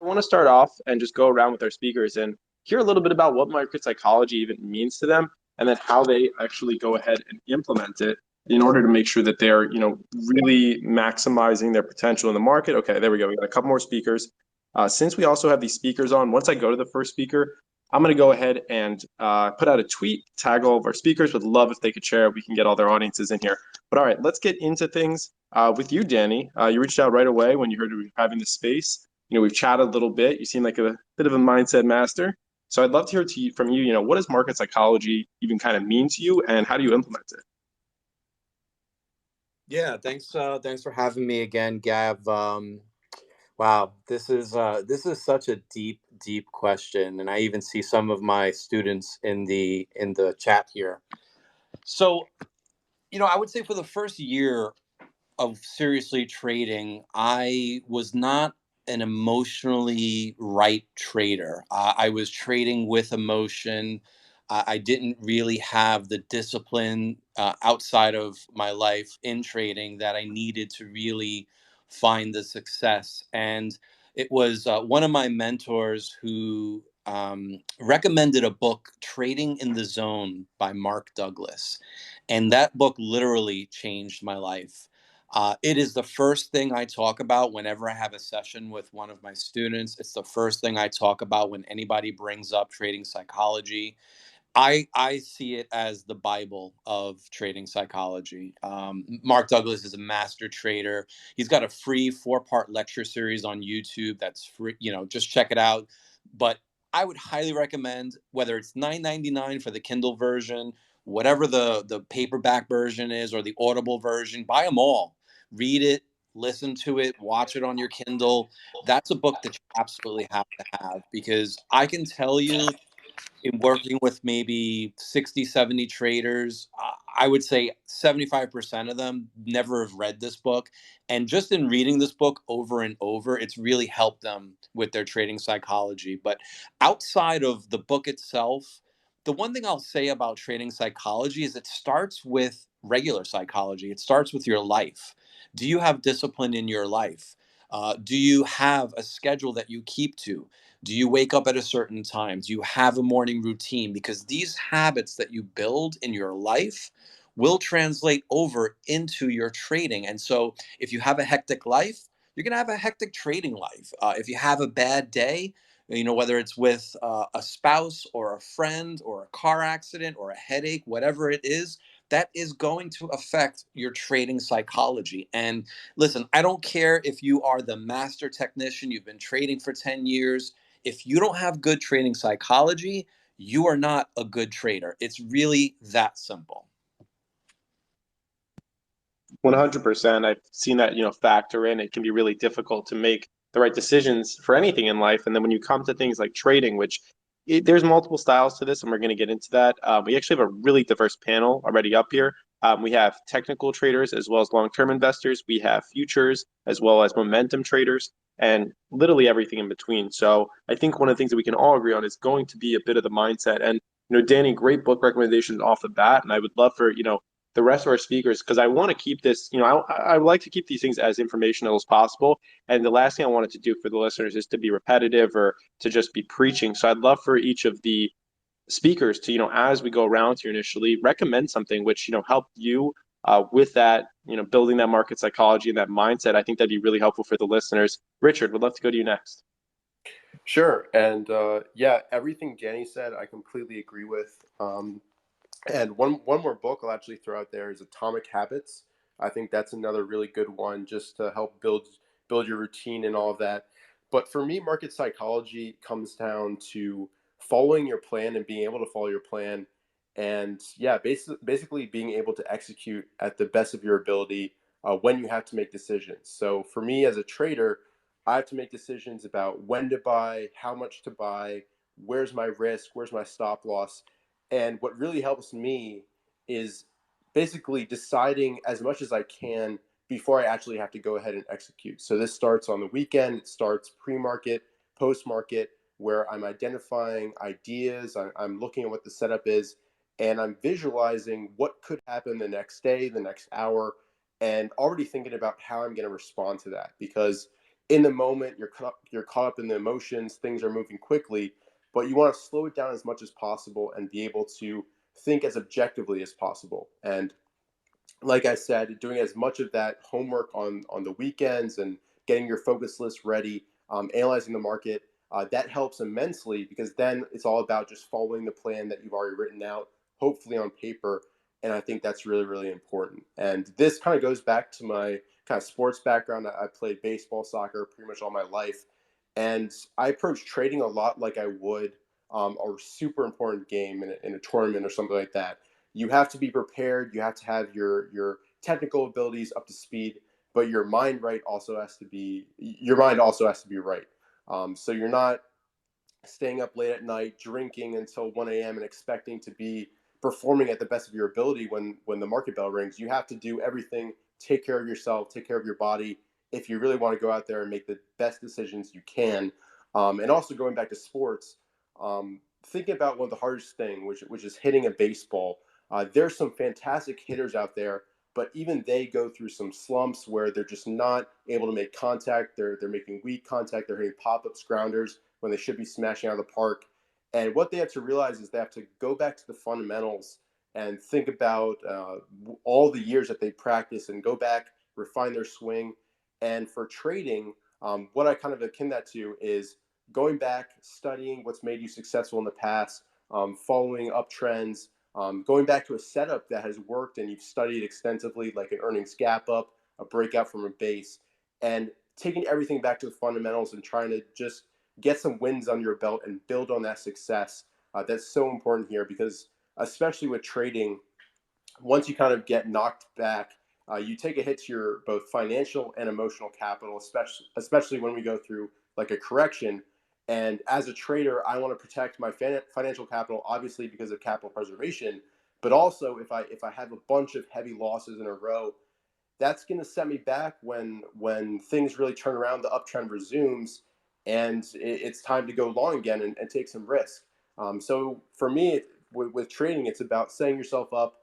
I want to start off and just go around with our speakers and hear a little bit about what market psychology even means to them, and then how they actually go ahead and implement it in order to make sure that they're, really maximizing their potential in the market. Okay, there we go. We got a couple more speakers. Since we also have these speakers on, once I go to the first speaker, I'm going to go ahead and put out a tweet, tag all of our speakers. Would love if they could share it. We can get all their audiences in here. But all right, let's get into things with you, Danny. You reached out right away when you heard we were having this space. We've chatted a little bit. You seem like a bit of a mindset master. So I'd love to hear from you, what does market psychology even kind of mean to you and how do you implement it? Yeah, thanks for having me again, Gab. Wow, this is such a deep question, and I even see some of my students in the chat here. So, I would say for the first year of seriously trading, I was not an emotionally right trader. I was trading with emotion. I didn't really have the discipline outside of my life in trading that I needed to really find the success. And it was one of my mentors who recommended a book, Trading in the Zone by Mark Douglas. And that book literally changed my life. It is the first thing I talk about whenever I have a session with one of my students. It's the first thing I talk about when anybody brings up trading psychology. I see it as the Bible of trading psychology. Mark Douglas is a master trader. He's got a free 4-part lecture series on YouTube that's free. Just check it out. But I would highly recommend, whether it's $9.99 for the Kindle version, whatever the paperback version is, or the Audible version, buy them all. Read it, listen to it, watch it on your Kindle. That's a book that you absolutely have to have, because I can tell you, in working with maybe 60, 70 traders, I would say 75% of them never have read this book. And just in reading this book over and over, it's really helped them with their trading psychology. But outside of the book itself, the one thing I'll say about trading psychology is it starts with regular psychology. It starts with your life. Do you have discipline in your life? Do you have a schedule that you keep to? Do you wake up at a certain time? Do you have a morning routine? Because these habits that you build in your life will translate over into your trading. And so if you have a hectic life, you're going to have a hectic trading life. If you have a bad day, whether it's with a spouse or a friend or a car accident or a headache, whatever it is, that is going to affect your trading psychology. And listen, I don't care if you are the master technician, you've been trading for 10 years. If you don't have good trading psychology, you are not a good trader. It's really that simple. 100%. I've seen that, factor in. It can be really difficult to make the right decisions for anything in life. And then when you come to things like trading, there's multiple styles to this, and we're going to get into that. We actually have a really diverse panel already up here. We have technical traders as well as long-term investors. We have futures as well as momentum traders and literally everything in between. So I think one of the things that we can all agree on is going to be a bit of the mindset. And, Danny, great book recommendations off the bat. And I would love for, the rest of our speakers, because I want to keep this, I like to keep these things as informational as possible. And the last thing I wanted to do for the listeners is to be repetitive or to just be preaching. So I'd love for each of the speakers to, as we go around here initially, recommend something which, helped you with that, building that market psychology and that mindset. I think that'd be really helpful for the listeners. Richard, would love to go to you next. Sure. And yeah, everything Danny said, I completely agree with. And one more book I'll actually throw out there is Atomic Habits. I think that's another really good one just to help build your routine and all of that. But for me, market psychology comes down to following your plan and being able to follow your plan, and yeah, basically being able to execute at the best of your ability when you have to make decisions. So for me as a trader, I have to make decisions about when to buy, how much to buy, where's my risk, where's my stop loss. And what really helps me is basically deciding as much as I can before I actually have to go ahead and execute. So this starts on the weekend, it starts pre-market, post-market, where I'm identifying ideas, I'm looking at what the setup is, and I'm visualizing what could happen the next day, the next hour, and already thinking about how I'm going to respond to that. Because in the moment, you're caught up in the emotions, things are moving quickly, but you want to slow it down as much as possible and be able to think as objectively as possible. And like I said, doing as much of that homework on the weekends and getting your focus list ready, analyzing the market, that helps immensely, because then it's all about just following the plan that you've already written out, hopefully on paper. And I think that's really, really important. And this kind of goes back to my kind of sports background. I played baseball, soccer pretty much all my life. And I approach trading a lot like I would a super important game in a tournament or something like that. You have to be prepared. You have to have your technical abilities up to speed, but your mind also has to be right. So you're not staying up late at night, drinking until 1 a.m. and expecting to be performing at the best of your ability when the market bell rings. You have to do everything, take care of yourself, take care of your body, if you really want to go out there and make the best decisions you can. And also going back to sports, thinking about one of the hardest thing, which is hitting a baseball. There's some fantastic hitters out there, but even they go through some slumps where they're just not able to make contact. They're making weak contact. They're hitting pop-ups, grounders when they should be smashing out of the park. And what they have to realize is they have to go back to the fundamentals and think about all the years that they practice and go back, refine their swing. And for trading, what I kind of akin that to is going back, studying what's made you successful in the past, following uptrends, going back to a setup that has worked and you've studied extensively, like an earnings gap up, a breakout from a base, and taking everything back to the fundamentals and trying to just get some wins under your belt and build on that success. That's so important here, because especially with trading, once you kind of get knocked back, you take a hit to your both financial and emotional capital, especially when we go through like a correction. And as a trader, I want to protect my financial capital, obviously because of capital preservation, but also if I have a bunch of heavy losses in a row, that's going to set me back when things really turn around, the uptrend resumes, and it's time to go long again and take some risk. So for me, with trading, it's about setting yourself up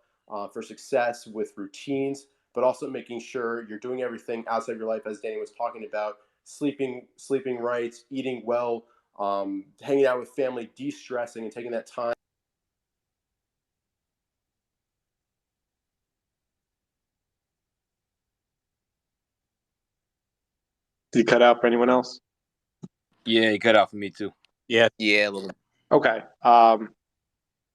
for success with routines, but also making sure you're doing everything outside of your life, as Danny was talking about, sleeping right, eating well, hanging out with family, de-stressing, and taking that time. Did you cut out for anyone else? Yeah, you cut out for me too. Yeah. Yeah, a little. Okay.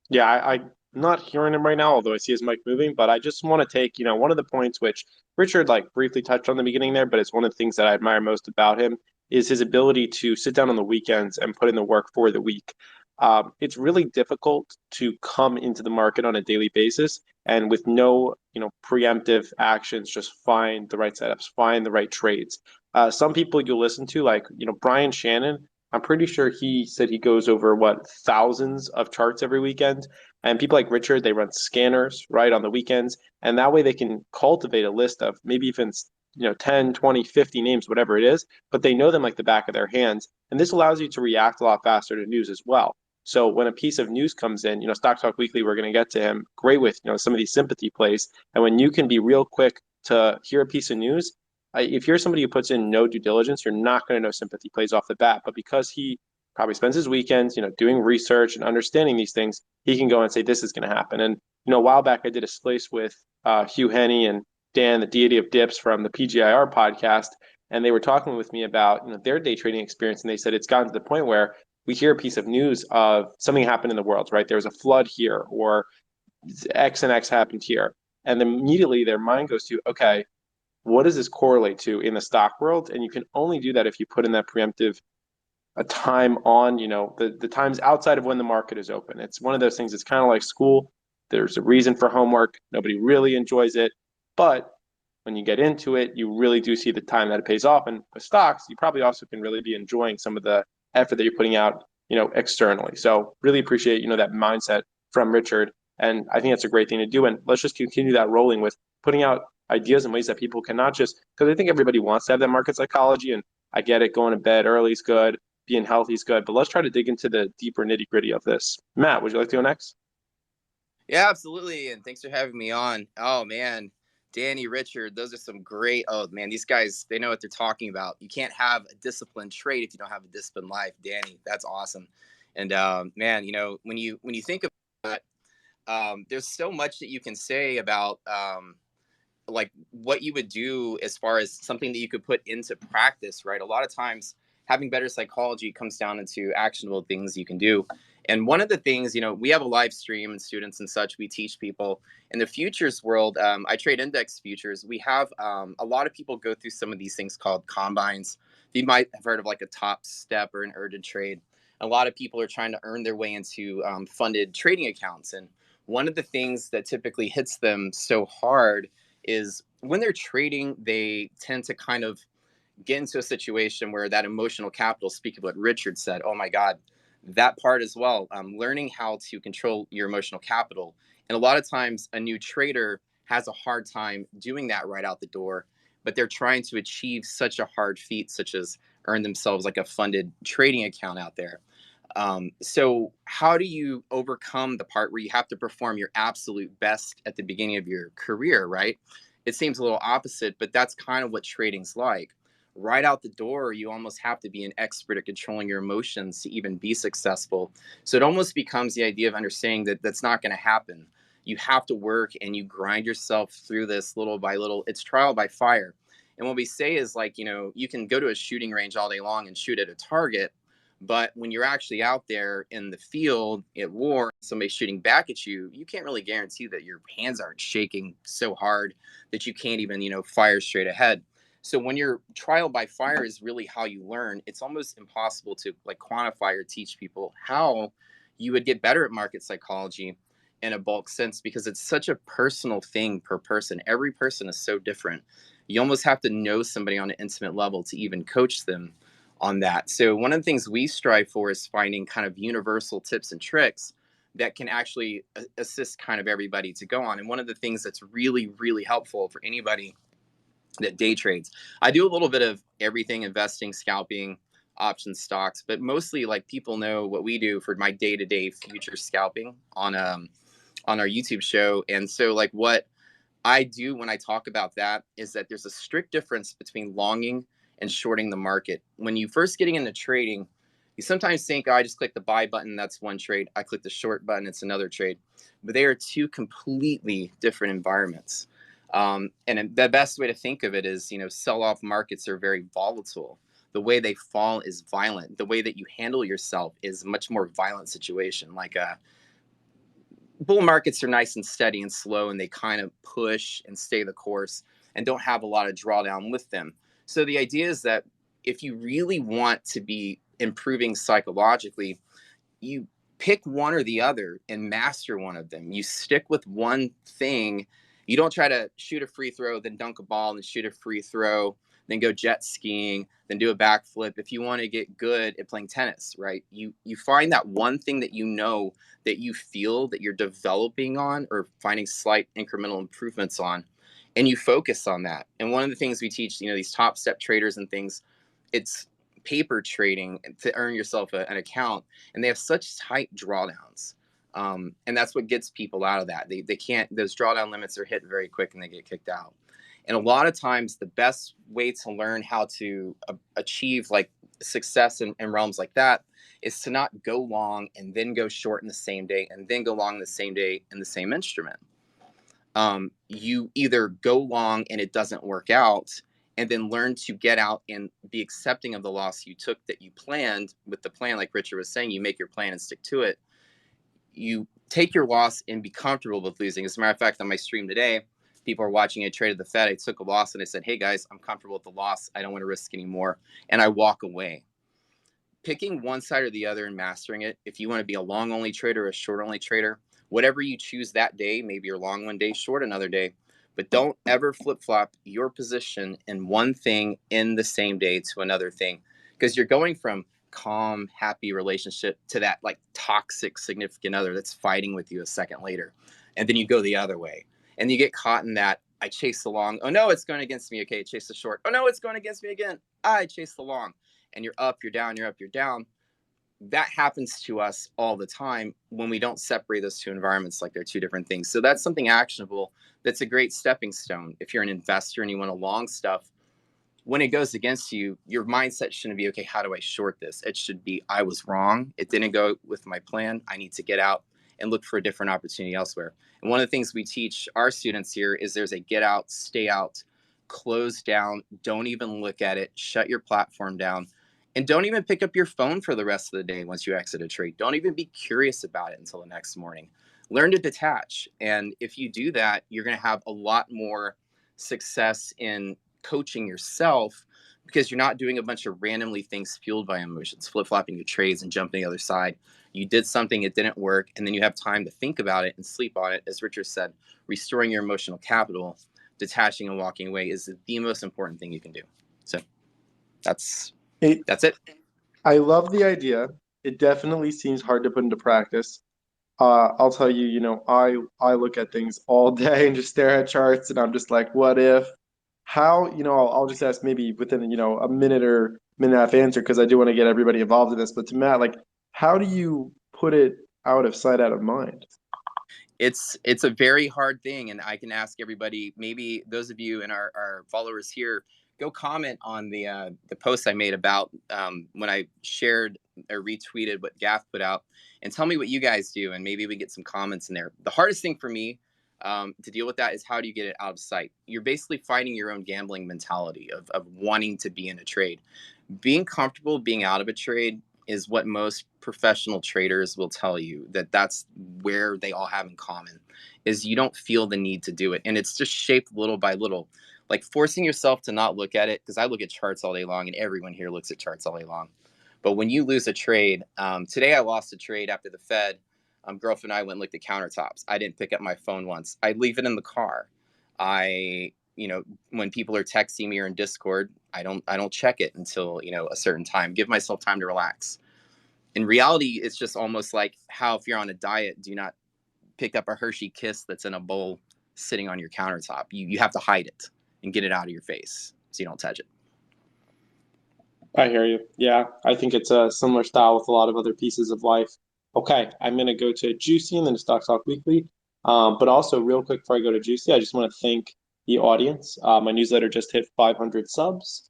Yeah, I'm not hearing him right now, although I see his mic moving. But I just want to take, one of the points which Richard like briefly touched on the beginning there, but it's one of the things that I admire most about him is his ability to sit down on the weekends and put in the work for the week. It's really difficult to come into the market on a daily basis and with no, preemptive actions, just find the right setups, find the right trades. Some people you'll listen to, like, Brian Shannon. I'm pretty sure he said he goes over what thousands of charts every weekend. And people like Richard, they run scanners right on the weekends. And that way they can cultivate a list of maybe even 10, 20, 50 names, whatever it is, but they know them like the back of their hands. And this allows you to react a lot faster to news as well. So when a piece of news comes in, Stock Talk Weekly, we're going to get to him great with, some of these sympathy plays. And when you can be real quick to hear a piece of news, if you're somebody who puts in no due diligence, you're not going to know sympathy plays off the bat. But because he probably spends his weekends, doing research and understanding these things, he can go and say, this is going to happen. And, a while back, I did a splice with Hugh Henney and Dan, the deity of dips from the PGIR podcast. And they were talking with me about, their day trading experience. And they said it's gotten to the point where we hear a piece of news of something happened in the world, right? There was a flood here, or X and X happened here. And then immediately their mind goes to, okay, what does this correlate to in the stock world? And you can only do that if you put in that preemptive a time on, the times outside of when the market is open. It's one of those things. It's kind of like school. There's a reason for homework. Nobody really enjoys it. But when you get into it, you really do see the time that it pays off. And with stocks, you probably also can really be enjoying some of the effort that you're putting out, externally. So really appreciate, that mindset from Richard. And I think that's a great thing to do. And let's just continue that rolling with putting out ideas and ways that people can not just, because I think everybody wants to have that market psychology. And I get it, going to bed early is good, being healthy is good. But let's try to dig into the deeper nitty gritty of this. Matt, would you like to go next? Yeah, absolutely. And thanks for having me on. Oh, man. Danny, Richard, those are some great, oh man, these guys, they know what they're talking about. You can't have a disciplined trade if you don't have a disciplined life. Danny, that's awesome. And man, when you think of that, there's so much that you can say about like what you would do as far as something that you could put into practice, right? A lot of times having better psychology comes down into actionable things you can do. And one of the things, we have a live stream and students and such, we teach people in the futures world. I trade index futures. We have a lot of people go through some of these things called combines. You might have heard of like a top step or an urgent trade. A lot of people are trying to earn their way into funded trading accounts. And one of the things that typically hits them so hard is when they're trading, they tend to kind of get into a situation where that emotional capital, speaking of what Richard said, oh my God, that part as well, learning how to control your emotional capital. And a lot of times a new trader has a hard time doing that right out the door, but they're trying to achieve such a hard feat, such as earn themselves like a funded trading account out there. So how do you overcome the part where you have to perform your absolute best at the beginning of your career, right? It seems a little opposite, but that's kind of what trading's like. Right out the door, you almost have to be an expert at controlling your emotions to even be successful. So it almost becomes the idea of understanding that that's not going to happen. You have to work and you grind yourself through this little by little. It's trial by fire. And what we say is like, you can go to a shooting range all day long and shoot at a target. But when you're actually out there in the field at war, somebody's shooting back at you, you can't really guarantee that your hands aren't shaking so hard that you can't even, fire straight ahead. So when you're trial by fire is really how you learn, it's almost impossible to like quantify or teach people how you would get better at market psychology in a bulk sense, because it's such a personal thing per person. Every person is so different. You almost have to know somebody on an intimate level to even coach them on that. So one of the things we strive for is finding kind of universal tips and tricks that can actually assist kind of everybody to go on. And one of the things that's really, really helpful for anybody that day trades, I do a little bit of everything: investing, scalping, options, stocks, but mostly like people know what we do for my day-to-day future scalping on our YouTube show. And so like what I do when I talk about that is that there's a strict difference between longing and shorting the market. When you first getting into trading, you sometimes think, oh, I just click the buy button, that's one trade. I click the short button, it's another trade. But they are two completely different environments. And the best way to think of it is, sell-off markets are very volatile. The way they fall is violent. The way that you handle yourself is a much more violent situation. Like bull markets are nice and steady and slow, and they kind of push and stay the course and don't have a lot of drawdown with them. So the idea is that if you really want to be improving psychologically, you pick one or the other and master one of them. You stick with one thing. You don't try to shoot a free throw, then dunk a ball and shoot a free throw, then go jet skiing, then do a backflip. If you want to get good at playing tennis, right? You find that one thing that that you feel that you're developing on or finding slight incremental improvements on, and you focus on that. And one of the things we teach, these top step traders and things, it's paper trading to earn yourself an account, and they have such tight drawdowns. And that's what gets people out of that. They can't, those drawdown limits are hit very quick and they get kicked out. And a lot of times the best way to learn how to achieve like success in realms like that is to not go long and then go short in the same day and then go long the same day in the same instrument. You either go long and it doesn't work out, and then learn to get out and be accepting of the loss you took that you planned with the plan. Like Richard was saying, you make your plan and stick to it. You take your loss and be comfortable with losing. As a matter of fact, on my stream today, people are watching a trade at the Fed. I took a loss and I said, hey guys, I'm comfortable with the loss. I don't want to risk anymore. And I walk away. Picking one side or the other and mastering it. If you want to be a long only trader or a short only trader, whatever you choose that day, maybe you're long one day, short another day, but don't ever flip flop your position in one thing in the same day to another thing, because you're going from calm, happy relationship to that like toxic significant other that's fighting with you a second later. And then you go the other way and you get caught in that. I chase the long. Oh no, it's going against me. Okay, chase the short. Oh no, it's going against me again. I chase the long. And you're up, you're down, you're up, you're down. that happens to us all the time when we don't separate those two environments like they're two different things. So that's something actionable. That's a great stepping stone. If you're an investor and you want to long stuff, when it goes against you, your mindset shouldn't be, okay, how do I short this? It should be, I was wrong. It didn't go with my plan. I need to get out and look for a different opportunity elsewhere. And one of the things we teach our students here is there's a get out, stay out, close down, don't even look at it, shut your platform down, and don't even pick up your phone for the rest of the day once you exit a trade. Don't even be curious about it until the next morning. Learn to detach. And if you do that, you're going to have a lot more success in coaching yourself, because you're not doing a bunch of randomly things fueled by emotions, flip-flopping your trades and jumping the other side. You did something, it didn't work, and then you have time to think about it and sleep on it. As Richard said, restoring your emotional capital, detaching and walking away is the most important thing you can do. So that's it. I love the idea. It definitely seems hard to put into practice. I'll tell you, I look at things all day and just stare at charts, and I'm just like, what if? How, I'll just ask maybe within, a minute or minute and a half answer, because I do want to get everybody involved in this. But to Matt, like, how do you put it out of sight, out of mind? It's a very hard thing, and I can ask everybody, maybe those of you and our followers here, go comment on the post I made about when I shared or retweeted what Gaff put out, and tell me what you guys do, and maybe we get some comments in there. The hardest thing for me to deal with that is, how do you get it out of sight? You're basically fighting your own gambling mentality of wanting to be in a trade. Being comfortable being out of a trade is what most professional traders will tell you, that's where they all have in common, is you don't feel the need to do it. And it's just shaped little by little, like forcing yourself to not look at it. Because I look at charts all day long, and everyone here looks at charts all day long. But when you lose a trade, today I lost a trade after the Fed. Girlfriend and I went and looked at countertops. I didn't pick up my phone once. I leave it in the car. When people are texting me or in Discord, I don't check it until, a certain time. Give myself time to relax. In reality, it's just almost like how, if you're on a diet, do not pick up a Hershey Kiss that's in a bowl sitting on your countertop. You have to hide it and get it out of your face so you don't touch it. I hear you. Yeah, I think it's a similar style with a lot of other pieces of life. Okay, I'm going to go to Juicy and then to Stock Talk Weekly. But also, real quick before I go to Juicy, I just want to thank the audience. My newsletter just hit 500 subs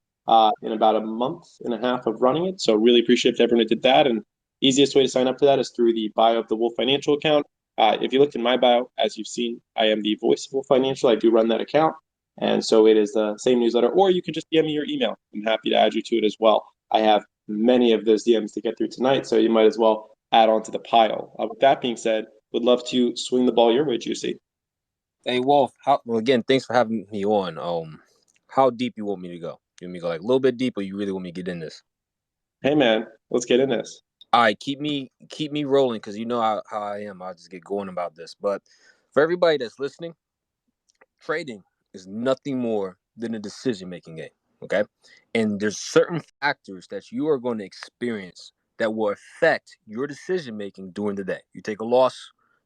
in about a month and a half of running it. So really appreciate everyone who did that. And easiest way to sign up for that is through the bio of the Wolf Financial account. If you looked in my bio, as you've seen, I am the voice of Wolf Financial. I do run that account. And so it is the same newsletter, or you can just DM me your email. I'm happy to add you to it as well. I have many of those DMs to get through tonight, so you might as well add on to the pile. With that being said, would love to swing the ball your way, Juicy. Hey, Wolf. Again, thanks for having me on. How deep you want me to go? You want me to go like a little bit deep, or you really want me to get in this? Hey, man, let's get in this. All right, keep me rolling, because you know how I am. I'll just get going about this. But for everybody that's listening, trading is nothing more than a decision-making game, okay? And there's certain factors that you are going to experience that will affect your decision-making during the day. You take a loss,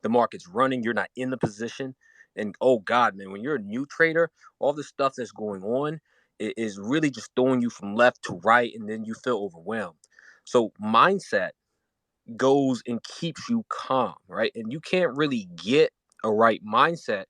the market's running, you're not in the position, and oh God, man, when you're a new trader, all the stuff that's going on is really just throwing you from left to right, and then you feel overwhelmed. So mindset goes and keeps you calm, right? And you can't really get a right mindset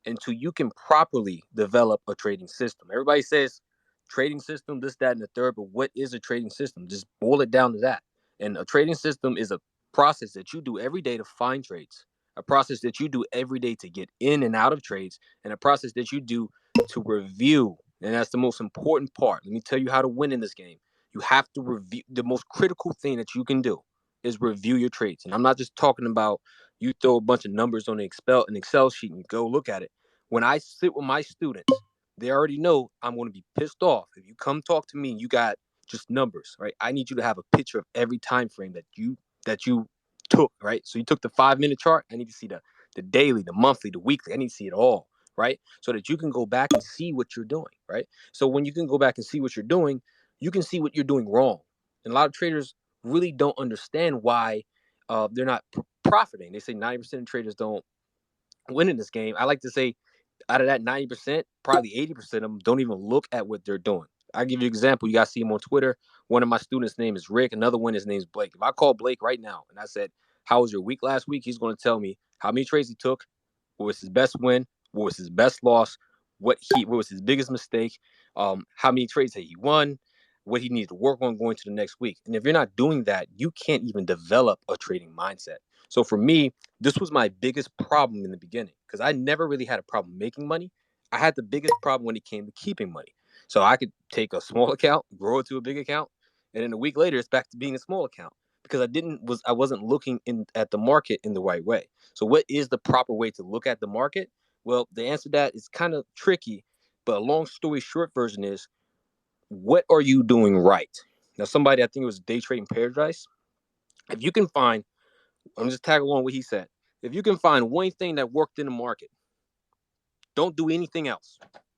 until you can properly develop a trading system. Everybody says trading system, this, that, and the third, but what is a trading system? Just boil it down to that. And a trading system is a process that you do every day to find trades, a process that you do every day to get in and out of trades, and a process that you do to review. And that's the most important part. Let me tell you how to win in this game. You have to review. The most critical thing that you can do is review your trades. And I'm not just talking about you throw a bunch of numbers on an Excel sheet and you go look at it. When I sit with my students, they already know I'm going to be pissed off. If you come talk to me and you got just numbers, right? I need you to have a picture of every time frame that you took, right? So you took the 5-minute chart. I need to see the daily, the monthly, the weekly. I need to see it all, right? So that you can go back and see what you're doing, right? So when you can go back and see what you're doing, you can see what you're doing wrong. And a lot of traders really don't understand why they're not profiting. They say 90% of traders don't win in this game. I like to say out of that 90%, probably 80% of them don't even look at what they're doing. I give you an example. You guys see him on Twitter. One of my students' name is Rick. Another one, his name is Blake. If I call Blake right now and I said, how was your week last week? He's going to tell me how many trades he took, what was his best win, what was his best loss, what was his biggest mistake, how many trades that he won, what he needs to work on going to the next week. And if you're not doing that, you can't even develop a trading mindset. So for me, this was my biggest problem in the beginning because I never really had a problem making money. I had the biggest problem when it came to keeping money. So I could take a small account, grow it to a big account, and then a week later, it's back to being a small account because I wasn't looking at the market in the right way. So what is the proper way to look at the market? Well, the answer to that is kind of tricky, but a long story short version is, what are you doing right? Now, somebody, I think it was Day Trading Paradise. If you can find, I'm just tag along what he said. If you can find one thing that worked in the market, don't do anything else,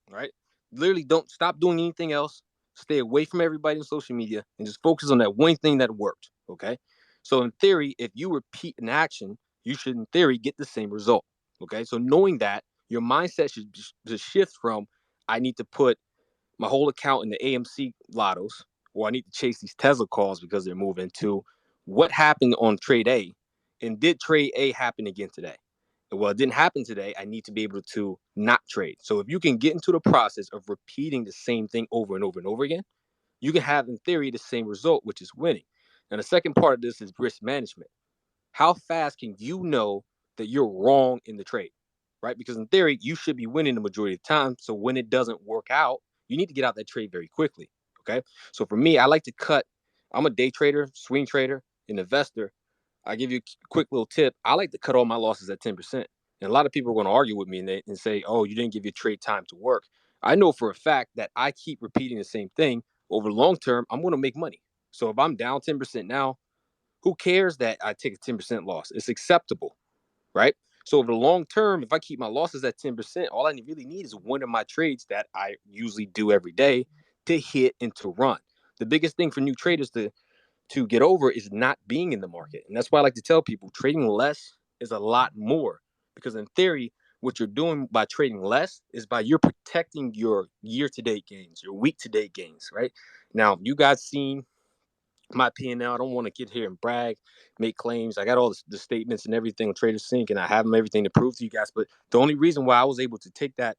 right? Literally don't stop doing anything else. Stay away from everybody on social media and just focus on that one thing that worked, okay? So in theory, if you repeat an action, you should in theory get the same result, okay? So knowing that, your mindset should just shift from, I need to put my whole account in the AMC lottos, or I need to chase these Tesla calls because they're moving, to what happened on trade A, and did trade A happen again today? Well, it didn't happen today. I need to be able to not trade. So if you can get into the process of repeating the same thing over and over and over again, you can have, in theory, the same result, which is winning. And the second part of this is risk management. How fast can you know that you're wrong in the trade, right? Because in theory, you should be winning the majority of the time. So when it doesn't work out, you need to get out that trade very quickly, okay? So for me, I like to cut. I'm a day trader, swing trader, an investor. I give you a quick little tip. I like to cut all my losses at 10%. And a lot of people are going to argue with me and say, oh, you didn't give your trade time to work. I know for a fact that I keep repeating the same thing. Over the long term, I'm going to make money. So if I'm down 10% now, who cares that I take a 10% loss? It's acceptable, right? So over the long term, if I keep my losses at 10%, all I really need is one of my trades that I usually do every day to hit and to run. The biggest thing for new traders to get over is not being in the market. And that's why I like to tell people trading less is a lot more, because in theory, what you're doing by trading less is by you're protecting your year-to-date gains, your week-to-date gains, right? Now, you guys seen my P&L. I don't want to get here and brag, make claims. I got all the statements and everything on Trader Sync, and I have them everything to prove to you guys. But the only reason why I was able to take that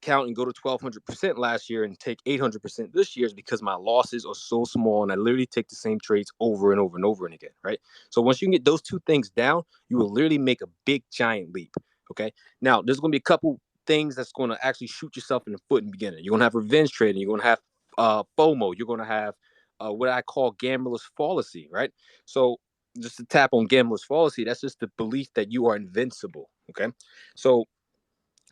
count and go to 1,200% last year and take 800% this year is because my losses are so small and I literally take the same trades over and over and over and again, right? So once you can get those two things down, you will literally make a big giant leap, okay? Now, there's going to be a couple things that's going to actually shoot yourself in the foot in the beginning. You're going to have revenge trading. You're going to have Fomo. You're going to have what I call gambler's fallacy, right? So just to tap on gambler's fallacy, that's just the belief that you are invincible, okay? So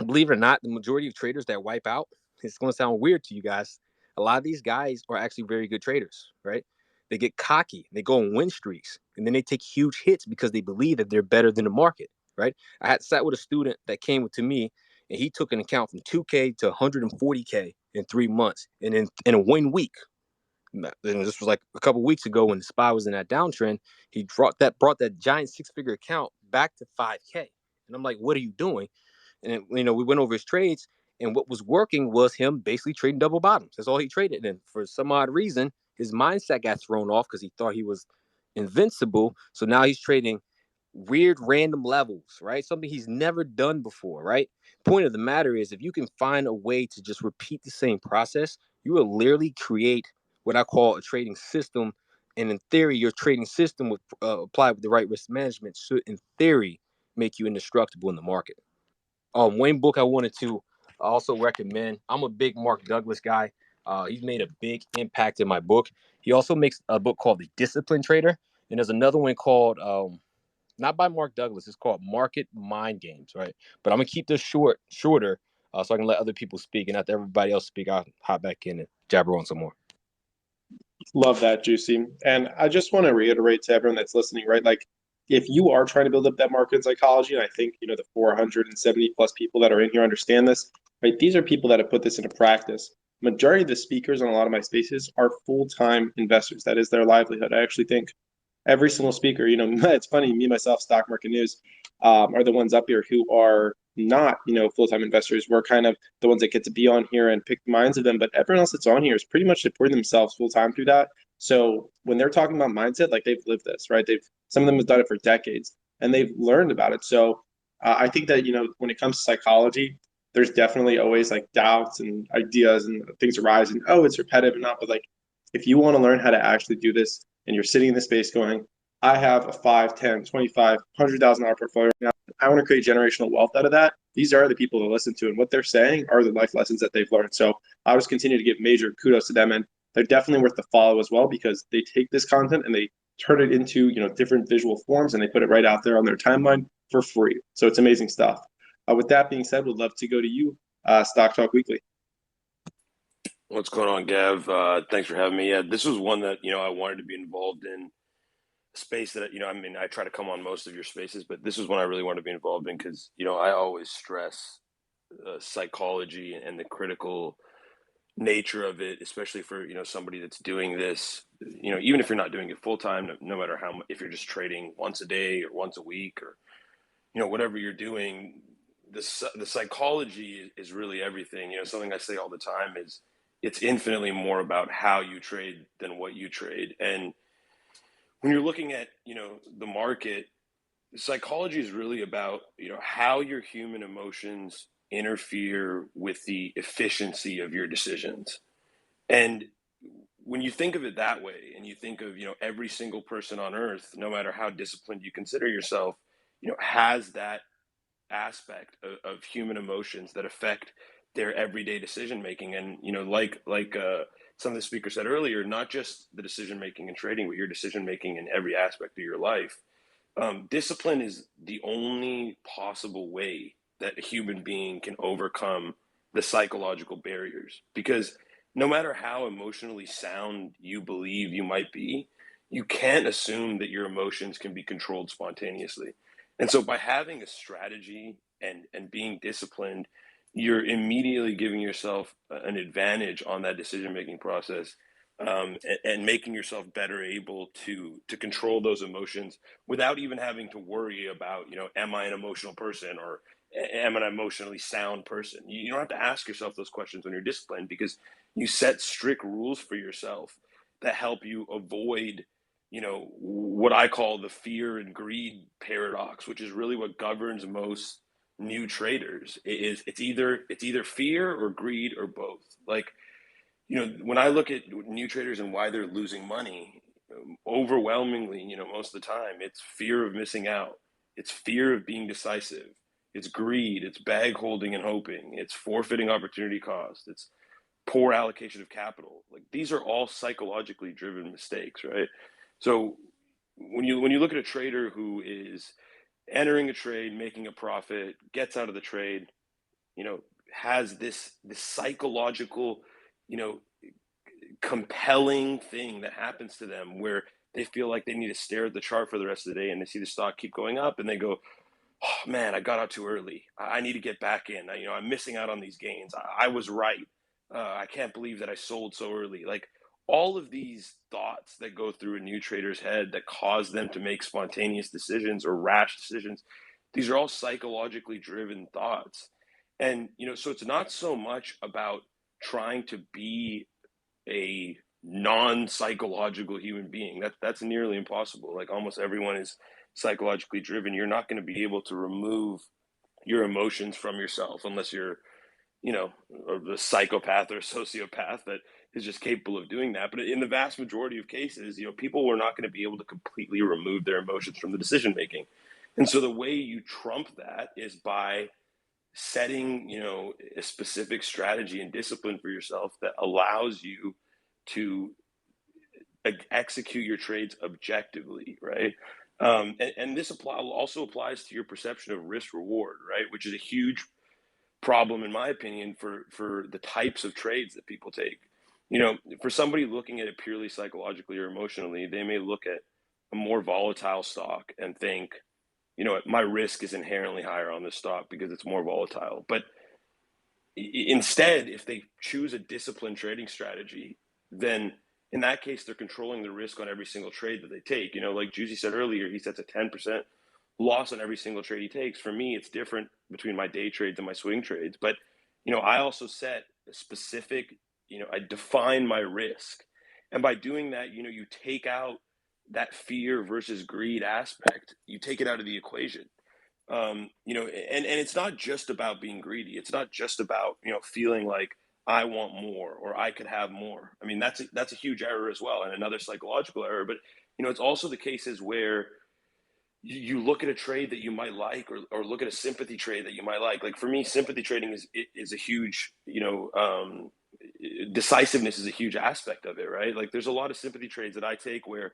believe it or not, the majority of traders that wipe out, it's going to sound weird to you guys. A lot of these guys are actually very good traders, right? They get cocky, they go on win streaks, and then they take huge hits because they believe that they're better than the market, right? I had sat with a student that came to me, and he took an account from 2K to 140K in 3 months, and in a 1 week. And this was like a couple weeks ago when the SPY was in that downtrend. He brought that giant 6-figure account back to 5K, and I'm like, "What are you doing?" And we went over his trades, and what was working was him basically trading double bottoms. That's all he traded. And for some odd reason, his mindset got thrown off because he thought he was invincible. So now he's trading weird random levels, right? Something he's never done before, right? Point of the matter is, if you can find a way to just repeat the same process, you will literally create what I call a trading system. And in theory, your trading system with applied with the right risk management should, in theory, make you indestructible in the market. One book I wanted to also recommend. I'm a big Mark Douglas guy. He's made a big impact in my book. He also makes a book called The Discipline Trader, and there's another one called not by Mark Douglas. It's called Market Mind Games, right? But I'm gonna keep this shorter, so I can let other people speak, and after everybody else speak, I'll hop back in and jabber on some more. Love that, Juicy. And I just want to reiterate to everyone that's listening, right? Like, if you are trying to build up that market psychology, and I think, the 470 plus people that are in here understand this, right? These are people that have put this into practice. Majority of the speakers on a lot of my spaces are full-time investors. That is their livelihood. I actually think every single speaker, it's funny, me, myself, Stock Market News, are the ones up here who are not, full-time investors. We're kind of the ones that get to be on here and pick the minds of them, but everyone else that's on here is pretty much supporting themselves full-time through that. So when they're talking about mindset, like they've lived this, right? Some of them have done it for decades and they've learned about it. So I think that, when it comes to psychology, there's definitely always like doubts and ideas and things arise and, oh, it's repetitive and not, but like, if you want to learn how to actually do this and you're sitting in the space going, I have a 5, 10, 25, $100,000 portfolio now. I want to create generational wealth out of that. These are the people to listen to, and what they're saying are the life lessons that they've learned. So I just continue to give major kudos to them, and they're definitely worth the follow as well, because they take this content and they turn it into different visual forms, and they put it right out there on their timeline for free. So it's amazing stuff. With that being said, we'd love to go to you, Stock Talk Weekly. What's going on, Gav? Thanks for having me. Yeah, this was one that I wanted to be involved in. Space that I try to come on most of your spaces, but this was one I really wanted to be involved in because I always stress psychology and the critical nature of it, especially for somebody that's doing this. Even if you're not doing it full time, no matter how much, if you're just trading once a day or once a week or whatever you're doing, the psychology is really everything. Something I say all the time is it's infinitely more about how you trade than what you trade. And when you're looking at the market, psychology is really about how your human emotions interfere with the efficiency of your decisions. And when you think of it that way, and you think of every single person on earth, no matter how disciplined you consider yourself, has that aspect of human emotions that affect their everyday decision making. And like some of the speakers said earlier, not just the decision making in trading, but your decision making in every aspect of your life. Discipline is the only possible way that a human being can overcome the psychological barriers, because no matter how emotionally sound you believe you might be, you can't assume that your emotions can be controlled spontaneously. And so by having a strategy and being disciplined, you're immediately giving yourself an advantage on that decision-making process, and making yourself better able to control those emotions without even having to worry about, am I an emotional person, or am I an emotionally sound person? You don't have to ask yourself those questions when you're disciplined, because you set strict rules for yourself that help you avoid what I call the fear and greed paradox, which is really what governs most new traders. It's either fear or greed or both. Like, when I look at new traders and why they're losing money, overwhelmingly, most of the time, it's fear of missing out. It's fear of being decisive. It's greed. It's bag holding and hoping. It's forfeiting opportunity cost. It's poor allocation of capital. Like, these are all psychologically driven mistakes, right? So when you look at a trader who is entering a trade, making a profit, gets out of the trade, has this psychological, you know, compelling thing that happens to them where they feel like they need to stare at the chart for the rest of the day, and they see the stock keep going up and they go, oh man, I got out too early. I need to get back in. I'm missing out on these gains. I was right. I can't believe that I sold so early. Like, all of these thoughts that go through a new trader's head that cause them to make spontaneous decisions or rash decisions, these are all psychologically driven thoughts. And, so it's not so much about trying to be a non-psychological human being. That's nearly impossible. Like, almost everyone is psychologically driven. You're not going to be able to remove your emotions from yourself unless you're, a psychopath or a sociopath that is just capable of doing that. But in the vast majority of cases, people are not going to be able to completely remove their emotions from the decision making. And so the way you trump that is by setting, a specific strategy and discipline for yourself that allows you to execute your trades objectively, right? And this also applies to your perception of risk reward, right? Which is a huge problem, in my opinion, for the types of trades that people take. For somebody looking at it purely psychologically or emotionally, they may look at a more volatile stock and think, my risk is inherently higher on this stock because it's more volatile. But instead, if they choose a disciplined trading strategy, then in that case, they're controlling the risk on every single trade that they take. Like Juicy said earlier, he sets a 10% loss on every single trade he takes. For me, it's different between my day trades and my swing trades. But, I also set a specific, I define my risk. And by doing that, you take out that fear versus greed aspect. You take it out of the equation. And it's not just about being greedy. It's not just about, feeling like I want more or I could have more. I mean, that's a huge error as well, and another psychological error. But, it's also the cases where you look at a trade that you might like, or look at a sympathy trade that you might like. Like for me, sympathy trading is a huge, decisiveness is a huge aspect of it, right? Like there's a lot of sympathy trades that I take where,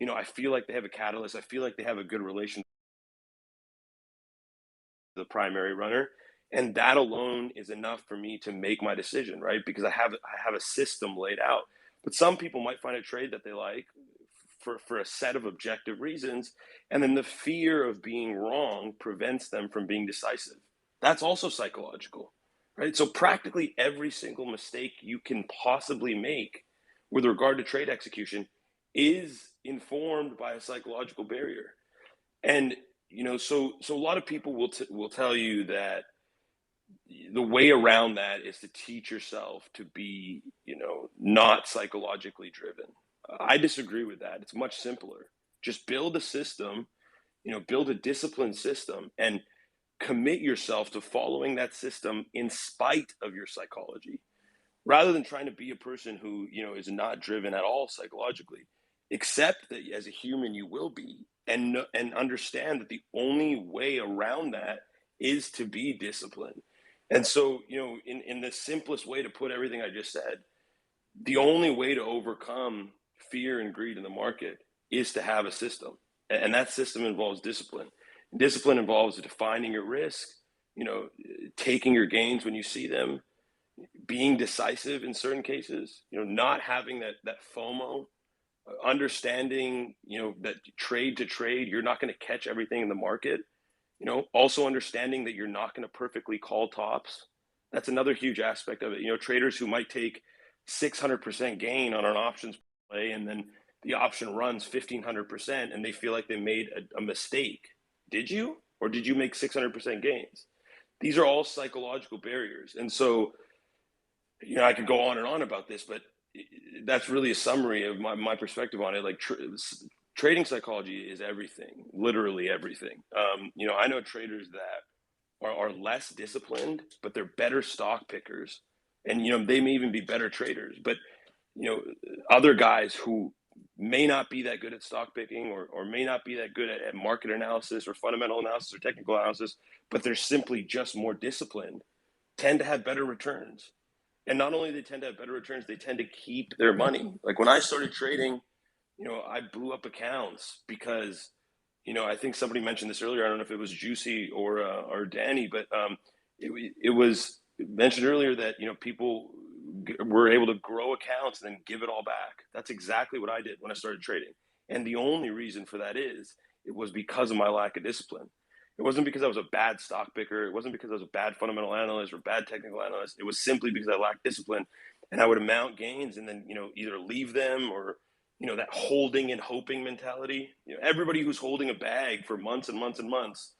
I feel like they have a catalyst. I feel like they have a good relation to the primary runner. And that alone is enough for me to make my decision, right? Because I have a system laid out. But some people might find a trade that they like for a set of objective reasons, and then the fear of being wrong prevents them from being decisive. That's also psychological, right? So practically every single mistake you can possibly make with regard to trade execution is informed by a psychological barrier. And so a lot of people will tell you that the way around that is to teach yourself to be, not psychologically driven. I disagree with that. It's much simpler. Just build a system, build a disciplined system, and commit yourself to following that system in spite of your psychology, rather than trying to be a person who, is not driven at all psychologically. Accept that as a human you will be, and understand that the only way around that is to be disciplined. And so, in the simplest way to put everything I just said, the only way to overcome fear and greed in the market is to have a system. And that system involves discipline. Discipline involves defining your risk, taking your gains when you see them, being decisive in certain cases, not having that FOMO, understanding, that trade to trade, you're not going to catch everything in the market. Also understanding that you're not going to perfectly call tops. That's another huge aspect of it. Traders who might take 600% gain on an options play, and then the option runs 1500% and they feel like they made a mistake. Did you? Or did you make 600% gains? These are all psychological barriers. And so, I could go on and on about this, but that's really a summary of my perspective on it. Like trading psychology is everything, literally everything. I know traders that are less disciplined, but they're better stock pickers, and they may even be better traders. But other guys who may not be that good at stock picking, or may not be that good at market analysis or fundamental analysis or technical analysis, but they're simply just more disciplined, tend to have better returns. And not only they tend to have better returns, they tend to keep their money. Like when I started trading, I blew up accounts because, I think somebody mentioned this earlier. I don't know if it was Juicy or Danny, but it was mentioned earlier that, people were able to grow accounts and then give it all back. That's exactly what I did when I started trading. And the only reason for that is it was because of my lack of discipline. It wasn't because I was a bad stock picker. It wasn't because I was a bad fundamental analyst or bad technical analyst. It was simply because I lacked discipline, and I would amount gains and then, either leave them, or, that holding and hoping mentality. Everybody who's holding a bag for months and months and months,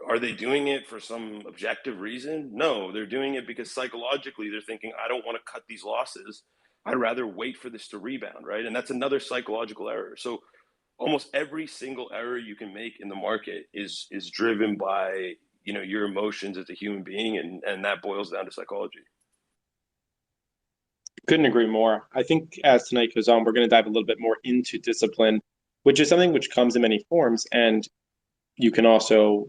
are they doing it for some objective reason? No, they're doing it because psychologically they're thinking, I don't want to cut these losses. I'd rather wait for this to rebound, right? And that's another psychological error. So almost every single error you can make in the market is driven by, your emotions as a human being, and that boils down to psychology. Couldn't agree more. I think as tonight goes on, we're going to dive a little bit more into discipline, which is something which comes in many forms, and you can also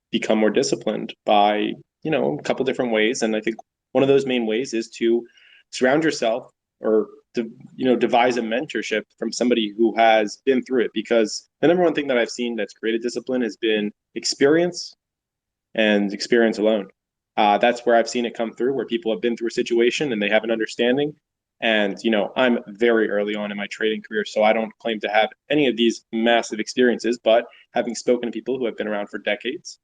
become more disciplined by, a couple different ways. And I think one of those main ways is to surround yourself, or devise a mentorship from somebody who has been through it. Because the number one thing that I've seen that's created discipline has been experience, and experience alone. That's where I've seen it come through, where people have been through a situation and they have an understanding. And, I'm very early on in my trading career, so I don't claim to have any of these massive experiences, but having spoken to people who have been around for decades,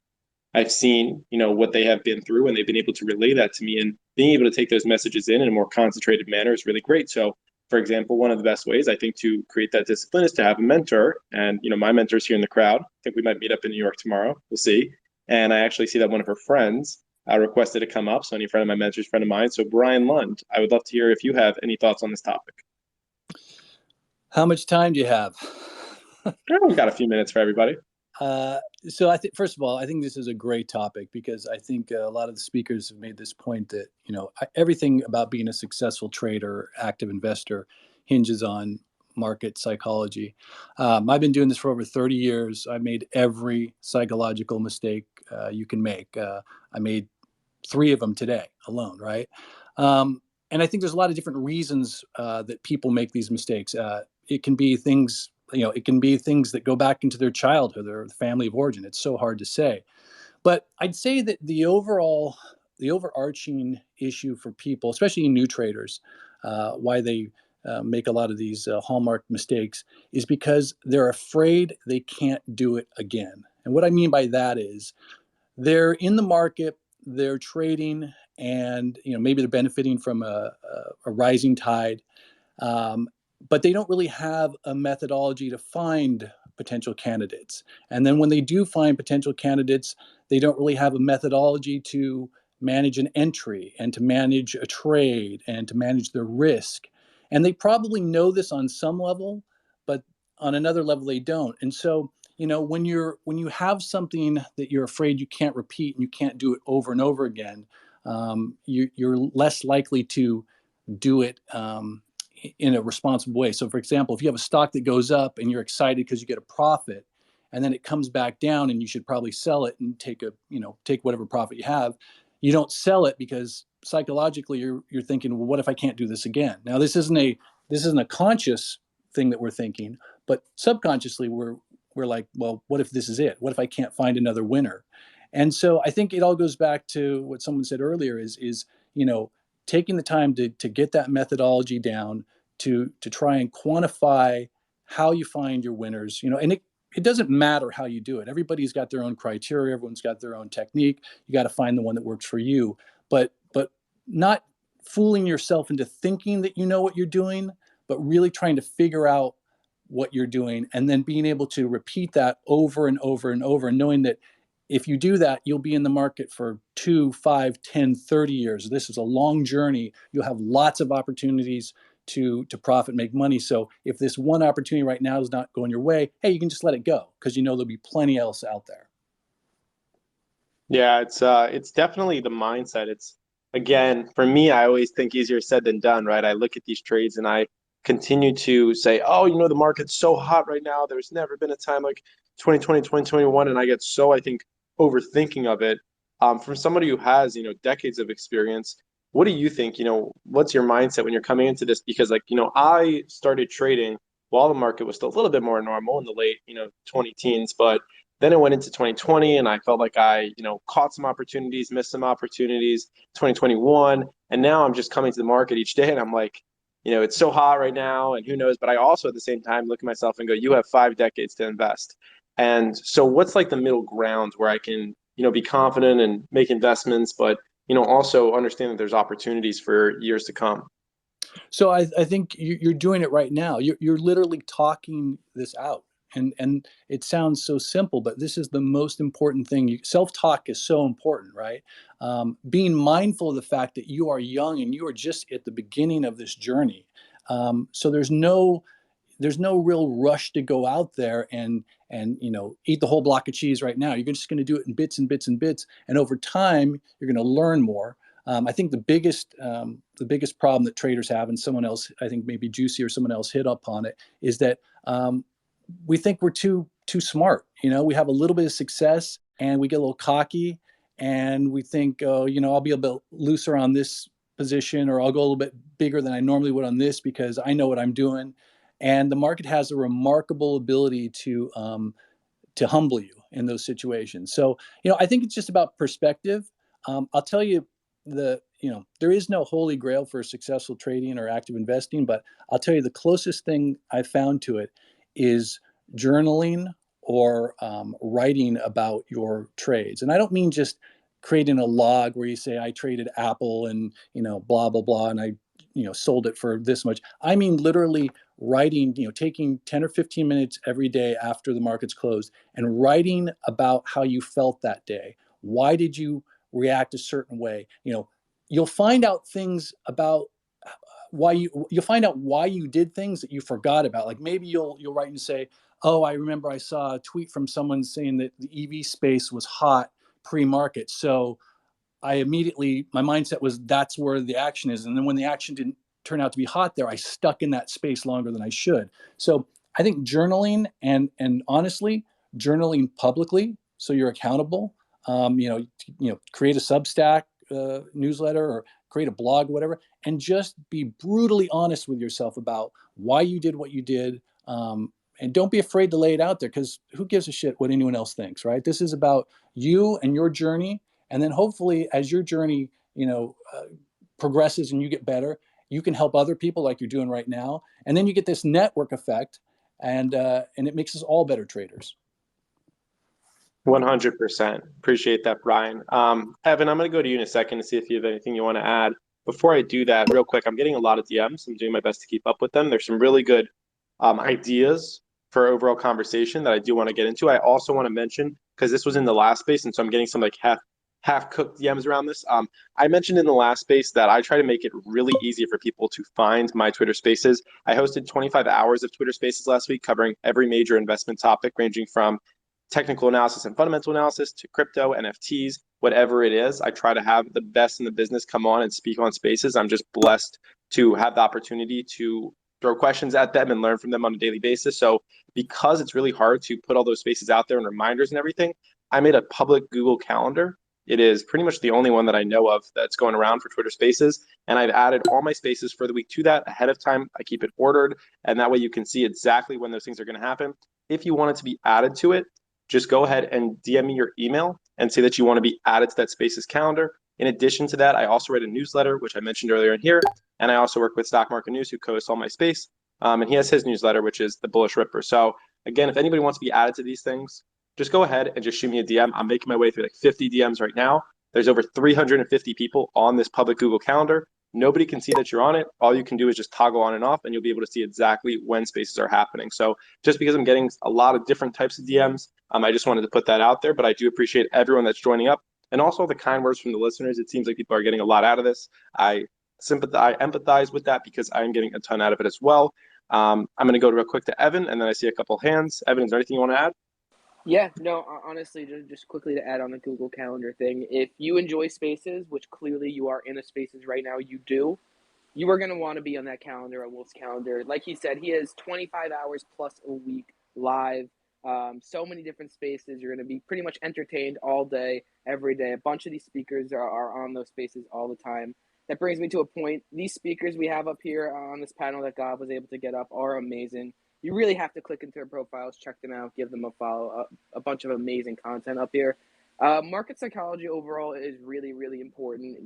I've seen, what they have been through, and they've been able to relay that to me, and being able to take those messages in a more concentrated manner is really great. So for example, one of the best ways I think to create that discipline is to have a mentor. And, my mentor's here in the crowd. I think we might meet up in New York tomorrow. We'll see. And I actually see that one of her friends requested to come up. So any friend of my mentor's friend of mine. So Brian Lund, I would love to hear if you have any thoughts on this topic. How much time do you have? We've got a few minutes for everybody. So I think, first of all, I think this is a great topic because I think a lot of the speakers have made this point that, everything about being a successful trader, active investor hinges on market psychology. I've been doing this for over 30 years. I've made every psychological mistake you can make. I made 3 of them today alone, right? And I think there's a lot of different reasons that people make these mistakes. It can be things it can be things that go back into their childhood or the family of origin. It's so hard to say. But I'd say that the overarching issue for people, especially new traders, why they make a lot of these hallmark mistakes is because they're afraid they can't do it again. And what I mean by that is they're in the market, they're trading, and maybe they're benefiting from a rising tide. But they don't really have a methodology to find potential candidates. And then when they do find potential candidates, they don't really have a methodology to manage an entry and to manage a trade and to manage their risk. And they probably know this on some level, but on another level they don't. And so, when you have something that you're afraid you can't repeat and you can't do it over and over again, you're less likely to do it in a responsible way. So for example, if you have a stock that goes up and you're excited because you get a profit, and then it comes back down and you should probably sell it and take whatever profit you have, you don't sell it because psychologically you're thinking, well, what if I can't do this again? Now this isn't a conscious thing that we're thinking, but subconsciously we're like, well, what if this is it? What if I can't find another winner? And so I think it all goes back to what someone said earlier is taking the time to get that methodology down, to try and quantify how you find your winners, and it doesn't matter how you do it. Everybody's got their own criteria. Everyone's got their own technique. You got to find the one that works for you, but not fooling yourself into thinking that you know what you're doing, but really trying to figure out what you're doing and then being able to repeat that over and over and over, and knowing that if you do that, you'll be in the market for 2, 5, 10, 30 years. This is a long journey. You'll have lots of opportunities to profit, make money. So if this one opportunity right now is not going your way, hey, you can just let it go because there'll be plenty else out there. Yeah, it's definitely the mindset. It's, again, for me, I always think easier said than done, right? I look at these trades and I continue to say, oh, the market's so hot right now. There's never been a time like 2020, 2021. And I get so, I think, overthinking of it. From somebody who has, decades of experience, what do you think? What's your mindset when you're coming into this? Because I started trading while the market was still a little bit more normal in the late, 20 teens, but then it went into 2020 and I felt like I, caught some opportunities, missed some opportunities, 2021. And now I'm just coming to the market each day and I'm like, it's so hot right now and who knows, but I also at the same time look at myself and go, you have 5 decades to invest. And so what's like the middle ground where I can, be confident and make investments, but, also understand that there's opportunities for years to come? So I think you're doing it right now. You're literally talking this out. And it sounds so simple, but this is the most important thing. Self-talk is so important, right? Being mindful of the fact that you are young and you are just at the beginning of this journey. So there's no real rush to go out there and eat the whole block of cheese right now. You're just going to do it in bits and bits and bits, and over time you're going to learn more. I think the biggest problem that traders have, and someone else, I think maybe Juicy or someone else hit upon it, is that we think we're too smart. We have a little bit of success and we get a little cocky and we think, oh, I'll be a bit looser on this position, or I'll go a little bit bigger than I normally would on this because I know what I'm doing. And the market has a remarkable ability to humble you in those situations. So, I think it's just about perspective. I'll tell you, there is no holy grail for successful trading or active investing, but I'll tell you the closest thing I found to it is journaling or writing about your trades. And I don't mean just creating a log where you say I traded Apple and blah blah blah, and I sold it for this much. I mean, literally writing, taking 10 or 15 minutes every day after the market's closed and writing about how you felt that day. Why did you react a certain way? You'll find out things about you'll find out why you did things that you forgot about. Like maybe you'll write and say, oh, I remember I saw a tweet from someone saying that the EV space was hot pre-market. So my mindset was that's where the action is. And then when the action didn't turn out to be hot there, I stuck in that space longer than I should. So I think journaling and honestly, journaling publicly, so you're accountable, create a Substack newsletter or create a blog, whatever, and just be brutally honest with yourself about why you did what you did. And don't be afraid to lay it out there, because who gives a shit what anyone else thinks, right? This is about you and your journey. And then hopefully as your journey, progresses and you get better, you can help other people like you're doing right now. And then you get this network effect, and it makes us all better traders. 100%. Appreciate that, Brian. Evan, I'm going to go to you in a second to see if you have anything you want to add. Before I do that, real quick, I'm getting a lot of DMs. I'm doing my best to keep up with them. There's some really good ideas for overall conversation that I do want to get into. I also want to mention, because this was in the last space, and so I'm getting some like half-cooked DMs around this. I mentioned in the last space that I try to make it really easy for people to find my Twitter Spaces. I hosted 25 hours of Twitter Spaces last week, covering every major investment topic, ranging from technical analysis and fundamental analysis to crypto, NFTs, whatever it is. I try to have the best in the business come on and speak on Spaces. I'm just blessed to have the opportunity to throw questions at them and learn from them on a daily basis. So because it's really hard to put all those spaces out there and reminders and everything, I made a public Google Calendar. It is pretty much the only one that I know of that's going around for Twitter Spaces. And I've added all my spaces for the week to that ahead of time. I keep it ordered, and that way you can see exactly when those things are going to happen. If you want it to be added to it, just go ahead and DM me your email and say that you want to be added to that Spaces calendar. In addition to that, I also write a newsletter, which I mentioned earlier in here. And I also work with Stock Market News, who co-hosts all my space. And he has his newsletter, which is the Bullish Ripper. So again, if anybody wants to be added to these things, just go ahead and just shoot me a DM. I'm making my way through like 50 DMs right now. There's over 350 people on this public Google Calendar. Nobody can see that you're on it. All you can do is just toggle on and off, and you'll be able to see exactly when spaces are happening. So just because I'm getting a lot of different types of DMs, I just wanted to put that out there. But I do appreciate everyone that's joining up, and also the kind words from the listeners. It seems like people are getting a lot out of this. I empathize with that, because I'm getting a ton out of it as well. I'm going to go real quick to Evan, and then I see a couple hands. Evan, is there anything you want to add? Yeah, no, honestly, just quickly to add on the Google Calendar thing, if you enjoy Spaces, which clearly you are in a Spaces right now, you are going to want to be on that calendar, on Wolf's calendar. Like he said, he has 25 hours plus a week live, so many different spaces. You're going to be pretty much entertained all day, every day. A bunch of these speakers are on those spaces all the time. That brings me to a point. These speakers we have up here on this panel that God was able to get up are amazing. You really have to click into their profiles, check them out, give them a follow, a bunch of amazing content up here. Market psychology overall is really, really important.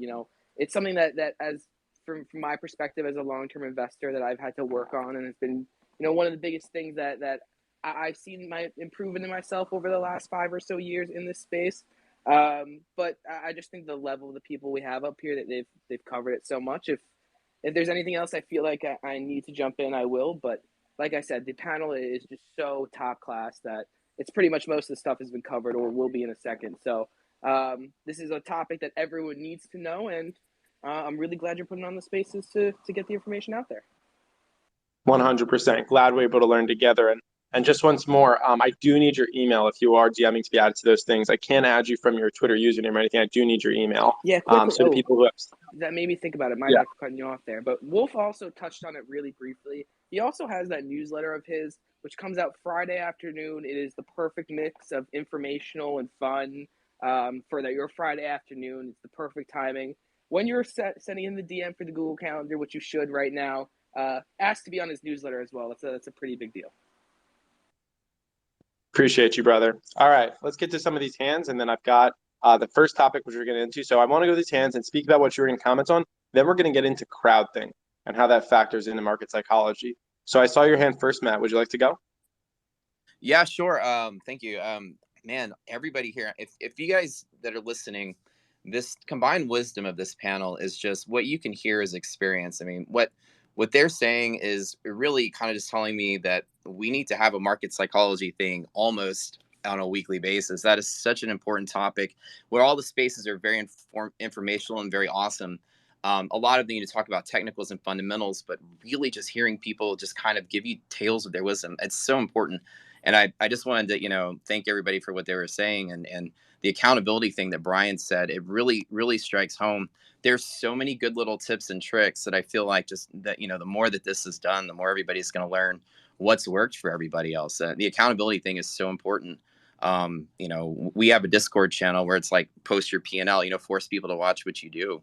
It's something that as from my perspective as a long-term investor that I've had to work on, and it's been, one of the biggest things that I've seen my improvement in myself over the last 5 or so years in this space. But I just think the level of the people we have up here, that they've covered it so much. If there's anything else I feel like I need to jump in, I will. But like I said, the panel is just so top class that it's pretty much most of the stuff has been covered or will be in a second. So this is a topic that everyone needs to know, and I'm really glad you're putting on the spaces to get the information out there. 100%. Glad we're able to learn together. And just once more, I do need your email if you are DMing to be added to those things. I can't add you from your Twitter username or anything. I do need your email. Yeah, quickly. So the people who have... That made me think about it. My bad for cutting you off there. But Wolf also touched on it really briefly. He also has that newsletter of his, which comes out Friday afternoon. It is the perfect mix of informational and fun for your Friday afternoon. It's the perfect timing. When you're sending in the DM for the Google Calendar, which you should right now, ask to be on his newsletter as well. That's a pretty big deal. Appreciate you, brother. All right, let's get to some of these hands, and then I've got the first topic, which we're going to get into. So I want to go to these hands and speak about what you're going to comment on. Then we're going to get into crowd thing and how that factors into market psychology. So I saw your hand first, Matt. Would you like to go? Yeah, sure. Thank you. Man, everybody here, if you guys that are listening, this combined wisdom of this panel is just what you can hear is experience. I mean, what they're saying is really kind of just telling me that we need to have a market psychology thing almost on a weekly basis. That is such an important topic where all the spaces are very informational and very awesome. A lot of them need to talk about technicals and fundamentals, but really just hearing people just kind of give you tales of their wisdom. It's so important. And I just wanted to, thank everybody for what they were saying, and the accountability thing that Brian said, it really, really strikes home. There's so many good little tips and tricks that I feel like just that, the more that this is done, the more everybody's going to learn what's worked for everybody else. The accountability thing is so important. We have a Discord channel where it's like post your P&L, force people to watch what you do.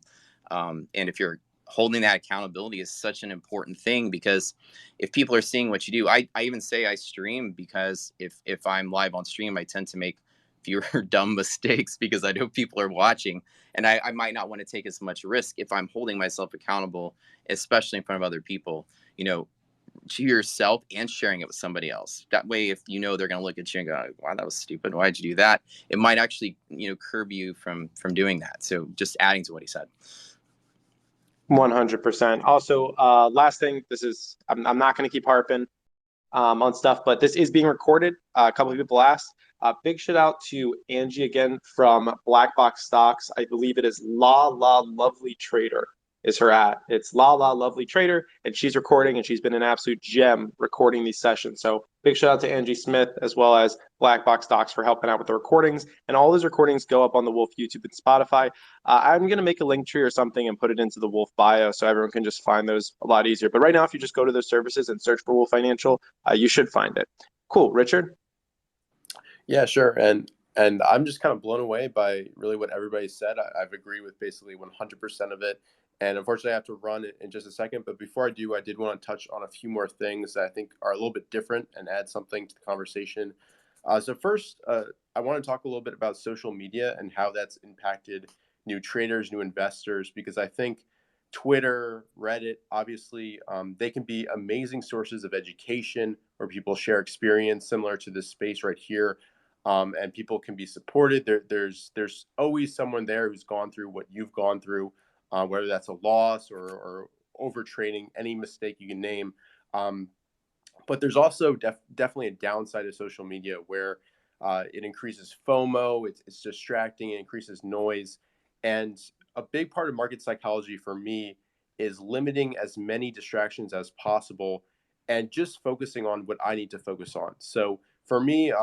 And if you're holding that accountability is such an important thing, because if people are seeing what you do, I even say I stream because if I'm live on stream, I tend to make fewer dumb mistakes because I know people are watching, and I might not want to take as much risk if I'm holding myself accountable, especially in front of other people, to yourself and sharing it with somebody else. That way, if they're going to look at you and go, wow, that was stupid, why did you do that? It might actually, curb you from doing that. So just adding to what he said. 100%. Also, last thing, I'm not going to keep harping on stuff, but this is being recorded. A couple of people asked. Big shout out to Angie again from Black Box Stocks. I believe it is La Lovely Trader is her at. It's La Lovely Trader, and she's recording, and she's been an absolute gem recording these sessions. So big shout out to Angie Smith as well as Black Box Stocks for helping out with the recordings. And all those recordings go up on the Wolf YouTube and Spotify. I'm going to make a link tree or something and put it into the Wolf bio so everyone can just find those a lot easier. But right now, if you just go to those services and search for Wolf Financial, you should find it. Cool. Richard? Yeah, sure. And I'm just kind of blown away by really what everybody said. I've agreed with basically 100% of it. And unfortunately, I have to run in just a second. But before I do, I did want to touch on a few more things that I think are a little bit different and add something to the conversation. So first, I want to talk a little bit about social media and how that's impacted new traders, new investors, because I think Twitter, Reddit, obviously, they can be amazing sources of education where people share experience similar to this space right here. And people can be supported. There's always someone there who's gone through what you've gone through, whether that's a loss or overtraining, any mistake you can name. But there's also definitely a downside of social media where it increases FOMO, it's distracting, it increases noise. And a big part of market psychology for me is limiting as many distractions as possible and just focusing on what I need to focus on. So for me,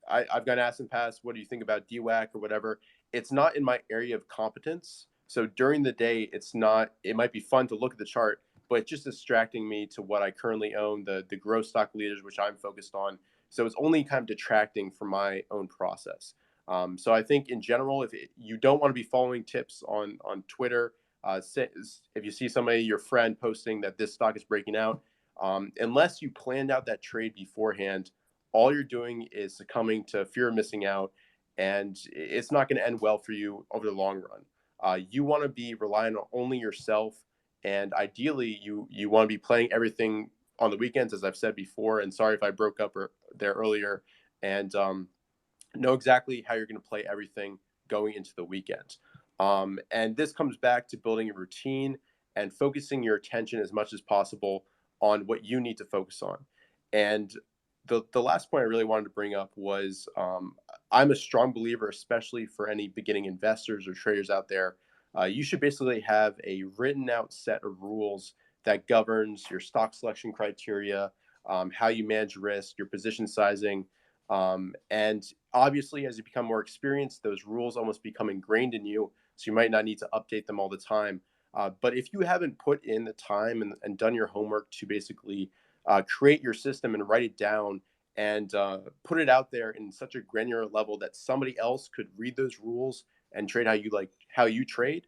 I've gotten asked in the past, what do you think about DWAC or whatever? It's not in my area of competence. So during the day, it might be fun to look at the chart, but it's just distracting me to what I currently own, the growth stock leaders, which I'm focused on. So it's only kind of detracting from my own process. So I think in general, you don't want to be following tips on Twitter, if you see somebody, your friend posting that this stock is breaking out, unless you planned out that trade beforehand, all you're doing is succumbing to fear of missing out, and it's not going to end well for you over the long run. You want to be relying on only yourself, and ideally, you want to be playing everything on the weekends, as I've said before. And sorry if I broke up there earlier. And know exactly how you're going to play everything going into the weekend. And this comes back to building a routine and focusing your attention as much as possible on what you need to focus on. And the last point I really wanted to bring up was I'm a strong believer, especially for any beginning investors or traders out there, you should basically have a written out set of rules that governs your stock selection criteria, how you manage risk, your position sizing. And obviously, as you become more experienced, those rules almost become ingrained in you. So you might not need to update them all the time. But if you haven't put in the time and done your homework to basically create your system and write it down and put it out there in such a granular level that somebody else could read those rules and trade how you trade,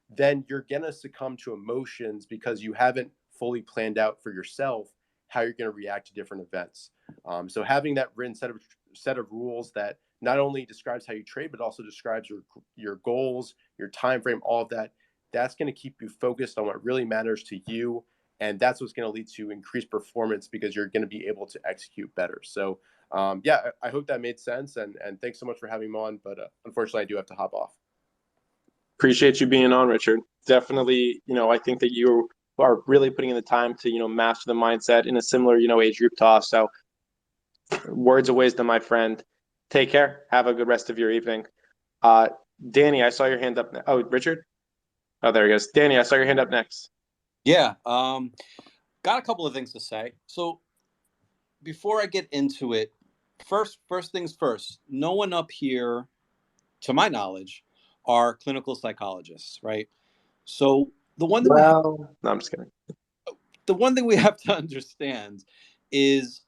then you're going to succumb to emotions because you haven't fully planned out for yourself how you're going to react to different events. So having that written set of rules that not only describes how you trade, but also describes your goals, your time frame, all of that, that's going to keep you focused on what really matters to you. And that's what's going to lead to increased performance because you're going to be able to execute better. So yeah, I hope that made sense. And thanks so much for having me on. But unfortunately, I do have to hop off. Appreciate you being on, Richard. Definitely, I think that you are really putting in the time to, master the mindset in a similar, age group to us. So words of wisdom, my friend. Take care. Have a good rest of your evening. Uh, Danny, I saw your hand up. Oh, Richard? Oh, there he goes. Danny, I saw your hand up next. Yeah, got a couple of things to say. So before I get into it, first things first, no one up here, to my knowledge, are clinical psychologists, right? So No, I'm just kidding. the one thing we have to understand is,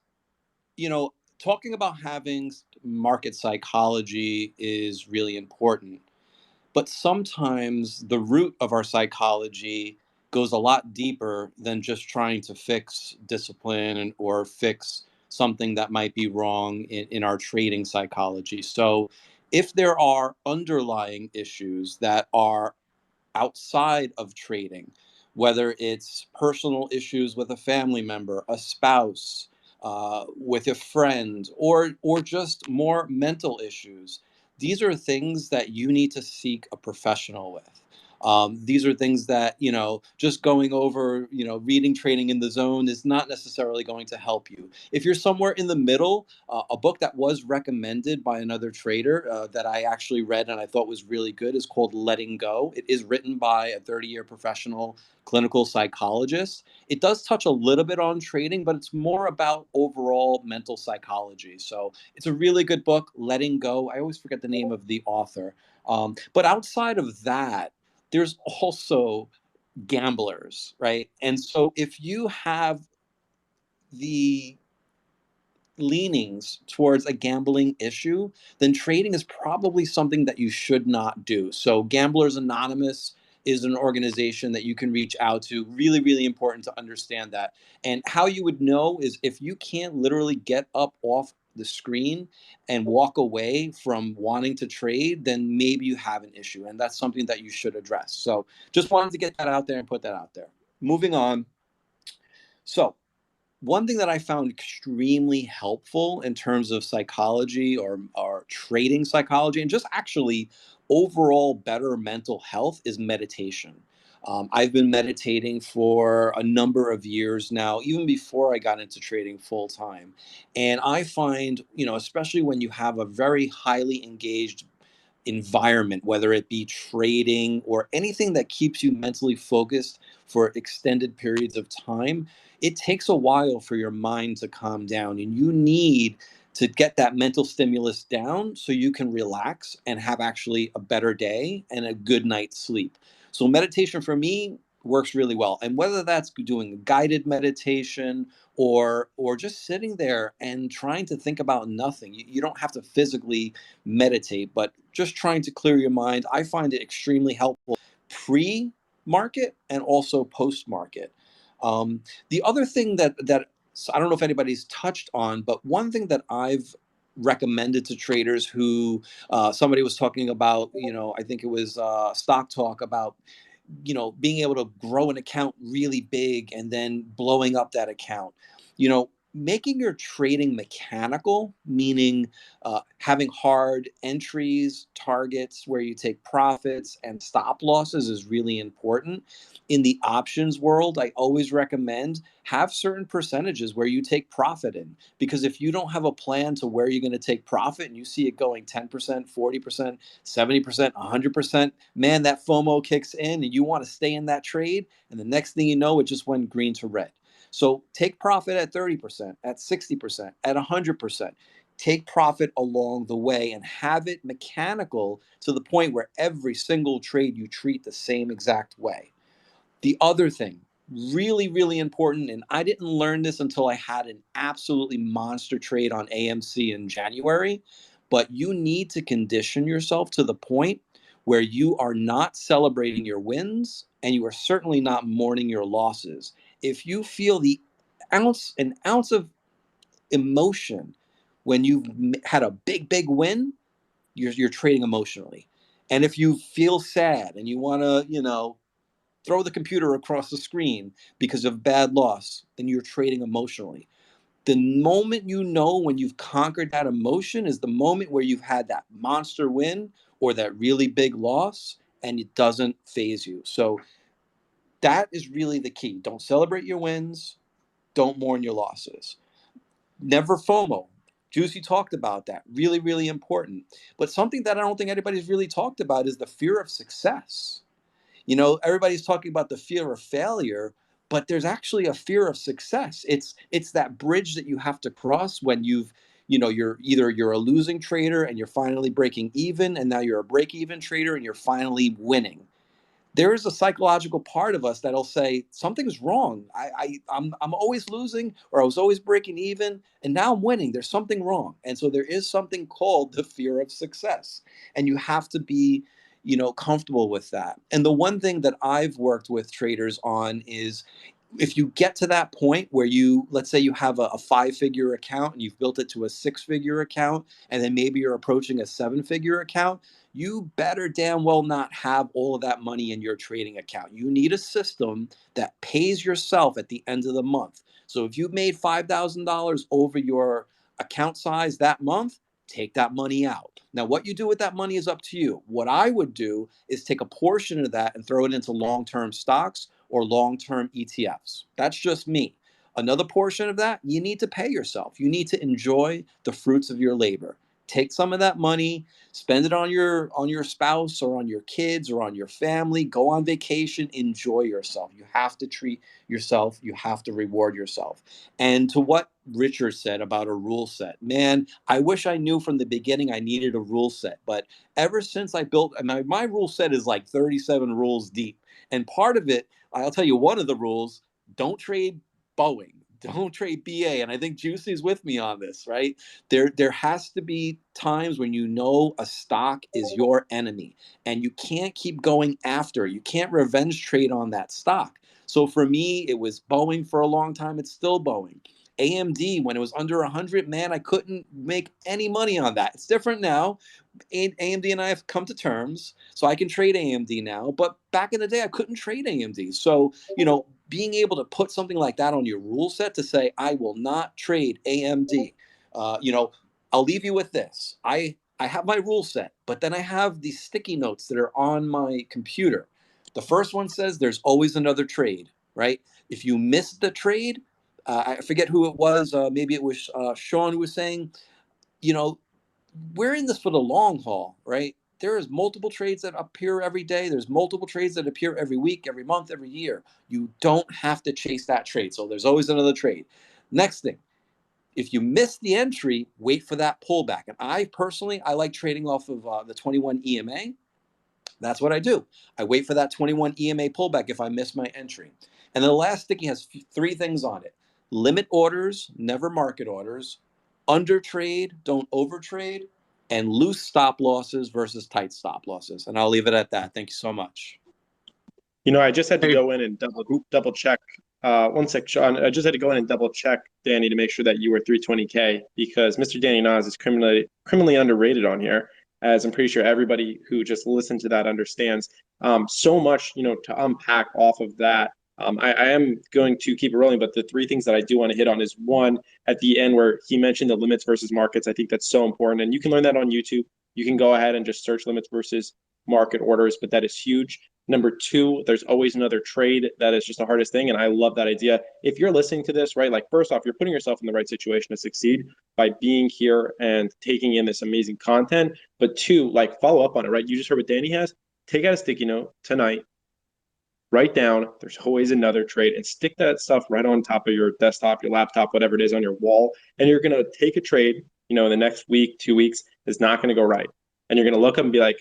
talking about having market psychology is really important. But sometimes the root of our psychology goes a lot deeper than just trying to fix discipline or fix something that might be wrong in our trading psychology. So if there are underlying issues that are outside of trading, whether it's personal issues with a family member, a spouse, with a friend, or just more mental issues. These are things that you need to seek a professional with. These are things that, just going over, reading Trading in the Zone is not necessarily going to help you. If you're somewhere in the middle, a book that was recommended by another trader that I actually read and I thought was really good is called Letting Go. It is written by a 30-year professional clinical psychologist. It does touch a little bit on trading, but it's more about overall mental psychology. So it's a really good book, Letting Go. I always forget the name of the author. But outside of that, there's also gamblers, right? And so if you have the leanings towards a gambling issue, then trading is probably something that you should not do. So Gamblers Anonymous is an organization that you can reach out to. Really, really important to understand that. And how you would know is if you can't literally get up off the screen and walk away from wanting to trade, then maybe you have an issue. And that's something that you should address. So just wanted to get that out there and put that out there. Moving on. So one thing that I found extremely helpful in terms of psychology or trading psychology and just actually overall better mental health is meditation. I've been meditating for a number of years now, even before I got into trading full time. And I find, especially when you have a very highly engaged environment, whether it be trading or anything that keeps you mentally focused for extended periods of time, it takes a while for your mind to calm down. And you need to get that mental stimulus down so you can relax and have actually a better day and a good night's sleep. So, meditation for me works really well. And whether that's doing guided meditation or just sitting there and trying to think about nothing, you don't have to physically meditate, but just trying to clear your mind. I find it extremely helpful pre-market and also post-market. The other thing that so I don't know if anybody's touched on, but one thing that I've recommended to traders who somebody was talking about, I think it was Stock Talk about being able to grow an account really big and then blowing up that account. Making your trading mechanical, meaning having hard entries, targets where you take profits and stop losses is really important. In the options world, I always recommend have certain percentages where you take profit in, because if you don't have a plan to where you're going to take profit and you see it going 10%, 40%, 70%, 100%, man, that FOMO kicks in and you want to stay in that trade. And the next thing you know, it just went green to red. So take profit at 30%, at 60%, at 100%. Take profit along the way and have it mechanical to the point where every single trade you treat the same exact way. The other thing, really, really important, and I didn't learn this until I had an absolutely monster trade on AMC in January, but you need to condition yourself to the point where you are not celebrating your wins and you are certainly not mourning your losses. If you feel an ounce of emotion when you've had a big win, you're trading emotionally. And if you feel sad and you want to, throw the computer across the screen because of bad loss, then you're trading emotionally. The moment you know when you've conquered that emotion is the moment where you've had that monster win or that really big loss, and it doesn't phase you. So that is really the key. Don't celebrate your wins. Don't mourn your losses. Never FOMO. Juicy talked about that. Really, really important. But something that I don't think anybody's really talked about is the fear of success. You know, everybody's talking about the fear of failure, but there's actually a fear of success. It's that bridge that you have to cross when you're a losing trader and you're finally breaking even, and now you're a break even trader and you're finally winning. There is a psychological part of us that'll say something's wrong. I'm always losing, or I was always breaking even, and now I'm winning. There's something wrong, and so there is something called the fear of success, and you have to be, comfortable with that. And the one thing that I've worked with traders on is, if you get to that point where let's say you have a 5-figure account and you've built it to a 6-figure account, and then maybe you're approaching a 7-figure account, you better damn well not have all of that money in your trading account. You need a system that pays yourself at the end of the month. So if you made $5,000 over your account size that month, take that money out. Now, what you do with that money is up to you. What I would do is take a portion of that and throw it into long-term stocks or long-term ETFs. That's just me. Another portion of that, you need to pay yourself. You need to enjoy the fruits of your labor. Take some of that money, spend it on your spouse or on your kids or on your family. Go on vacation, enjoy yourself. You have to treat yourself. You have to reward yourself. And to what Richard said about a rule set, man, I wish I knew from the beginning I needed a rule set. But ever since I built, my rule set is like 37 rules deep. And part of it, I'll tell you one of the rules: don't trade Boeing. Don't trade BA. And I think Juicy's with me on this, right? There has to be times when a stock is your enemy and you can't keep going after. You can't revenge trade on that stock. So for me, it was Boeing for a long time. It's still Boeing. AMD, when it was under 100, man, I couldn't make any money on that. It's different now. AMD and I have come to terms, so I can trade AMD now. But back in the day, I couldn't trade AMD. So, being able to put something like that on your rule set to say, I will not trade AMD. I'll leave you with this. I have my rule set, but then I have these sticky notes that are on my computer. The first one says there's always another trade, right? If you miss the trade, I forget who it was. Maybe it was Sean who was saying, we're in this for the long haul, right? There's multiple trades that appear every day. There's multiple trades that appear every week, every month, every year. You don't have to chase that trade. So there's always another trade. Next thing, if you miss the entry, wait for that pullback. And I like trading off of the 21 EMA. That's what I do. I wait for that 21 EMA pullback if I miss my entry. And then the last sticky has 3 things on it: limit orders, never market orders; under trade, don't overtrade; and loose stop losses versus tight stop losses. And I'll leave it at that. Thank you so much. I just had to go in and double check. One sec, Sean. I just had to go in and double check, Danny, to make sure that you were 320K, because Mr. Danny Nas is criminally underrated on here, as I'm pretty sure everybody who just listened to that understands. So much, to unpack off of that. I am going to keep it rolling, but the 3 things that I do want to hit on is, one, at the end where he mentioned the limits versus markets. I think that's so important, and you can learn that on YouTube. You can go ahead and just search limits versus market orders, but that is huge. Number 2, there's always another trade. That is just the hardest thing, and I love that idea. If you're listening to this, right, like, first off, you're putting yourself in the right situation to succeed by being here and taking in this amazing content. But 2, like, follow up on it, right? You just heard what Danny has. Take out a sticky note tonight. Write down there's always another trade, and stick that stuff right on top of your desktop, your laptop, whatever it is, on your wall. And you're going to take a trade, in the next week, 2 weeks, is not going to go right. And you're going to look up and be like,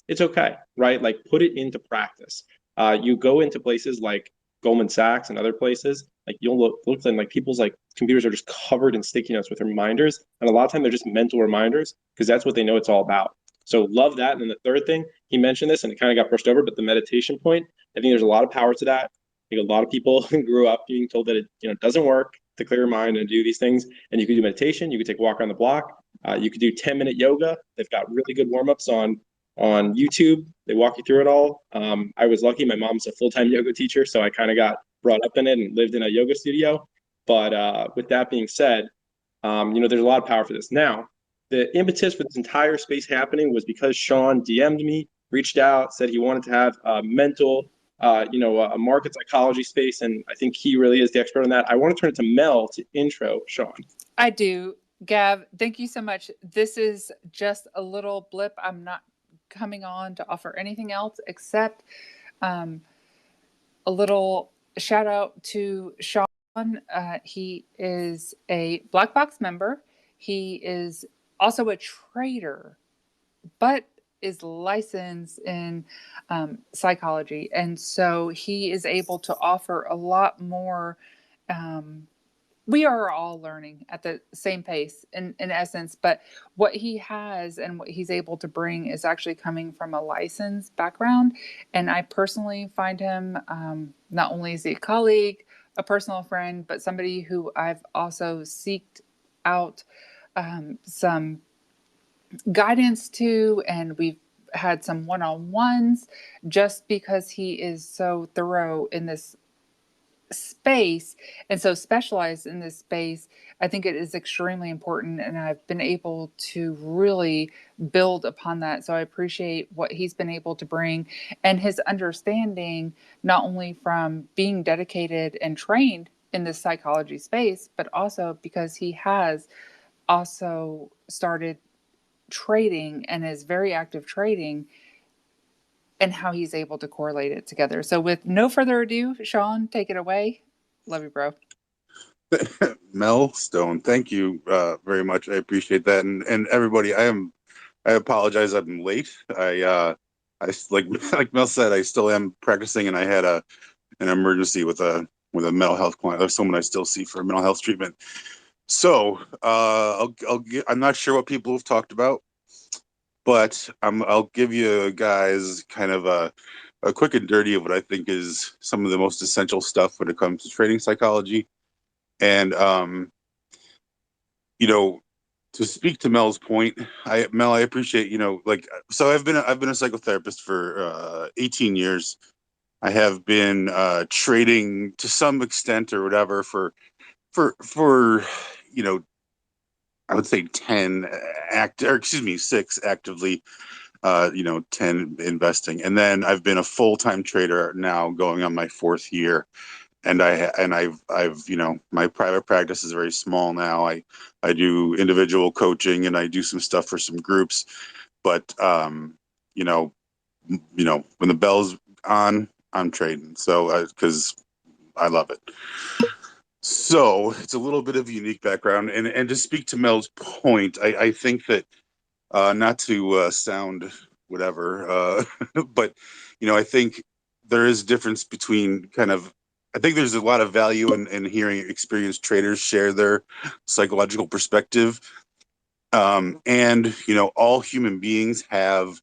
it's okay, right? Like, put it into practice. You go into places like Goldman Sachs and other places, like, you'll look and, like, people's, like, computers are just covered in sticky notes with reminders. And a lot of time they're just mental reminders, because that's what they know it's all about. So love that. And then the third thing, he mentioned this and it kind of got brushed over, but the meditation point, I think there's a lot of power to that. I think a lot of people grew up being told that it doesn't work to clear your mind and do these things. And you can do meditation. You can take a walk around the block. You could do 10-minute yoga. They've got really good warm-ups on YouTube. They walk you through it all. I was lucky. My mom's a full-time yoga teacher, so I kind of got brought up in it and lived in a yoga studio. But with that being said, there's a lot of power for this. Now, the impetus for this entire space happening was because Sean DM'd me reached out, said he wanted to have a mental, a market psychology space, and I think he really is the expert on that. I want to turn it to Mel to intro Sean. I do. Gav, thank you so much. This is just a little blip. I'm not coming on to offer anything else except a little shout out to Sean. He is a Black Box member. He is also a trader, but is licensed in psychology. And so he is able to offer a lot more. We are all learning at the same pace in essence, but what he has and what he's able to bring is actually coming from a licensed background. And I personally find him not only is he a colleague, a personal friend, but somebody who I've also seeked out some guidance to, and we've had some one-on-ones just because he is so thorough in this space and so specialized in this space. I think it is extremely important, and I've been able to really build upon that. So I appreciate what he's been able to bring and his understanding, not only from being dedicated and trained in this psychology space, but also because he has also started trading and is very active trading, and how he's able to correlate it together. So with no further ado, Sean, take it away. Love you, bro. Mel Stone, thank you very much. I appreciate that. And everybody, I apologize. I'm late. I like Mel said, I still am practicing, and I had an emergency with a mental health client. There's someone I still see for mental health treatment. So I'm not sure what people have talked about, but I'll give you guys kind of a quick and dirty of what I think is some of the most essential stuff when it comes to trading psychology. And to speak to Mel's point, Mel, I appreciate, so I've been a psychotherapist for 18 years. I have been trading to some extent or whatever for I would say 6 actively, 10 investing. And then I've been a full-time trader now going on my 4th year. And I've my private practice is very small now. I do individual coaching, and I do some stuff for some groups. But when the bell's on, I'm trading. So because I love it. So it's a little bit of a unique background. And to speak to Mel's point, I think that not to sound whatever, but I think there is a difference between I think there's a lot of value in hearing experienced traders share their psychological perspective. And all human beings have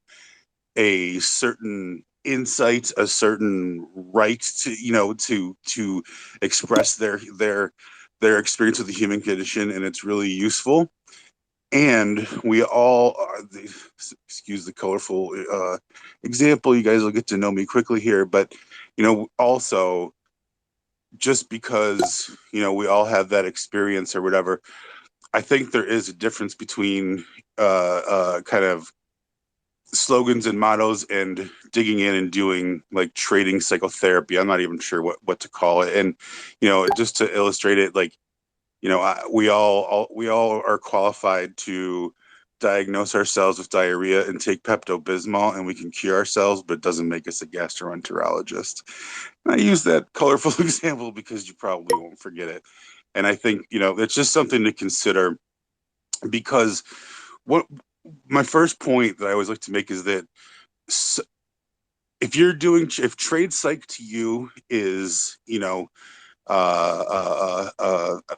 a certain insight, a certain right to express their experience with the human condition, and it's really useful. And we all are excuse the colorful example. You guys will get to know me quickly here, but also just because we all have that experience or whatever, I think there is a difference between kind of slogans and mottos and digging in and doing like trading psychotherapy. I'm not even sure what to call it. And just to illustrate it, like we all are qualified to diagnose ourselves with diarrhea and take Pepto-Bismol, and we can cure ourselves, but it doesn't make us a gastroenterologist. And I use that colorful example because you probably won't forget it. And I think it's just something to consider, because what my first point that I always like to make is that if trade psych to you is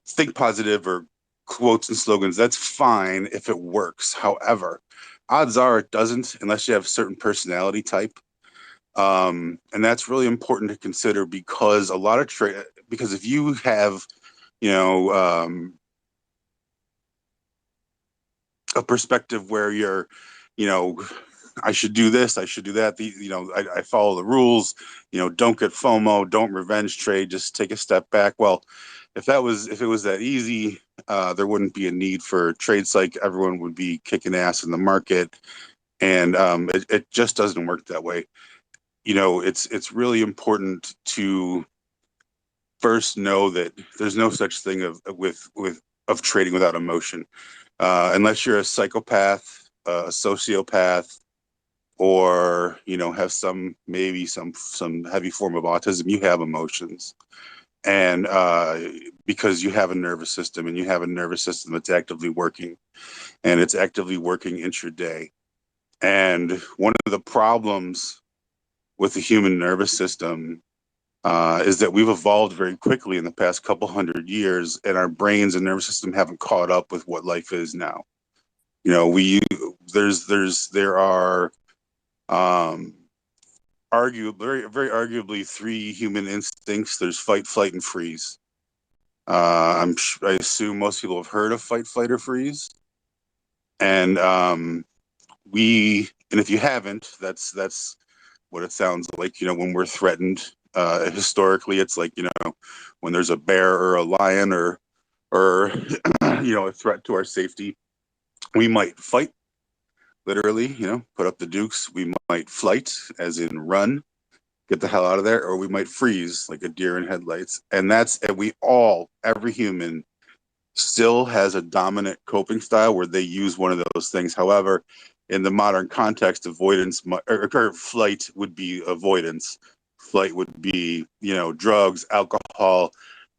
think positive or quotes and slogans, that's fine if it works. However, odds are it doesn't unless you have a certain personality type. And that's really important to consider, because because if you have a perspective where you're I should do this, I should do that, I follow the rules, don't get FOMO, don't revenge trade, just take a step back. Well, if it was that easy, there wouldn't be a need for trade psych. Everyone would be kicking ass in the market, And it just doesn't work that way. It's really important to first know that there's no such thing of trading without emotion, unless you're a psychopath, a sociopath, or have maybe some heavy form of autism. You have emotions, and because you have a nervous system, and you have a nervous system that's actively working, and it's actively working intraday. And one of the problems with the human nervous system is that we've evolved very quickly in the past couple hundred years, and our brains and nervous system haven't caught up with what life is now. There are very arguably three human instincts. There's fight, flight, and freeze. I assume most people have heard of fight, flight, or freeze, and if you haven't, that's what it sounds like. When we're threatened, historically, it's like when there's a bear or a lion or a threat to our safety, we might fight, literally, put up the dukes. We might flight, as in run, get the hell out of there, or we might freeze like a deer in headlights. And every human still has a dominant coping style where they use one of those things. However, in the modern context, avoidance or flight would be avoidance. Flight would be, drugs, alcohol,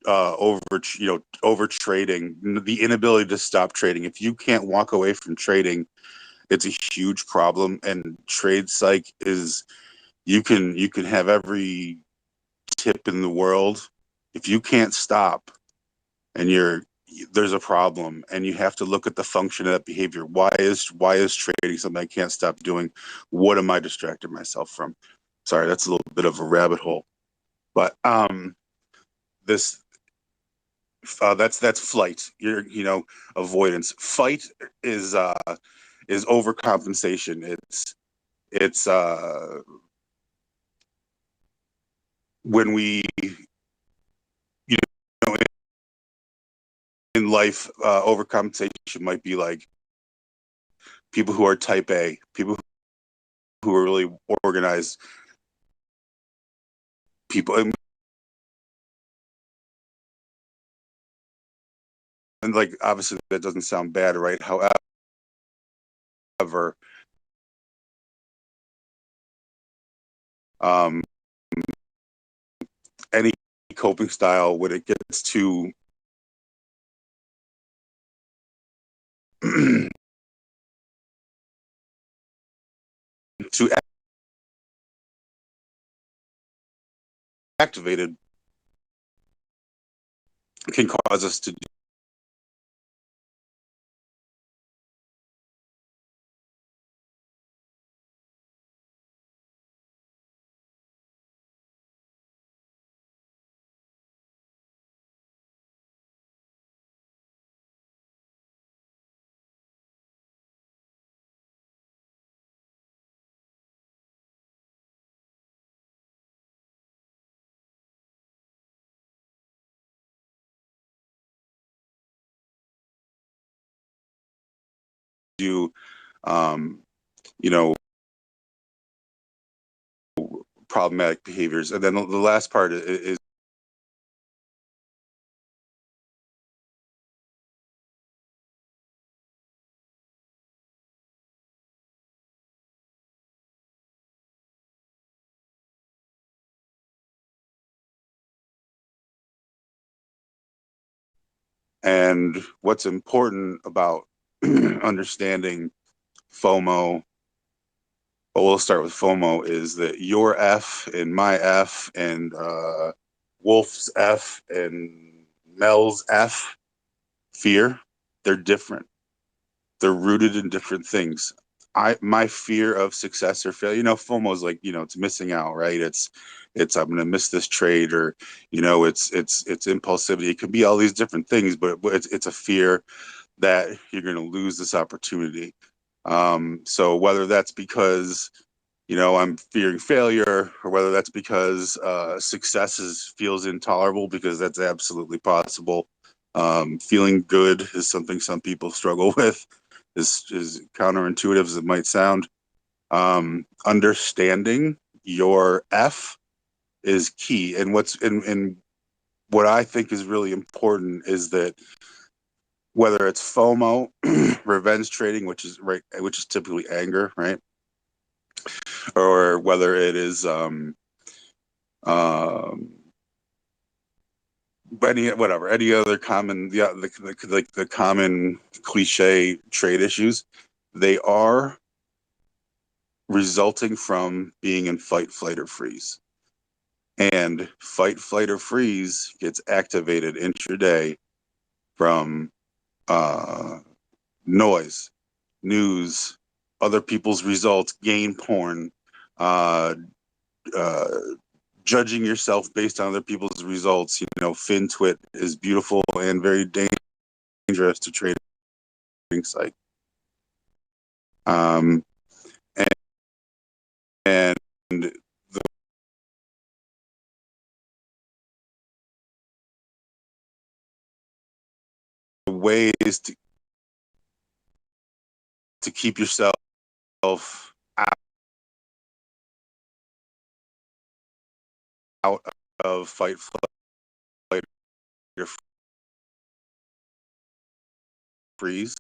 over trading, the inability to stop trading. If you can't walk away from trading, it's a huge problem. And trade psych is, you can have every tip in the world. If you can't stop and there's a problem, and you have to look at the function of that behavior. Why is trading something I can't stop doing? What am I distracting myself from? Sorry, that's a little bit of a rabbit hole, but that's flight. Avoidance. Fight is overcompensation. It's when we, in life, overcompensation might be like people who are type A, people who are really organized, people, and like, obviously that doesn't sound bad, right? However, any coping style, when it gets to to activated, can cause us to do, um, you know, problematic behaviors. And then the last part is and what's important about understanding FOMO. Well, we'll start with FOMO, is that your F and my F and Wolf's F and Mel's F, fear, they're different. They're rooted in different things. My fear of success or failure, FOMO is like, it's missing out, right? It's I'm gonna miss this trade, or it's impulsivity. It could be all these different things, but it's a fear that you're gonna lose this opportunity. So whether that's because I'm fearing failure, or whether that's because success feels intolerable, because that's absolutely possible. Feeling good is something some people struggle with, as counterintuitive as it might sound. Understanding your F is key. And what I think is really important is that whether it's FOMO, revenge trading, which is typically anger, right? Or whether it is any other common, the common cliche trade issues, they are resulting from being in fight, flight, or freeze. And fight, flight, or freeze gets activated intraday from noise, news, other people's results, gain porn, uh, uh, judging yourself based on other people's results. FinTwit is beautiful and very dangerous to trading site. And the ways to keep yourself out of fight, flight, or freeze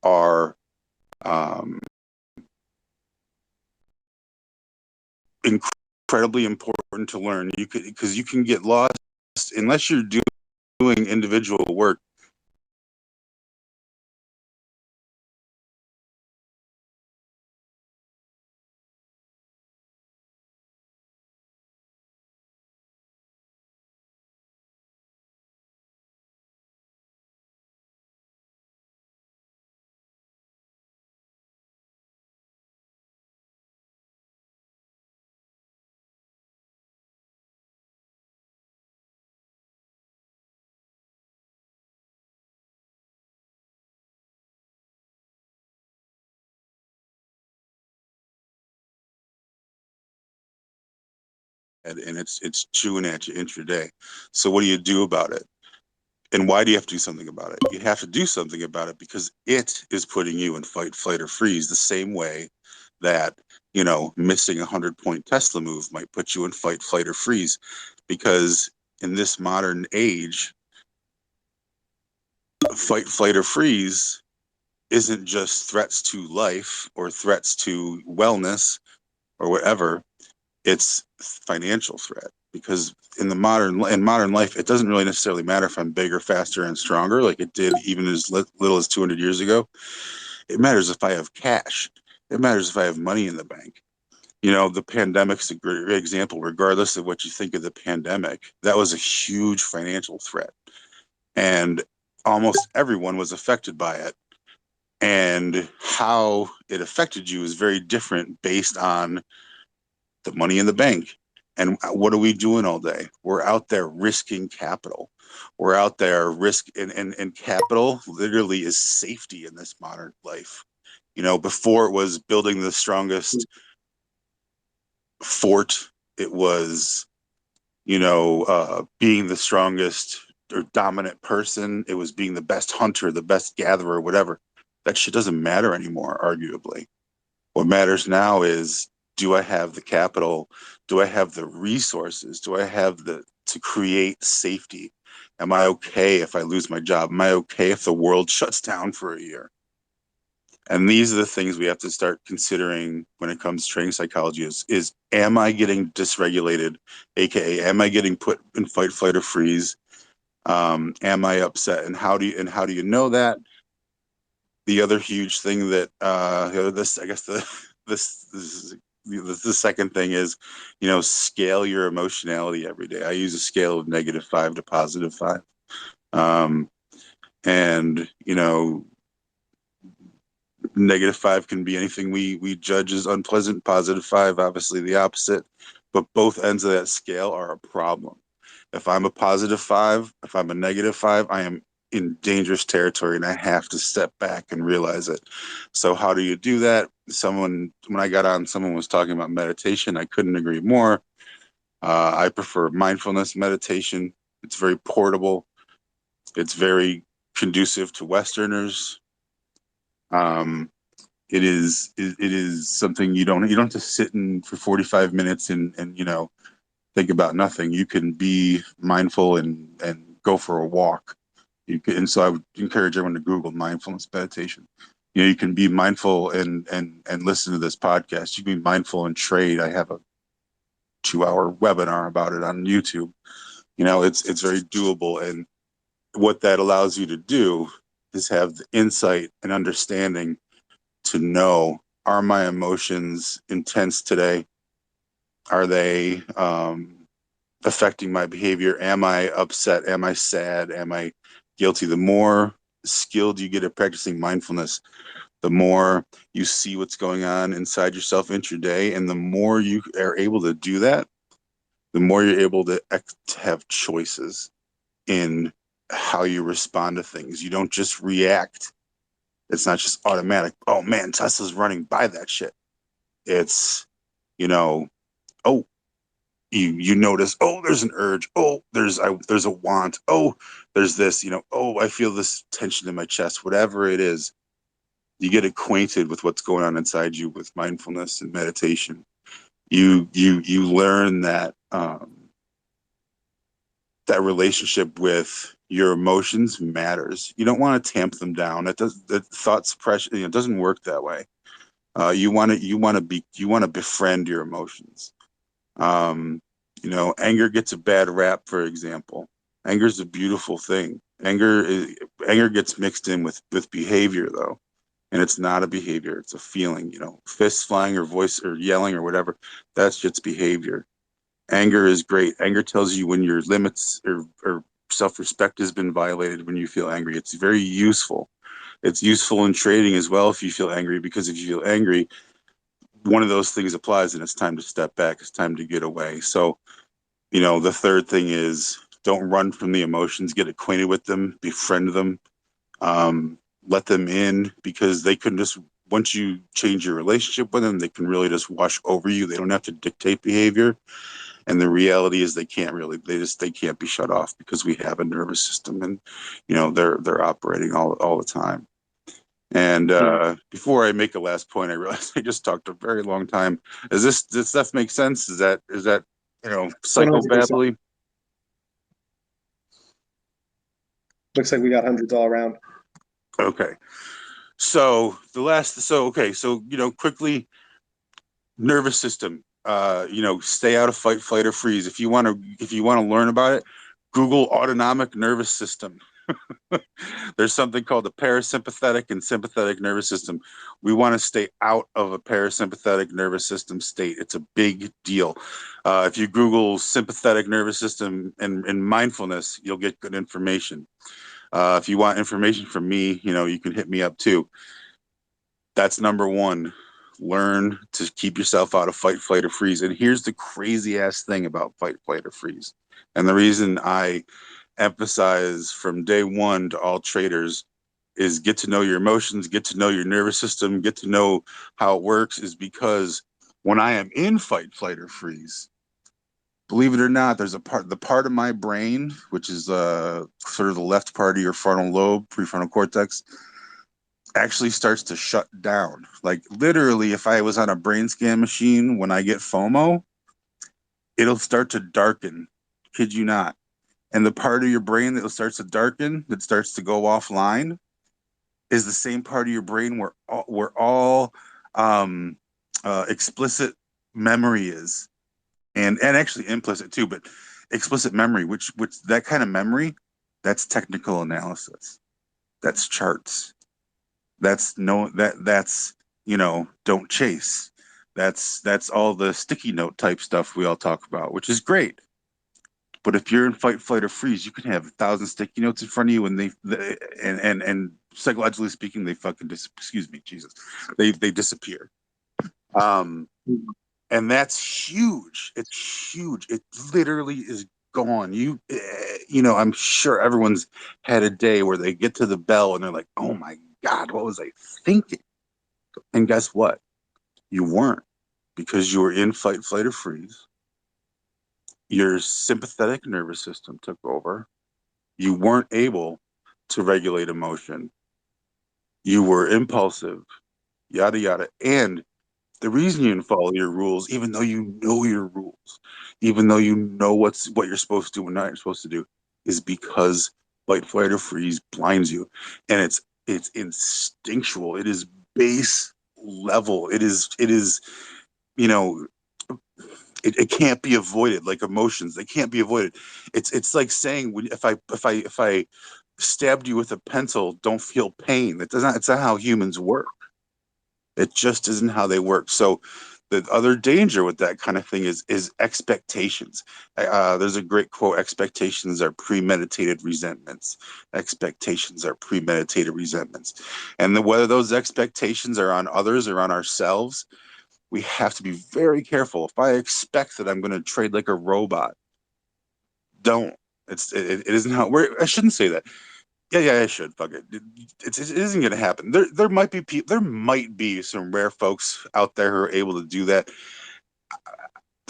are incredibly important to learn. Because you can get lost unless you're doing individual work. And it's chewing at you intraday. So what do you do about it? And why do you have to do something about it? You have to do something about it because it is putting you in fight, flight, or freeze the same way that, missing a 100-point Tesla move might put you in fight, flight, or freeze. Because in this modern age, fight, flight, or freeze isn't just threats to life or threats to wellness or whatever. It's financial threat, because in modern life, it doesn't really necessarily matter if I'm bigger, faster, and stronger like it did even as little as 200 years ago. It matters if I have cash. It matters if I have money in the bank. The pandemic's a great example. Regardless of what you think of the pandemic, that was a huge financial threat, and almost everyone was affected by it. And how it affected you is very different based on the money in the bank. And what are we doing all day? We're out there risking capital. We're out there and capital literally is safety in this modern life. Before it was building the strongest fort, it was, being the strongest or dominant person. It was being the best hunter, the best gatherer, whatever. That shit doesn't matter anymore, arguably. What matters now is, do I have the capital? Do I have the resources? Do I have to create safety? Am I okay if I lose my job? Am I okay if the world shuts down for a year? And these are the things we have to start considering when it comes to training psychology is am I getting dysregulated? AKA, am I getting put in fight, flight, or freeze? Am I upset? And how do you know that? The other huge thing that the second thing is, scale your emotionality every day. I use a scale of -5 to +5. And -5 can be anything we judge as unpleasant. +5, obviously the opposite, but both ends of that scale are a problem. If I'm a +5, if I'm a -5, I am in dangerous territory, and I have to step back and realize it. So how do you do that? When I got on, someone was talking about meditation. I couldn't agree more. I prefer mindfulness meditation. It's very portable. It's very conducive to Westerners. It is something you don't have to sit in for 45 minutes and think about nothing. You can be mindful and go for a walk. And so I would encourage everyone to Google mindfulness meditation. You can be mindful and listen to this podcast. You can be mindful and trade. I have a 2-hour webinar about it on YouTube. It's very doable. And what that allows you to do is have the insight and understanding to know, are my emotions intense today? Are they affecting my behavior? Am I upset? Am I sad? Am I guilty? The more skilled you get at practicing mindfulness, the more you see what's going on inside yourself intraday, and the more you are able to do that, the more you're able to have choices in how you respond to things. You don't just react. It's not just automatic. Oh man, Tesla's running by that shit. It's, oh, you notice, oh, there's an urge. Oh, there's a want. Oh, there's this, oh, I feel this tension in my chest. Whatever it is, you get acquainted with what's going on inside you with mindfulness and meditation. You learn that that relationship with your emotions matters. You don't want to tamp them down. That thought suppression, it doesn't work that way. You want to befriend your emotions. Anger gets a bad rap, for example. Anger is a beautiful thing. Anger gets mixed in with behavior, though, and it's not a behavior; it's a feeling. Fists flying or voice or yelling or whatever. That's just behavior. Anger is great. Anger tells you when your limits or self-respect has been violated. When you feel angry, it's very useful. It's useful in trading as well if you feel angry, because if you feel angry, one of those things applies, and it's time to step back. It's time to get away. So, the third thing is, don't run from the emotions. Get acquainted with them, befriend them, let them in, because they can just, once you change your relationship with them, they can really just wash over you. They don't have to dictate behavior. And the reality is they can't be shut off, because we have a nervous system, and, they're operating all the time. And before I make a last point, I realize I just talked a very long time. Does this stuff make sense? Is that 100%. psychobabbly? Looks like we got hundreds all around. Okay. So quickly, nervous system. Stay out of fight, flight, or freeze. If you want to learn about it, Google autonomic nervous system. There's something called the parasympathetic and sympathetic nervous system. We want to stay out of a parasympathetic nervous system state. It's a big deal. If you Google sympathetic nervous system and mindfulness, you'll get good information. If you want information from me, you can hit me up too. That's number one. Learn to keep yourself out of fight, flight, or freeze. And here's the crazy ass thing about fight, flight, or freeze. And the reason I emphasize from day one to all traders is get to know your emotions, get to know your nervous system, get to know how it works, is because when I am in fight, flight, or freeze, believe it or not, there's the part of my brain, which is sort of the left part of your frontal lobe, prefrontal cortex, actually starts to shut down. Like literally, if I was on a brain scan machine, when I get FOMO, it'll start to darken. Kid you not. And the part of your brain that starts to darken, that starts to go offline, is the same part of your brain where all explicit memory is, and actually implicit too, but explicit memory, which that kind of memory, that's technical analysis, that's charts, that's don't chase, that's all the sticky note type stuff we all talk about, which is great. But if you're in fight, flight, or freeze, you can have 1,000 sticky notes in front of you, and and psychologically speaking, they fucking they disappear. And that's huge. It's huge. It literally is gone. I'm sure everyone's had a day where they get to the bell and they're like, oh my God, what was I thinking? And guess what? You weren't, because you were in fight, flight, or freeze. Your sympathetic nervous system took over. You weren't able to regulate emotion. You were impulsive, yada, yada. And the reason you didn't follow your rules, even though you know your rules, even though you know what you're supposed to do and not you're supposed to do, is because fight, flight, or freeze blinds you. And it's instinctual. It is base level. It is, you know, it can't be avoided, like emotions. They can't be avoided. It's like saying, if I stabbed you with a pencil, don't feel pain. It's not how humans work. It just isn't how they work. So the other danger with that kind of thing is expectations. There's a great quote: expectations are premeditated resentments. Expectations are premeditated resentments. And whether those expectations are on others or on ourselves, we have to be very careful. If I expect that I'm going to trade like a robot, don't. It isn't how I shouldn't say that. Yeah, I should. Fuck it. It isn't going to happen. There might be people. There might be some rare folks out there who are able to do that.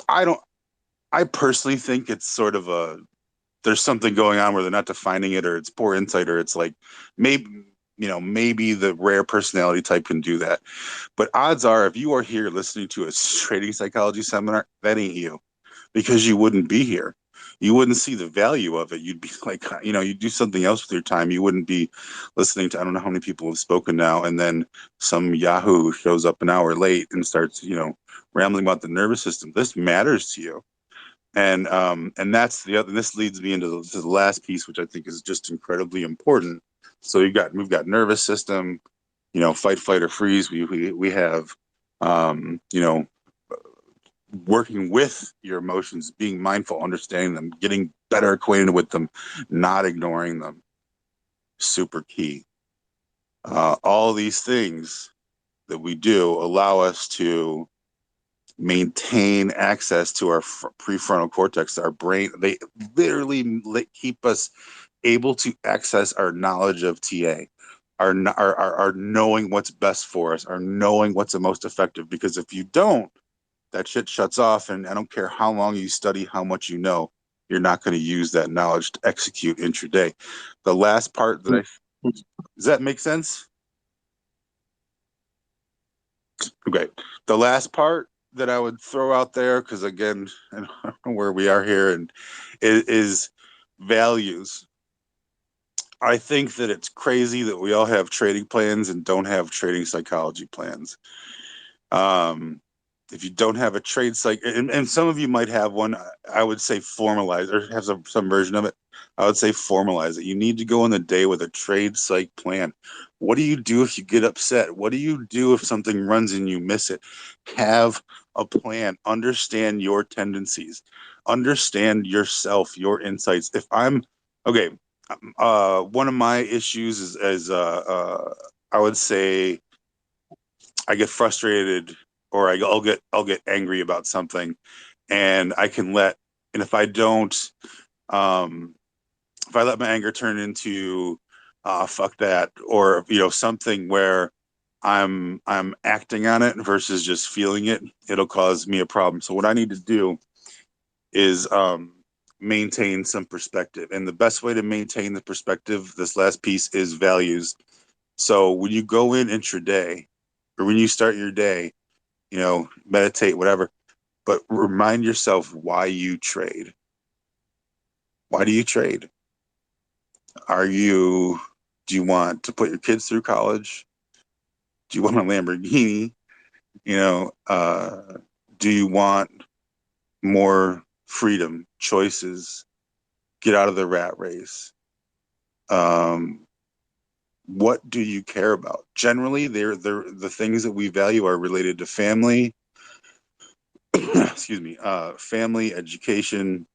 I don't. I personally think it's sort of there's something going on where they're not defining it, or it's poor insight, or it's like maybe maybe the rare personality type can do that. But odds are, if you are here listening to a trading psychology seminar, that ain't you, because you wouldn't be here. You wouldn't see the value of it. You'd be like, you'd do something else with your time. You wouldn't be listening to, I don't know how many people have spoken now, and then some Yahoo shows up an hour late and starts, rambling about the nervous system. This matters to you. And that's the other. This leads me into the last piece, which I think is just incredibly important. So we've got nervous system, fight, flight, or freeze. We have, working with your emotions, being mindful, understanding them, getting better acquainted with them, not ignoring them. Super key. All these things that we do allow us to maintain access to our prefrontal cortex, our brain. They literally keep us able to access our knowledge of TA, our knowing what's best for us, our knowing what's the most effective. Because if you don't, that shit shuts off, and I don't care how long you study, how much you know, you're not going to use that knowledge to execute intraday. The last part does that make sense? Okay. The last part that I would throw out there, because again, I don't know where we are here, and is values. I think that it's crazy that we all have trading plans and don't have trading psychology plans. If you don't have a trade psych, and some of you might have one, I would say formalize, or have some version of it. I would say formalize it. You need to go in the day with a trade psych plan. What do you do if you get upset? What do you do if something runs and you miss it? Have a plan. Understand your tendencies. Understand yourself, your insights. If I'm okay, one of my issues is I would say I get frustrated, or I'll get angry about something, and and if I don't, um, if I let my anger turn into fuck that, or something where I'm acting on it versus just feeling it, it'll cause me a problem. So what I need to do is maintain some perspective, and the best way to maintain the perspective, this last piece, is values. So when you go in intraday, or when you start your day, meditate, whatever, but remind yourself why you trade. Why do you trade? Do you want to put your kids through college? Do you want a Lamborghini? Do you want more freedom, choices, get out of the rat race? What do you care about? Generally, the things that we value are related to family, excuse me, family, education,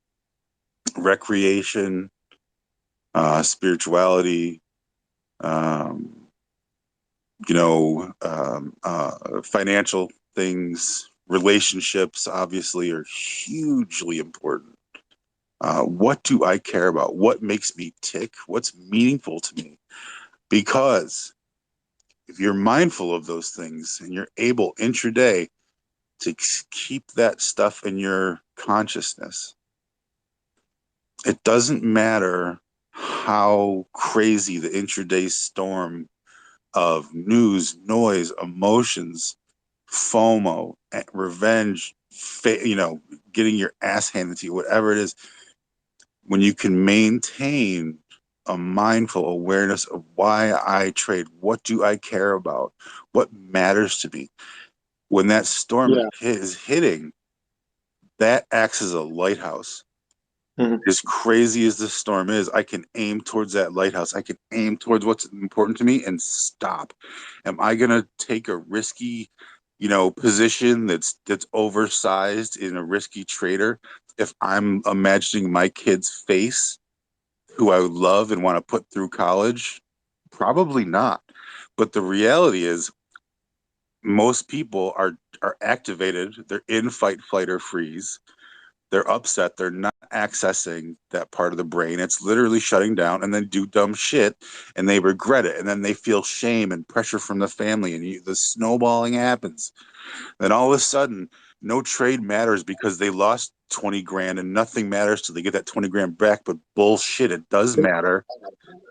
recreation, spirituality, um, financial things, relationships obviously are hugely important. What do I care about? What makes me tick? What's meaningful to me? Because if you're mindful of those things and you're able intraday to keep that stuff in your consciousness, it doesn't matter how crazy the intraday storm of news, noise, emotions, FOMO, revenge, getting your ass handed to you, whatever it is, when you can maintain a mindful awareness of why I trade, what do I care about, what matters to me, when that storm is hitting, that acts as a lighthouse. Mhm. As crazy as the storm is, I can aim towards that lighthouse. I can aim towards what's important to me and stop. Am I going to take a risky, position that's oversized in a risky trader if I'm imagining my kid's face, who I would love and want to put through college? Probably not. But the reality is, most people are activated. They're in fight, flight, or freeze. They're upset. They're not accessing that part of the brain. It's literally shutting down, and then do dumb shit, and they regret it, and then they feel shame and pressure from the family, and the snowballing happens. Then all of a sudden, no trade matters because they lost 20 grand, and nothing matters till they get that 20 grand back. But bullshit, it does matter.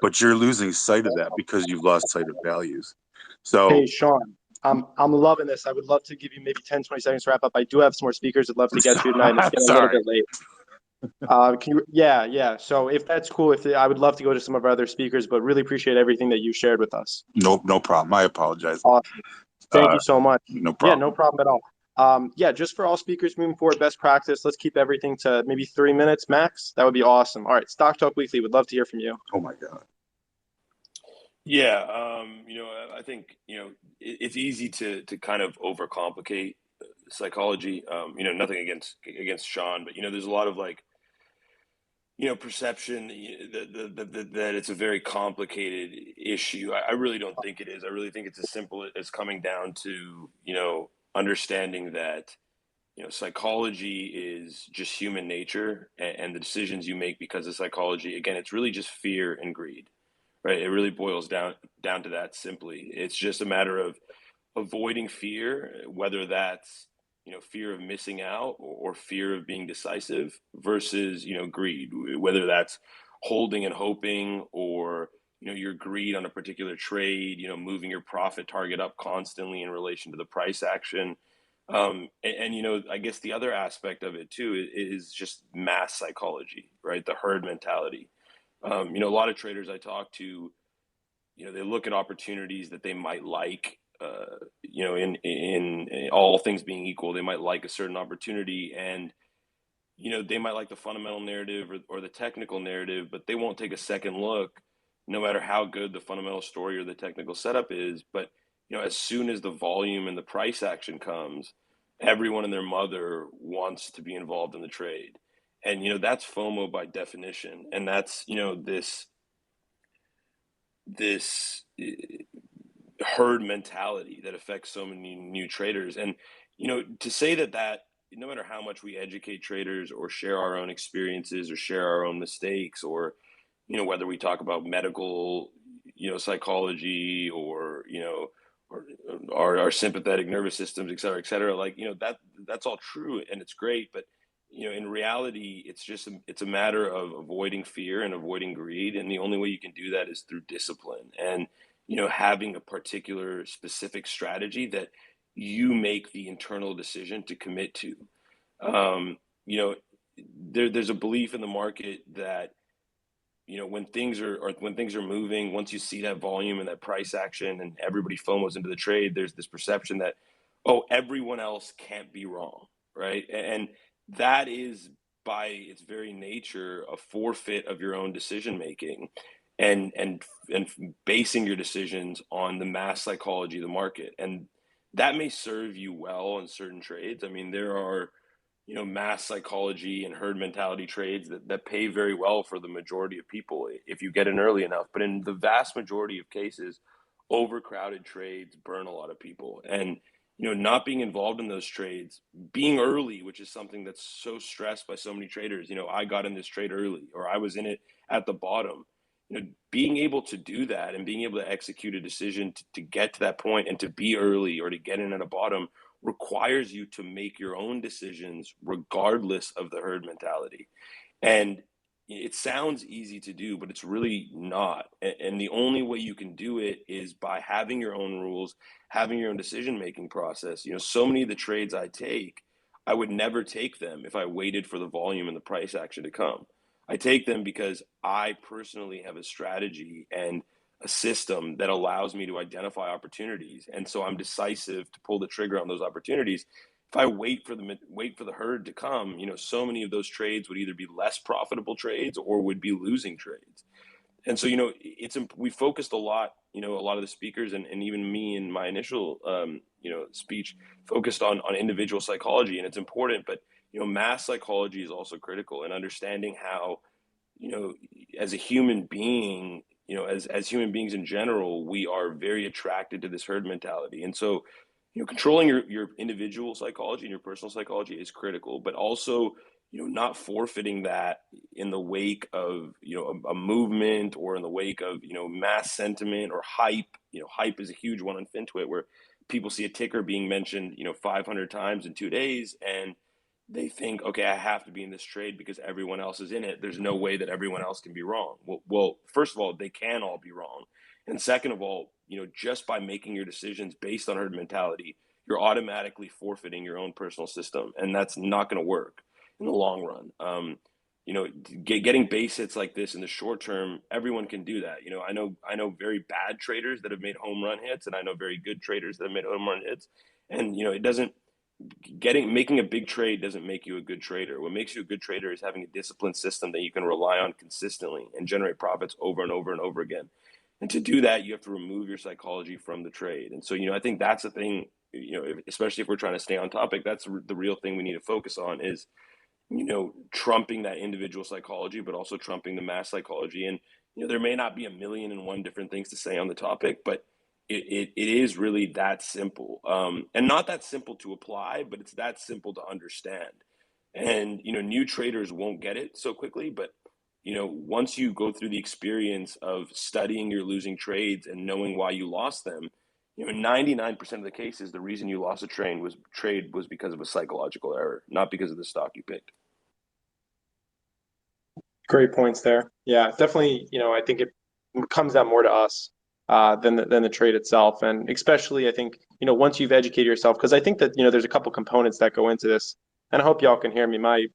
But you're losing sight of that because you've lost sight of values. So Hey, Sean, I'm loving this. I would love to give you maybe 10, 20 seconds to wrap up. I do have some more speakers I'd love to get to tonight, and it's getting a little sorry. bit late. Yeah. So if that's cool, I would love to go to some of our other speakers, but really appreciate everything that you shared with us. No problem. I apologize. Awesome. Thank you so much. No Yeah, problem. no problem at all. Just for all speakers moving forward, best practice, let's keep everything to maybe 3 minutes max. That would be awesome. All right, Stock Talk Weekly, would love to hear from you. Oh my God. Yeah, I think it's easy to kind of overcomplicate psychology. Nothing against Sean, but there's a lot of like perception that it's a very complicated issue. I really don't think it is. I really think it's as simple as coming down to understanding that psychology is just human nature, and the decisions you make because of psychology. Again, it's really just fear and greed, right? It really boils down to that simply. It's just a matter of avoiding fear, whether that's fear of missing out or fear of being decisive, versus greed, whether that's holding and hoping, or your greed on a particular trade, moving your profit target up constantly in relation to the price action. I guess the other aspect of it too is just mass psychology, right? The herd mentality. A lot of traders I talk to, they look at opportunities that they might like. In all things being equal, they might like a certain opportunity, and they might like the fundamental narrative or the technical narrative, but they won't take a second look, no matter how good the fundamental story or the technical setup is. But as soon as the volume and the price action comes, everyone and their mother wants to be involved in the trade, and that's FOMO by definition, and that's this herd mentality that affects so many new traders. And to say that no matter how much we educate traders or share our own experiences or share our own mistakes, or whether we talk about medical psychology, or or our sympathetic nervous systems, et cetera, like that's all true and it's great, but in reality, it's a matter of avoiding fear and avoiding greed, and the only way you can do that is through discipline, and having a particular specific strategy that you make the internal decision to commit to. um, you know there's a belief in the market that when things are moving, once you see that volume and that price action and everybody FOMOs into the trade, there's this perception that, oh, everyone else can't be wrong, right? And that is, by its very nature, a forfeit of your own decision making, and basing your decisions on the mass psychology of the market. And that may serve you well in certain trades. I mean, there are mass psychology and herd mentality trades that pay very well for the majority of people if you get in early enough. But in the vast majority of cases, overcrowded trades burn a lot of people. And not being involved in those trades, being early, which is something that's so stressed by so many traders. I got in this trade early, or I was in it at the bottom. Being able to do that and being able to execute a decision to get to that point and to be early or to get in at a bottom requires you to make your own decisions regardless of the herd mentality. And it sounds easy to do, but it's really not. And the only way you can do it is by having your own rules, having your own decision-making process. So many of the trades I take, I would never take them if I waited for the volume and the price action to come. I take them because I personally have a strategy and a system that allows me to identify opportunities. And so I'm decisive to pull the trigger on those opportunities. If I wait for the herd to come, so many of those trades would either be less profitable trades or would be losing trades. And so, we focused a lot, a lot of the speakers and even me in my initial, speech focused on individual psychology, and it's important, but, mass psychology is also critical, and understanding how, as a human being, as human beings in general, we are very attracted to this herd mentality. And so, controlling your individual psychology and your personal psychology is critical, but also, not forfeiting that in the wake of, a movement, or in the wake of, mass sentiment or hype. Hype is a huge one on FinTwit, where people see a ticker being mentioned, 500 times in 2 days, and they think, okay, I have to be in this trade because everyone else is in it. There's no way that everyone else can be wrong. Well, first of all, they can all be wrong. And second of all, just by making your decisions based on herd mentality, you're automatically forfeiting your own personal system. And that's not going to work in the long run. Getting base hits like this in the short term, everyone can do that. I know very bad traders that have made home run hits, and I know very good traders that have made home run hits. And, it doesn't, making a big trade doesn't make you a good trader. What makes you a good trader is having a disciplined system that you can rely on consistently and generate profits over and over and over again. And to do that, you have to remove your psychology from the trade. And so, I think that's the thing, especially if we're trying to stay on topic, that's the real thing we need to focus on is, trumping that individual psychology, but also trumping the mass psychology. And, there may not be a million and one different things to say on the topic, but it is really that simple, and not that simple to apply, but it's that simple to understand. And new traders won't get it so quickly, but once you go through the experience of studying your losing trades and knowing why you lost them, 99% of the cases, the reason you lost a trade was because of a psychological error, not because of the stock you picked. Great points there. Yeah, definitely. I think it comes down more to us than the trade itself, and especially I think once you've educated yourself, because I think that there's a couple components that go into this, and I hope y'all can hear me. My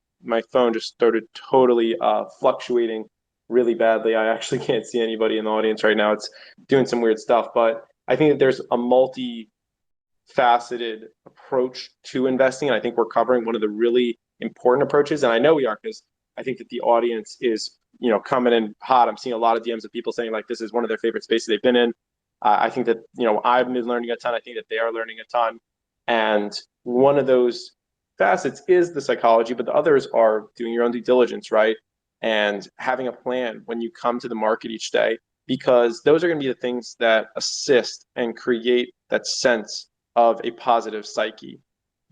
phone just started totally fluctuating really badly. I actually can't see anybody in the audience right now. It's doing some weird stuff, but I think that there's a multi-faceted approach to investing, and I think we're covering one of the really important approaches, and I know we are because I think that the audience is, coming in hot. I'm seeing a lot of DMs of people saying like this is one of their favorite spaces they've been in. I think that, I've been learning a ton. I think that they are learning a ton. And one of those facets is the psychology, but the others are doing your own due diligence, right? And having a plan when you come to the market each day, because those are going to be the things that assist and create that sense of a positive psyche.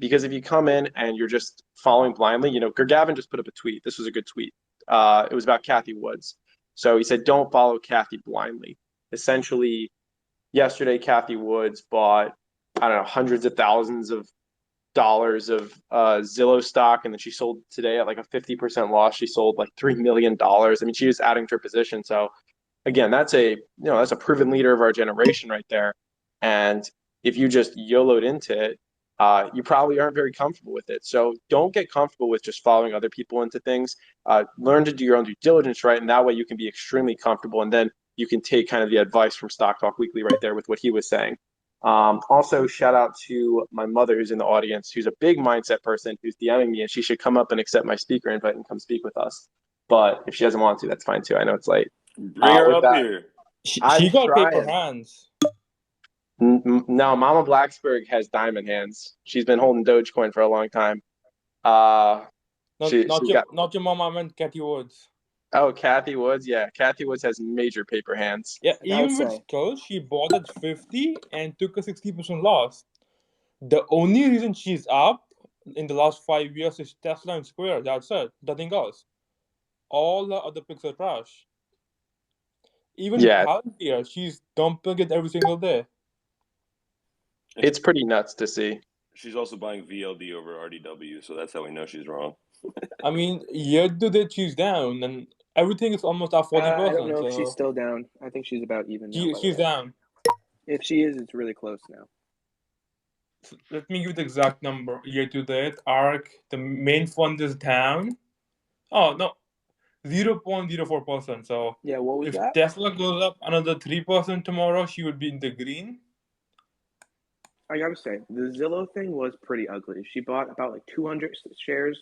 Because if you come in and you're just following blindly, Gavin just put up a tweet. This was a good tweet. It was about Kathy Woods. So he said, don't follow Kathy blindly. Essentially, yesterday, Kathy Woods bought, I don't know, hundreds of thousands of dollars of Zillow stock, and then she sold today at like a 50% loss. She sold like $3 million. I mean, she was adding to her position. So again, that's a proven leader of our generation right there. And if you just YOLO'd into it, you probably aren't very comfortable with it. So don't get comfortable with just following other people into things. Learn to do your own due diligence, right? And that way you can be extremely comfortable. And then you can take kind of the advice from Stock Talk Weekly right there with what he was saying. Also, shout out to my mother who's in the audience, who's a big mindset person, who's DMing me, and she should come up and accept my speaker invite and come speak with us. But if she doesn't want to, that's fine too. I know it's late. Bring her up here. She I'm got paper trying. hands. No, Mama Blacksburg has diamond hands. She's been holding Dogecoin for a long time. Not your mom, I meant Cathy Woods. Oh, Kathy Woods. Yeah, Kathy Woods has major paper hands. Yeah, even with Skull, she bought at 50 and took a 60% loss. The only reason she's up in the last 5 years is Tesla and Square. That's it. Nothing else. All the other picks are trash. Even Yeah, Palantir, she's dumping it every single day. it's pretty nuts to see. She's also buying VLD over RDW, so that's how we know she's wrong. I mean, year to date she's down, and everything is almost at 40%. I don't know if she's So still down. I think she's about even now. By the she's way, down. if she is, it's really close now. Let me give you the exact number. Year to date, ARC, the main fund is down. Oh no, 0.04%. So Yeah, what was if that? Tesla goes up another 3% tomorrow, she would be in the green. I gotta say, the Zillow thing was pretty ugly. She bought about like 200 shares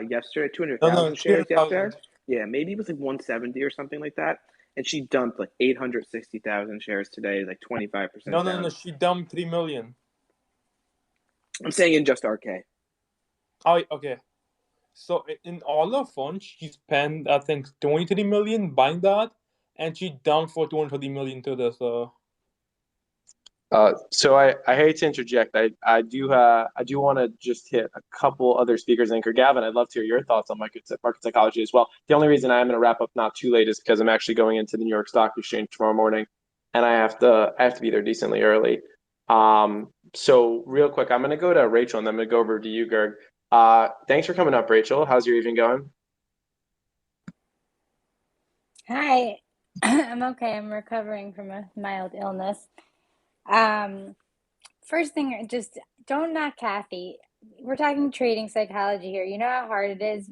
yesterday, No, 200,000 shares yesterday. 300,000. Yeah, maybe it was like 170 or something like that. And she dumped like 860,000 shares today, like 25% No, down. she dumped 3 million. I'm saying in just RK. Oh, okay. So in all her funds, she spent I think 23 million buying that, and she dumped for 230 million to this. So I hate to interject. I do want to just hit a couple other speakers. And Gavin, I'd love to hear your thoughts on market psychology as well. The only reason I'm going to wrap up not too late is because I'm actually going into the New York Stock Exchange tomorrow morning, and I have to be there decently early. So real quick, I'm going to go to Rachel, and then I'm going to go over to you, Gerg. Thanks for coming up, Rachel. How's your evening going? Hi, I'm okay. I'm recovering from a mild illness. First thing, just don't knock Kathy. We're talking trading psychology here. You know how hard it is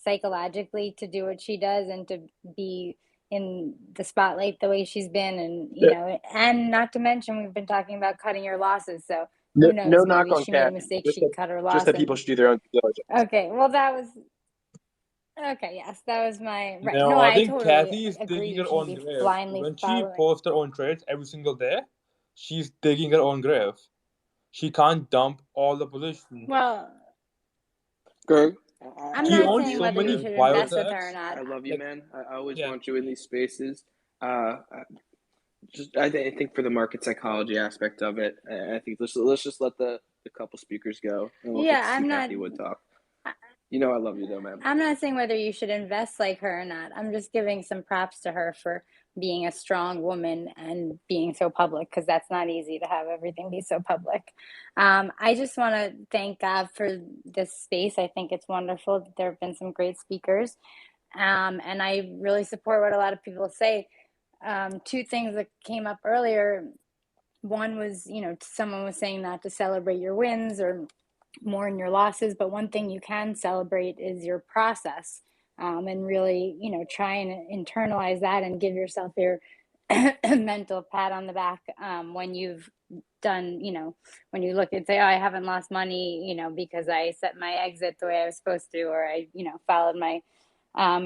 psychologically to do what she does and to be in the spotlight the way she's been, and and not to mention we've been talking about cutting your losses. So who knows? No knock Maybe on she made a Kathy. mistake. Just She cut her that loss. people should do their own due diligence. Okay, well that was okay. Yes, that was my right. No, No, I I think totally Kathy is agree. digging You her shouldn't own be grave. blindly When she following. posts her own trades every single day, she's digging her own grave. She can't dump all the positions. Well, Gerg, I'm She not owns saying so whether you many should invest with her or biotechs. not. I love you, Like, man. I always yeah, want you in these spaces. I think for the market psychology aspect of it, I think let's just let the couple speakers go, and we'll get Yeah, to see Kathy Wood talk. You know I love you though, man. I'm not saying whether you should invest like her or not. I'm just giving some props to her for being a strong woman and being so public, because that's not easy to have everything be so public. I just want to thank God for this space. I think it's wonderful that there have been some great speakers. And I really support what a lot of people say. Two things that came up earlier. One was, someone was saying not to celebrate your wins or mourn your losses, but one thing you can celebrate is your process, and really, try and internalize that and give yourself your mental pat on the back when you've done, when you look and say, oh, I haven't lost money, because I set my exit the way I was supposed to, or I, followed my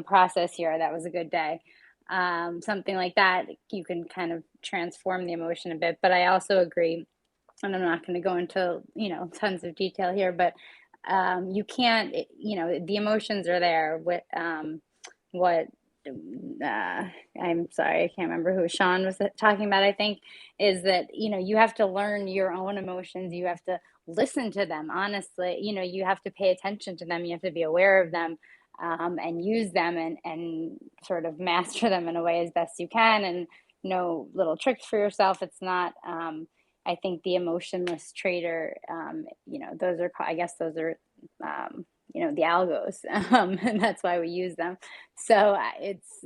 process here. That was a good day. Something like that, you can kind of transform the emotion a bit. But I also agree, and I'm not going to go into, tons of detail here, but you can't, the emotions are there. What I'm sorry, I can't remember who Sean was talking about, I think, is that, you have to learn your own emotions. You have to listen to them, honestly. You have to pay attention to them. You have to be aware of them, and use them, and sort of master them in a way as best you can, and know little tricks for yourself. It's not, I think the emotionless trader, those are, I guess those are, the algos, and that's why we use them. So it's,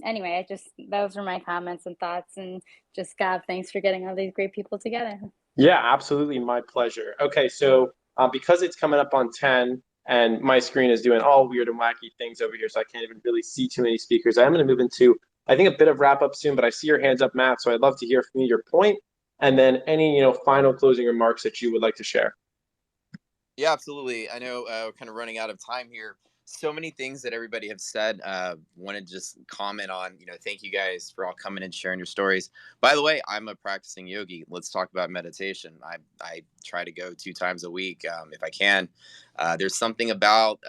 anyway, those were my comments and thoughts, and just God, thanks for getting all these great people together. Yeah, absolutely. My pleasure. Okay, so because it's coming up on 10 and my screen is doing all weird and wacky things over here, so I can't even really see too many speakers, I'm going to move into, I think, a bit of wrap up soon, but I see your hands up, Matt, so I'd love to hear from you, your point, and then any, final closing remarks that you would like to share. Yeah, absolutely. I know we're kind of running out of time here. So many things that everybody have said. Want to just comment on, thank you guys for all coming and sharing your stories. By the way, I'm a practicing yogi. Let's talk about meditation. I try to go 2 times a week if I can. There's something about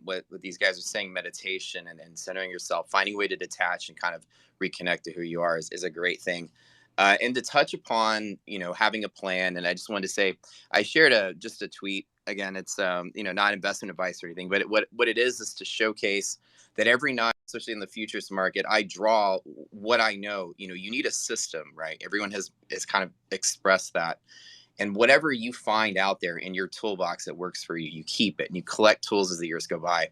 what these guys are saying, meditation and centering yourself, finding a way to detach and kind of reconnect to who you are is a great thing. And to touch upon, having a plan. And I just wanted to say, I shared just a tweet. Again, it's not investment advice or anything, but what it is to showcase that every night, especially in the futures market, I draw what I know. You need a system, right? Everyone has kind of expressed that. And whatever you find out there in your toolbox that works for you, you keep it and you collect tools as the years go by.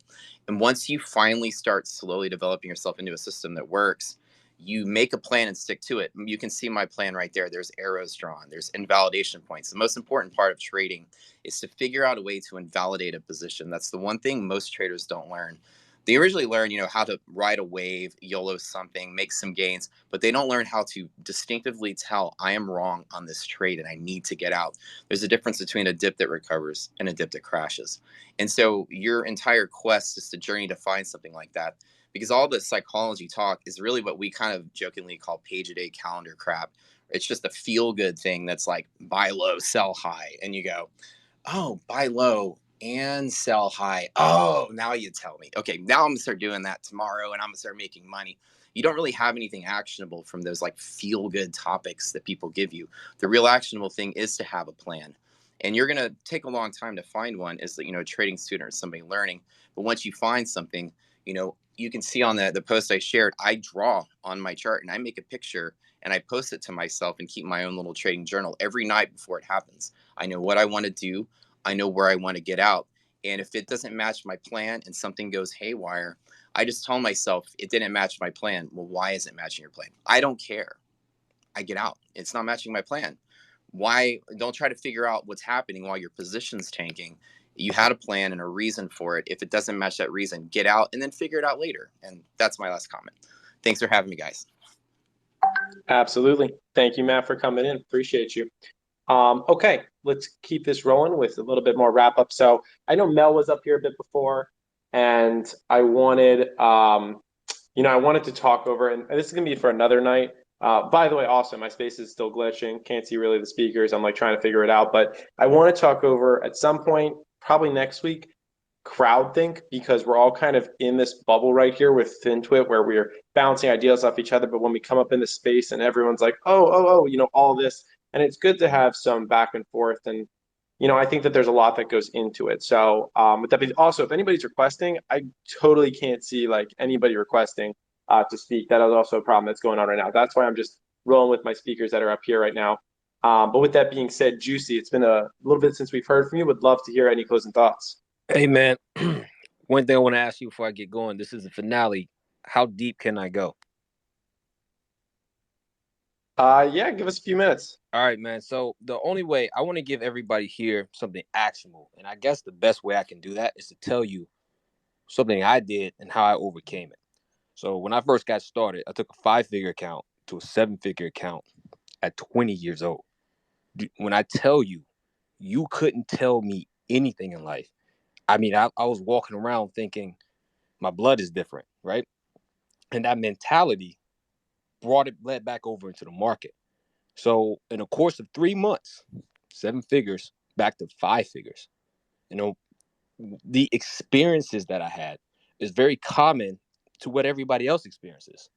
And once you finally start slowly developing yourself into a system that works, you make a plan and stick to it. You can see my plan right there. There's arrows drawn, there's invalidation points. The most important part of trading is to figure out a way to invalidate a position. That's the one thing most traders don't learn. They originally learn, how to ride a wave, YOLO something, make some gains, but they don't learn how to distinctively tell, I am wrong on this trade and I need to get out. There's a difference between a dip that recovers and a dip that crashes. And so your entire quest is to journey to find something like that, because all the psychology talk is really what we kind of jokingly call page-a-day calendar crap. It's just a feel-good thing that's like buy low, sell high. And you go, oh, buy low and sell high. Oh, now you tell me. Okay, now I'm gonna start doing that tomorrow and I'm gonna start making money. You don't really have anything actionable from those like feel good topics that people give you. The real actionable thing is to have a plan. And you're gonna take a long time to find one as a trading student or somebody learning. But once you find something, you can see on the post I shared, I draw on my chart and I make a picture and I post it to myself and keep my own little trading journal every night before it happens. I know what I want to do. I know where I want to get out. And if it doesn't match my plan and something goes haywire, I just tell myself it didn't match my plan. Well, why isn't it matching your plan? I don't care. I get out. It's not matching my plan. Why? Don't try to figure out what's happening while your position's tanking. You had a plan and a reason for it. If it doesn't match that reason, get out and then figure it out later. And that's my last comment. Thanks for having me, guys. Absolutely. Thank you, Matt, for coming in. Appreciate you. Okay, let's keep this rolling with a little bit more wrap up. So I know Mel was up here a bit before, and I wanted, I wanted to talk over, and this is gonna be for another night. By the way, also my space is still glitching. Can't see really the speakers. I'm like trying to figure it out, but I want to talk over at some point, probably next week, crowd think, because we're all kind of in this bubble right here with FinTwit where we're bouncing ideas off each other. But when we come up in the space and everyone's like, oh, all this, and it's good to have some back and forth. And, I think that there's a lot that goes into it. So with that being, also, if anybody's requesting, I totally can't see like anybody requesting to speak. That is also a problem that's going on right now. That's why I'm just rolling with my speakers that are up here right now. But with that being said, Juicy, it's been a little bit since we've heard from you. Would love to hear any closing thoughts. Hey, man. One thing I want to ask you before I get going. This is the finale. How deep can I go? Yeah, give us a few minutes. All right, man. So the only way I want to give everybody here something actionable, and I guess the best way I can do that is to tell you something I did and how I overcame it. So when I first got started, I took a 5-figure account to a 7-figure account at 20 years old. When I tell you, you couldn't tell me anything in life. I mean, I was walking around thinking my blood is different, right? And that mentality led back over into the market. So in a course of 3 months, 7 figures back to 5 figures. The experiences that I had is very common to what everybody else experiences.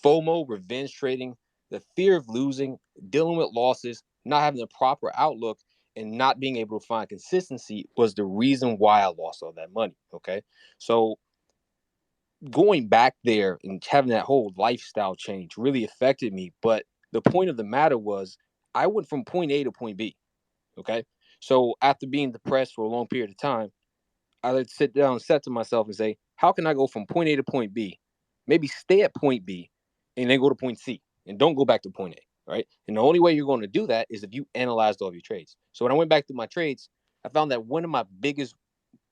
FOMO, revenge trading, the fear of losing, dealing with losses, not having a proper outlook, and not being able to find consistency was the reason why I lost all that money. Okay. So going back there and having that whole lifestyle change really affected me. But the point of the matter was I went from point A to point B. Okay. So after being depressed for a long period of time, I would sit down and set to myself and say, how can I go from point A to point B? Maybe stay at point B and then go to point C and don't go back to point A, right? And the only way you're going to do that is if you analyzed all of your trades. So when I went back to my trades, I found that one of my biggest,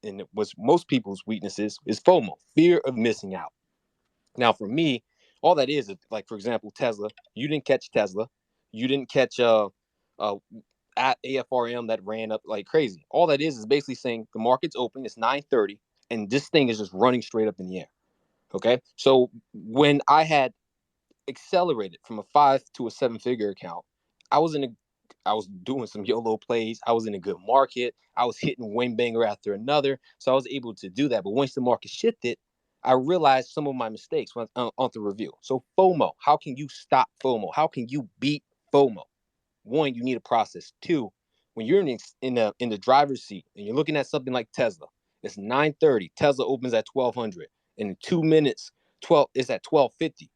and it was most people's weaknesses, is FOMO, fear of missing out. Now, for me, all that is like, for example, Tesla. You didn't catch Tesla. You didn't catch at AFRM that ran up like crazy. All that is basically saying the market's open. It's 9:30, and this thing is just running straight up in the air. Okay, so when I had accelerated from a 5 to a 7-figure account, I was doing some YOLO plays. I was in a good market. I was hitting one banger after another. So I was able to do that. But once the market shifted, I realized some of my mistakes on the review. So FOMO, how can you stop FOMO? How can you beat FOMO? One, you need a process. Two, when you're in the driver's seat and you're looking at something like Tesla, it's 9:30. Tesla opens at 1200. And in 2 minutes, 12 is at 1250.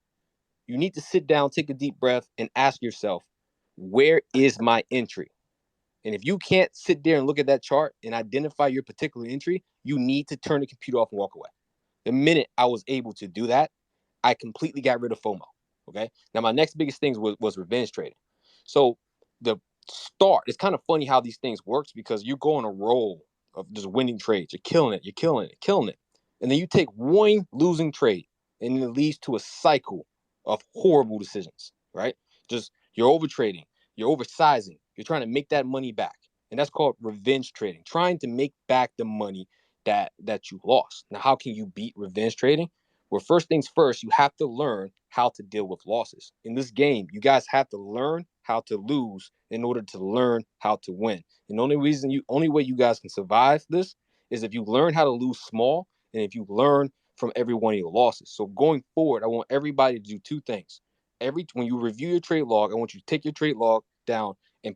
You need to sit down, take a deep breath, and ask yourself, where is my entry? And if you can't sit there and look at that chart and identify your particular entry, you need to turn the computer off and walk away. The minute I was able to do that, I completely got rid of FOMO. Okay. Now, my next biggest thing was revenge trading. So the start, it's kind of funny how these things works because you go on a roll of just winning trades. You're killing it. You're killing it, killing it. And then you take one losing trade and it leads to a cycle of horrible decisions, right? Just you're over trading, you're oversizing, you're trying to make that money back. And that's called revenge trading, trying to make back the money that you lost. Now, how can you beat revenge trading? Well, first things first, you have to learn how to deal with losses. In this game, you guys have to learn how to lose in order to learn how to win. And the only way you guys can survive this is if you learn how to lose small and if you learn from every one of your losses. So going forward, I want everybody to do two things. When you review your trade log, I want you to take your trade log down and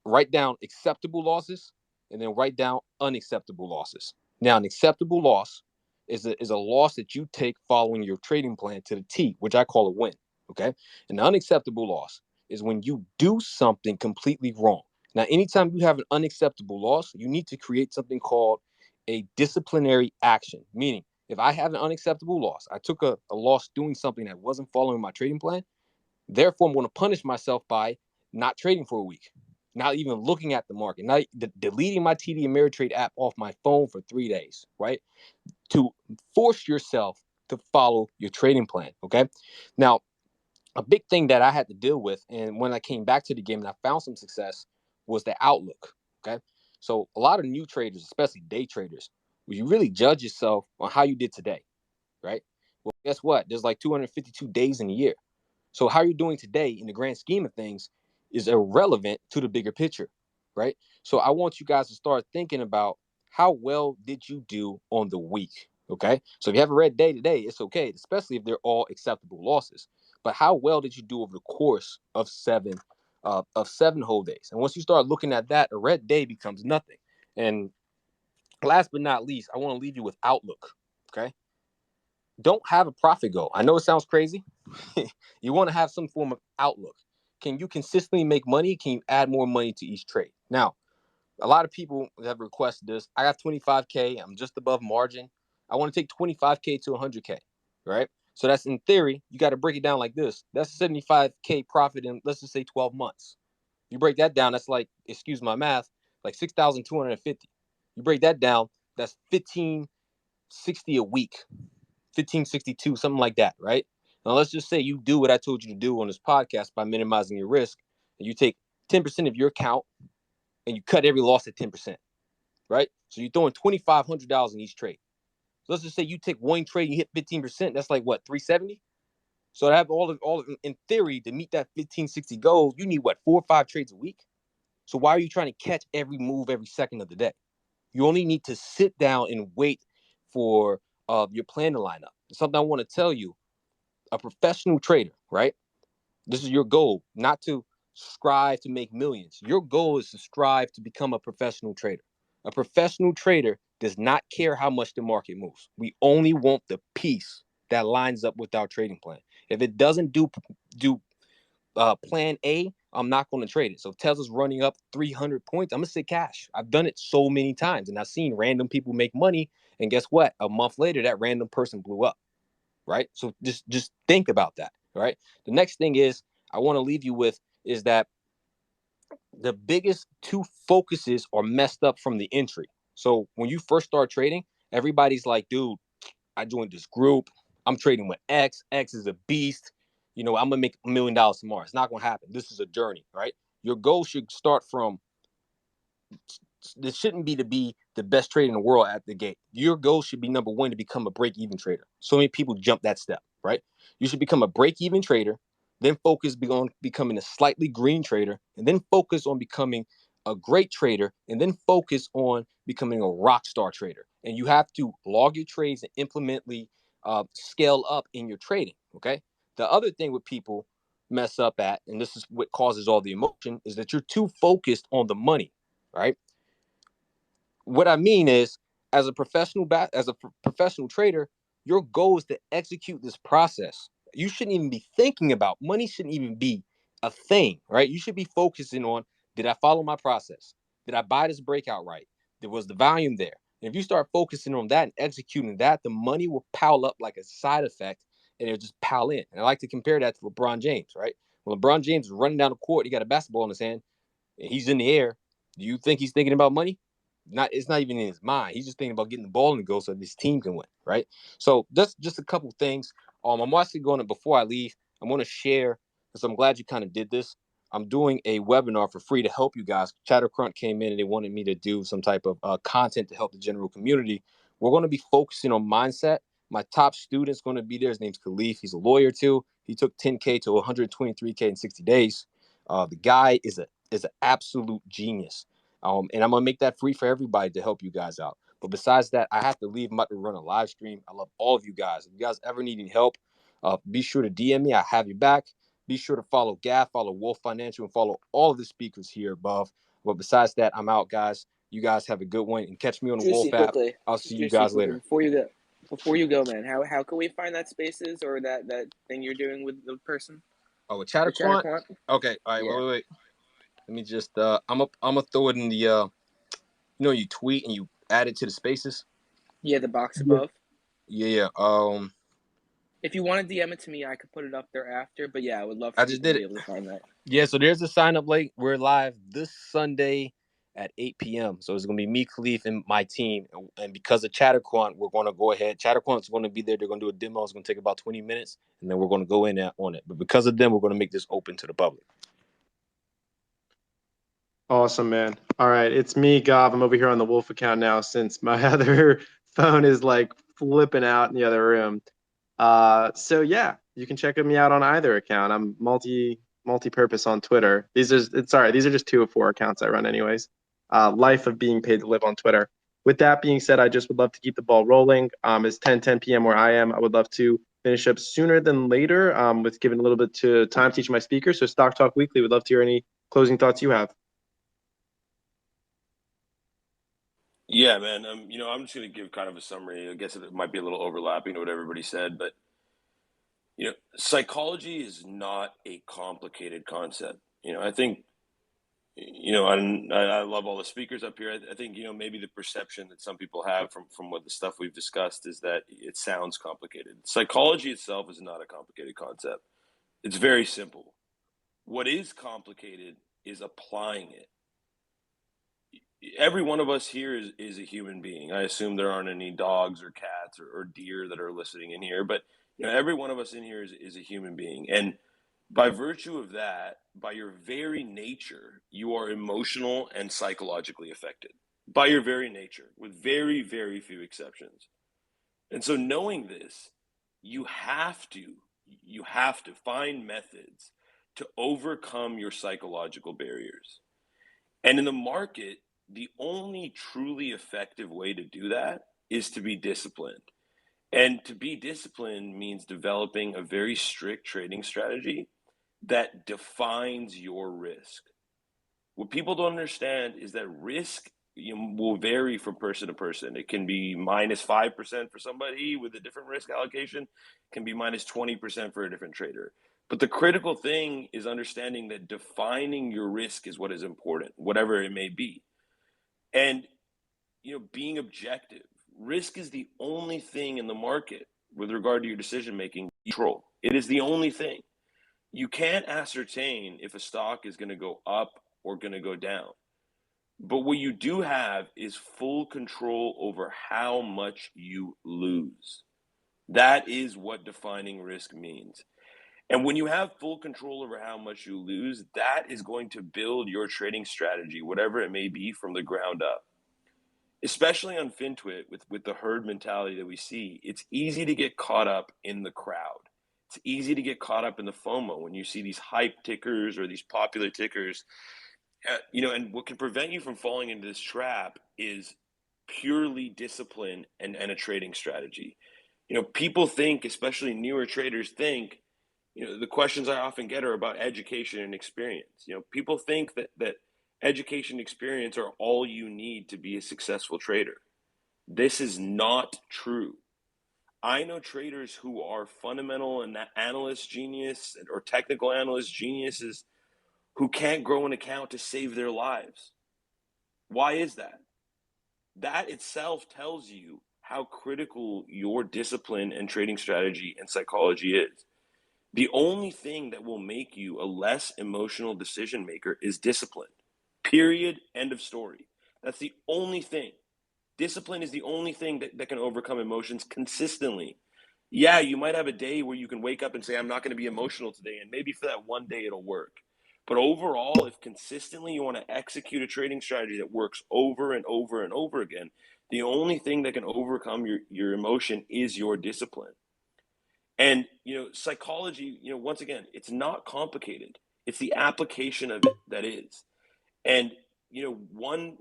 write down acceptable losses and then write down unacceptable losses. Now, an acceptable loss is a loss that you take following your trading plan to the T, which I call a win. Okay. An unacceptable loss is when you do something completely wrong. Now, anytime you have an unacceptable loss, you need to create something called a disciplinary action. Meaning, if I have an unacceptable loss, I took a loss doing something that wasn't following my trading plan. Therefore, I'm going to punish myself by not trading for a week, not even looking at the market, not deleting my TD Ameritrade app off my phone for 3 days, right? To force yourself to follow your trading plan, okay? Now, a big thing that I had to deal with, and when I came back to the game and I found some success, was the outlook, okay? So a lot of new traders, especially day traders, you really judge yourself on how you did today, right? Well, guess what? There's like 252 days in a year. So how you're doing today in the grand scheme of things is irrelevant to the bigger picture, right? So I want you guys to start thinking about how well did you do on the week, okay? So if you have a red day today, it's okay, especially if they're all acceptable losses. But how well did you do over the course of seven whole days? And once you start looking at that, a red day becomes nothing. And last but not least, I want to leave you with outlook, okay? Don't have a profit goal. I know it sounds crazy. You want to have some form of outlook. Can you consistently make money? Can you add more money to each trade? Now, a lot of people have requested this. I got 25K. I'm just above margin. I want to take 25K to 100K, right? So that's in theory, you got to break it down like this. That's 75K profit in, let's just say, 12 months. You break that down, that's like, excuse my math, like 6,250. You break that down, that's 1560 a week. 1562, something like that, right? Now, let's just say you do what I told you to do on this podcast by minimizing your risk, and you take 10% of your account and you cut every loss at 10%, right? So you're throwing $2,500 in each trade. So let's just say you take one trade and you hit 15%. That's like what, 370? So to have all in theory to meet that 1560 goal, you need what, 4 or 5 trades a week? So why are you trying to catch every move every second of the day? You only need to sit down and wait for your plan to line up. Something I want to tell you, a professional trader, right? This is your goal, not to strive to make millions. Your goal is to strive to become a professional trader. A professional trader does not care how much the market moves. We only want the piece that lines up with our trading plan. If it doesn't do plan A, I'm not going to trade it. So if Tesla's running up 300 points, I'm going to sit cash. I've done it so many times, and I've seen random people make money. And guess what? A month later, that random person blew up, right? So just think about that, right? The next thing is I want to leave you with is that the biggest two focuses are messed up from the entry. So when you first start trading, everybody's like, dude, I joined this group. I'm trading with X. X is a beast. You know, I'm going to make $1 million tomorrow. It's not going to happen. This is a journey, right? Your goal should start from, this shouldn't be to be the best trader in the world at the gate. Your goal should be number one, to become a break-even trader. So many people jump that step, right? You should become a break-even trader, then focus on becoming a slightly green trader, and then focus on becoming a great trader and then focus on becoming a rock star trader. And you have to log your trades and implemently scale up in your trading. Okay. The other thing with people mess up at, and this is what causes all the emotion, is that you're too focused on the money, right? What I mean is, as a professional trader, your goal is to execute this process. You shouldn't even be thinking about money. Shouldn't even be a thing, right? You should be focusing on: did I follow my process? Did I buy this breakout right? There was the volume there. And if you start focusing on that and executing that, the money will pile up like a side effect, and it'll just pile in. And I like to compare that to LeBron James, right? When LeBron James is running down the court, he got a basketball in his hand, and he's in the air. Do you think he's thinking about money? It's not even in his mind. He's just thinking about getting the ball in the goal so this team can win, right? So that's just a couple things. I'm actually going to, before I leave, I'm going to share, because I'm glad you kind of did this. I'm doing a webinar for free to help you guys. Chattercrunch came in and they wanted me to do some type of content to help the general community. We're going to be focusing on mindset. My top student's going to be there. His name's Khalif. He's a lawyer too. He took 10K to 123K in 60 days. The guy is an absolute genius. And I'm going to make that free for everybody to help you guys out. But besides that, I have to leave. I'm about to run a live stream. I love all of you guys. If you guys ever need any help, be sure to DM me. I have you back. Be sure to follow Gaff, follow Wolf Financial, and follow all of the speakers here above. But besides that, I'm out, guys. You guys have a good one. And catch me on the Juicy, Wolf app. quickly. I'll see you Juicy, guys quickly. later. Before you go, man, how can we find that Spaces or that thing you're doing with the person? Oh, a The Chatterquant? Chatterquant? Okay. All right. Yeah. Wait. Let me just, I'm gonna throw it in the, you tweet and you add it to the Spaces. Yeah, the box above. Yeah. If you want to DM it to me, I could put it up there after. But yeah, I would love for I just people to did be it. able to find that. Yeah, so there's a sign up link. We're live this Sunday at 8 p.m. So it's going to be me, Khalif, and my team. And because of Chatterquant, we're going to go ahead. Chatterquant's going to be there. They're going to do a demo. It's going to take about 20 minutes, and then we're going to go in on it. But because of them, we're going to make this open to the public. Awesome, man. All right, it's me, Gav. I'm over here on the Wolf account now since my other phone is like flipping out in the other room. So yeah, you can check me out on either account. I'm multi-purpose on Twitter. These are just 2 of 4 accounts I run anyways. Life of being paid to live on Twitter. With that being said, I just would love to keep the ball rolling. It's 10 p.m. where I am. I would love to finish up sooner than later, with giving a little bit to time teaching my speakers. So Stock Talk Weekly, would love to hear any closing thoughts you have. Yeah, man. I'm just going to give kind of a summary. I guess it might be a little overlapping to what everybody said, but psychology is not a complicated concept. I think, I love all the speakers up here. I think, maybe the perception that some people have from what the stuff we've discussed is that it sounds complicated. Psychology itself is not a complicated concept. It's very simple. What is complicated is applying it. Every one of us here is a human being. I assume there aren't any dogs or cats or deer that are listening in here, but every one of us in here is a human being. And by virtue of that, by your very nature, you are emotional and psychologically affected. By your very nature, with very, very few exceptions. And so knowing this, you have to find methods to overcome your psychological barriers. And in the market, the only truly effective way to do that is to be disciplined. And to be disciplined means developing a very strict trading strategy that defines your risk. What people don't understand is that risk will vary from person to person. It can be minus 5% for somebody with a different risk allocation, it can be minus 20% for a different trader. But the critical thing is understanding that defining your risk is what is important, whatever it may be. And being objective. Risk is the only thing in the market with regard to your decision making control. It is the only thing. You can't ascertain if a stock is going to go up or going to go down. But what you do have is full control over how much you lose. That is what defining risk means. And when you have full control over how much you lose, that is going to build your trading strategy, whatever it may be, from the ground up. Especially on FinTwit, with the herd mentality that we see, it's easy to get caught up in the crowd. It's easy to get caught up in the FOMO when you see these hype tickers or these popular tickers. And what can prevent you from falling into this trap is purely discipline and a trading strategy. People think, especially newer traders think, the questions I often get are about education and experience. People think that education and experience are all you need to be a successful trader. This is not true. I know traders who are fundamental and analyst genius or technical analyst geniuses who can't grow an account to save their lives. Why is that? That itself tells you how critical your discipline and trading strategy and psychology is. The only thing that will make you a less emotional decision maker is discipline. Period. End of story. That's the only thing. Discipline is the only thing that can overcome emotions consistently. Yeah, you might have a day where you can wake up and say, I'm not going to be emotional today. And maybe for that one day it'll work. But overall, if consistently you want to execute a trading strategy that works over and over and over again, the only thing that can overcome your emotion is your discipline. And, psychology, once again, it's not complicated. It's the application of it that is. And, one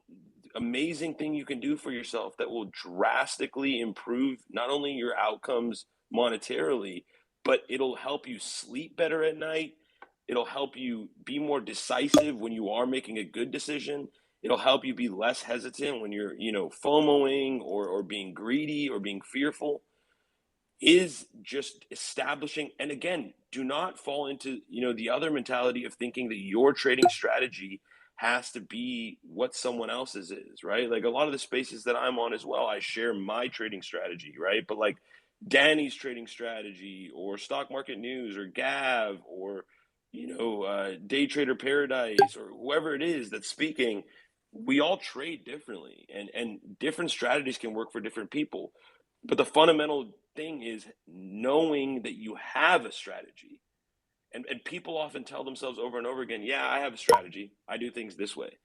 amazing thing you can do for yourself that will drastically improve not only your outcomes monetarily, but it'll help you sleep better at night. It'll help you be more decisive when you are making a good decision. It'll help you be less hesitant when you're, FOMOing or being greedy or being fearful, is just establishing. And again, do not fall into the other mentality of thinking that your trading strategy has to be what someone else's is, right? Like a lot of the spaces that I'm on as well, I share my trading strategy, right? But like Danny's trading strategy or Stock Market News or Gav or Day Trader Paradise or whoever it is that's speaking, we all trade differently, and different strategies can work for different people. But the fundamental thing is knowing that you have a strategy. And people often tell themselves over and over again, yeah, I have a strategy. I do things this way.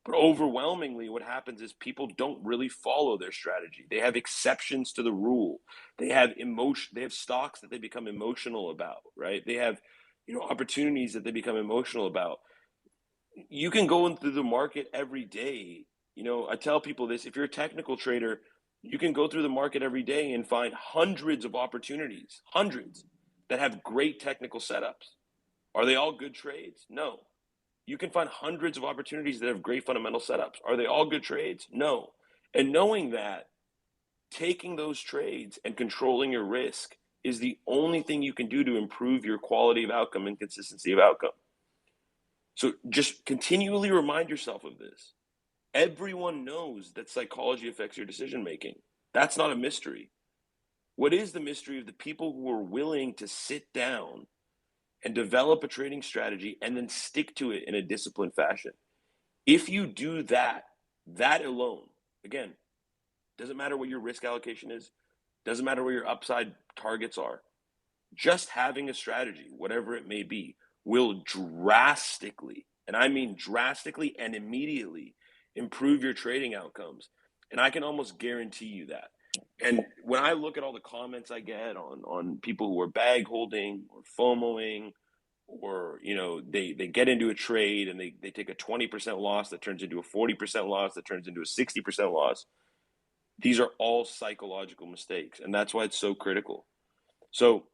But overwhelmingly, what happens is people don't really follow their strategy. They have exceptions to the rule. They have emotion. They have stocks that they become emotional about, right? They have, opportunities that they become emotional about. You can go into the market every day. I tell people this: if you're a technical trader, you can go through the market every day and find hundreds of opportunities, hundreds that have great technical setups. Are they all good trades? No. You can find hundreds of opportunities that have great fundamental setups. Are they all good trades? No. And knowing that, taking those trades and controlling your risk is the only thing you can do to improve your quality of outcome and consistency of outcome. So just continually remind yourself of this. Everyone knows that psychology affects your decision making. That's not a mystery. What is the mystery of the people who are willing to sit down and develop a trading strategy and then stick to it in a disciplined fashion? If you do that alone, again, doesn't matter what your risk allocation is, doesn't matter where your upside targets are, just having a strategy, whatever it may be, will drastically, and I mean drastically and immediately, improve your trading outcomes. And I can almost guarantee you that. And when I look at all the comments I get on people who are bag holding or FOMOing, or they get into a trade and they take a 20% loss that turns into a 40% loss that turns into a 60% loss, these are all psychological mistakes. And that's why it's so critical. So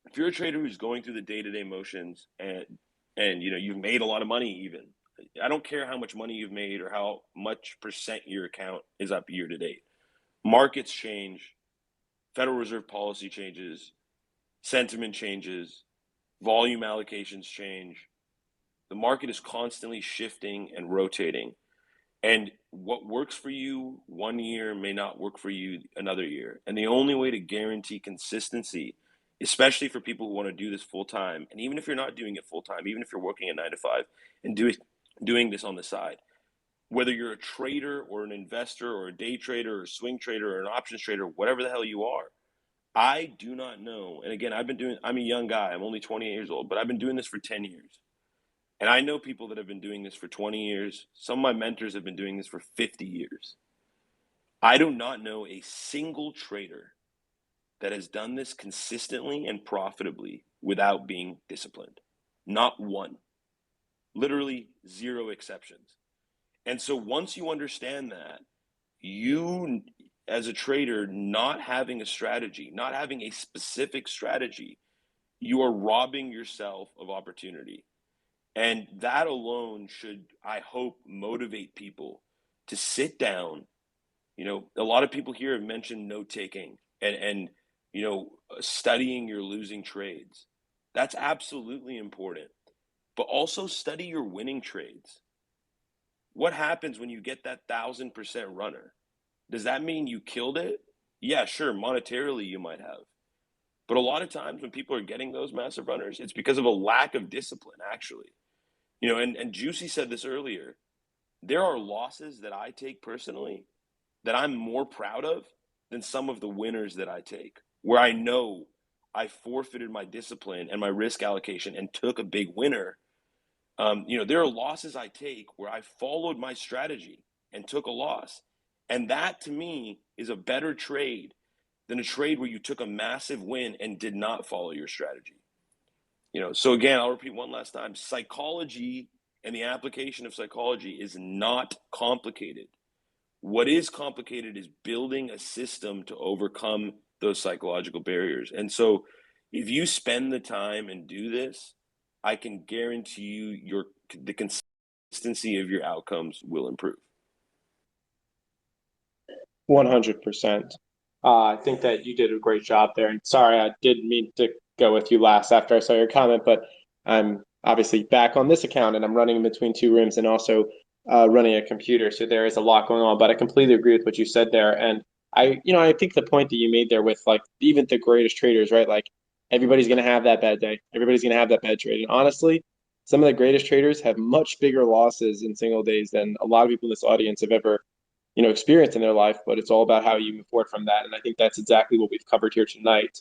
if you're a trader who's going through the day-to-day motions and you've made a lot of money, even, I don't care how much money you've made or how much percent your account is up year to date. Markets change, Federal Reserve policy changes, sentiment changes, volume allocations change. The market is constantly shifting and rotating. And what works for you one year may not work for you another year. And the only way to guarantee consistency, especially for people who want to do this full time, and even if you're not doing it full time, even if you're working a 9 to 5 and doing this on the side, whether you're a trader or an investor or a day trader or a swing trader or an options trader, whatever the hell you are, I do not know. And again, I'm a young guy. I'm only 28 years old, but I've been doing this for 10 years. And I know people that have been doing this for 20 years. Some of my mentors have been doing this for 50 years. I do not know a single trader that has done this consistently and profitably without being disciplined. Not one. literally 0 exceptions. And so once you understand that, you as a trader, not having a strategy, not having a specific strategy, you are robbing yourself of opportunity. And that alone should, I hope, motivate people to sit down. You know, a lot of people here have mentioned note taking and studying your losing trades. That's absolutely important. But also study your winning trades. What happens when you get that 1,000% runner? Does that mean you killed it? Yeah, sure, monetarily you might have. But a lot of times when people are getting those massive runners, it's because of a lack of discipline, actually. You know, and Juicy said this earlier. There are losses that I take personally that I'm more proud of than some of the winners that I take, where I know I forfeited my discipline and my risk allocation and took a big winner. There are losses I take where I followed my strategy and took a loss. And that to me is a better trade than a trade where you took a massive win and did not follow your strategy. So again, I'll repeat one last time. Psychology and the application of psychology is not complicated. What is complicated is building a system to overcome those psychological barriers. And so if you spend the time and do this, I can guarantee you the consistency of your outcomes will improve. 100%. I think that you did a great job there. And sorry, I didn't mean to go with you last after I saw your comment, but I'm obviously back on this account and I'm running in between 2 rooms and also running a computer. So there is a lot going on, but I completely agree with what you said there. And I think the point that you made there with like even the greatest traders, right? Like everybody's going to have that bad day. Everybody's going to have that bad trade. And honestly, some of the greatest traders have much bigger losses in single days than a lot of people in this audience have ever experienced in their life, but it's all about how you move forward from that. And I think that's exactly what we've covered here tonight.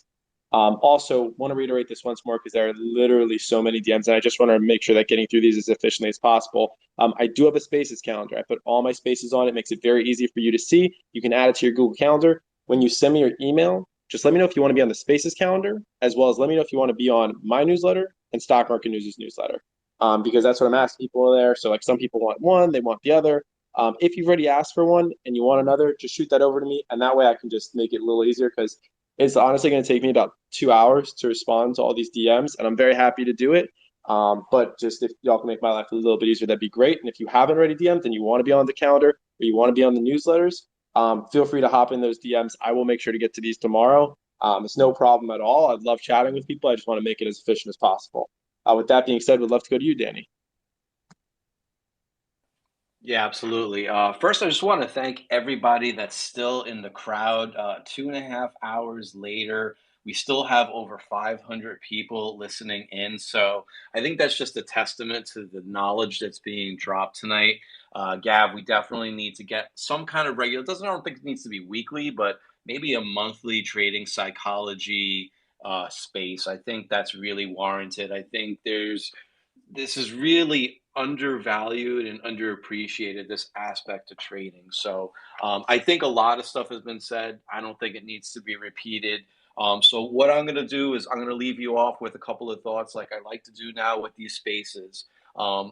Also, want to reiterate this once more because there are literally so many DMs, and I just want to make sure that getting through these as efficiently as possible. I do have a Spaces calendar. I put all my spaces on. It makes it very easy for you to see. You can add it to your Google Calendar. When you send me your email, just let me know if you want to be on the Spaces calendar, as well as let me know if you want to be on my newsletter and Stock Market News' newsletter, because that's what I'm asking people there. So like some people want one, they want the other. If you've already asked for one and you want another, just shoot that over to me. And that way I can just make it a little easier because it's honestly going to take me about 2 hours to respond to all these DMs. And I'm very happy to do it. But just if y'all can make my life a little bit easier, that'd be great. And if you haven't already DM'd and you want to be on the calendar or you want to be on the newsletters, feel free to hop in those DMs. I will make sure to get to these tomorrow. It's no problem at all. I love chatting with people. I just want to make it as efficient as possible. With that being said, we'd love to go to you, Danny. Yeah, absolutely. First, I just want to thank everybody that's still in the crowd. 2.5 hours later, we still have over 500 people listening in. So I think that's just a testament to the knowledge that's being dropped tonight. Gav, we definitely need to get some kind of regular, I don't think it needs to be weekly, but maybe a monthly trading psychology space. I think that's really warranted. I think this is really undervalued and underappreciated, this aspect of trading. So I think a lot of stuff has been said. I don't think it needs to be repeated. So what I'm going to do is I'm going to leave you off with a couple of thoughts like I like to do now with these spaces.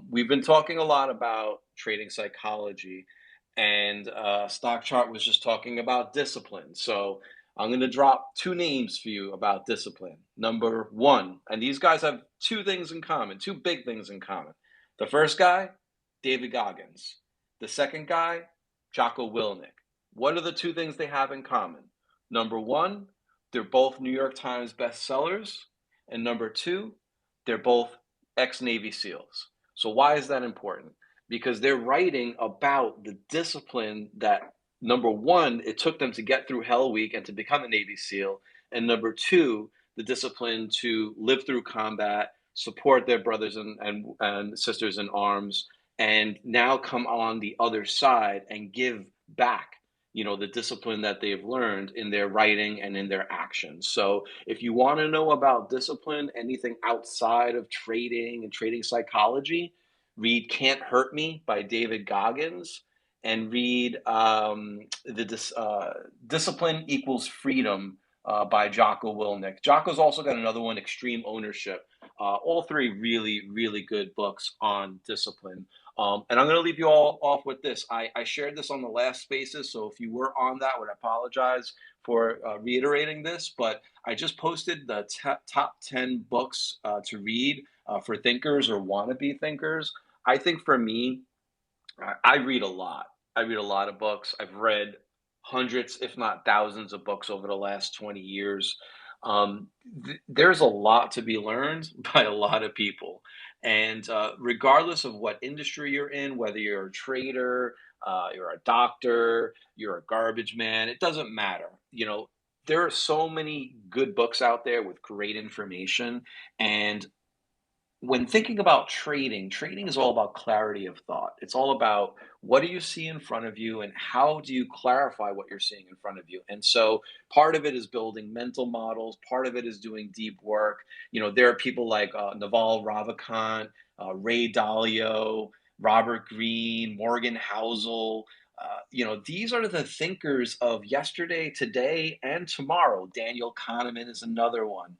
We've been talking a lot about trading psychology, and Stock Chart was just talking about discipline. So I'm going to drop 2 names for you about discipline. Number 1, and these guys have 2 things in common, 2 big things in common. The first guy, David Goggins. The second guy, Jocko Willink. What are the 2 things they have in common? Number 1, they're both New York Times bestsellers. And number 2, they're both ex-Navy SEALs. So why is that important? Because they're writing about the discipline that, number 1, it took them to get through Hell Week and to become a Navy SEAL. And number 2, the discipline to live through combat, support their brothers and sisters in arms, and now come on the other side and give back, the discipline that they've learned in their writing and in their actions. So if you want to know about discipline, anything outside of trading and trading psychology, read Can't Hurt Me by David Goggins, and read Discipline Equals Freedom by Jocko Willink. Jocko's also got another one, Extreme Ownership. All three really, really good books on discipline. And I'm going to leave you all off with this. I shared this on the last spaces, so if you were on that, I would apologize for reiterating this, but I just posted the top 10 books to read for thinkers or wannabe thinkers. I think for me, I read a lot. I read a lot of books. I've read hundreds, if not thousands, of books over the last 20 years. There's a lot to be learned by a lot of people. And regardless of what industry you're in, whether you're a trader, you're a doctor, you're a garbage man, it doesn't matter. There are so many good books out there with great information. And when thinking about trading is all about clarity of thought. It's all about what do you see in front of you and how do you clarify what you're seeing in front of you. And so part of it is building mental models, part of it is doing deep work. There are people like Naval Ravikant, Ray Dalio, Robert Greene, Morgan Housel. These are the thinkers of yesterday, today, and tomorrow. Daniel Kahneman is another one.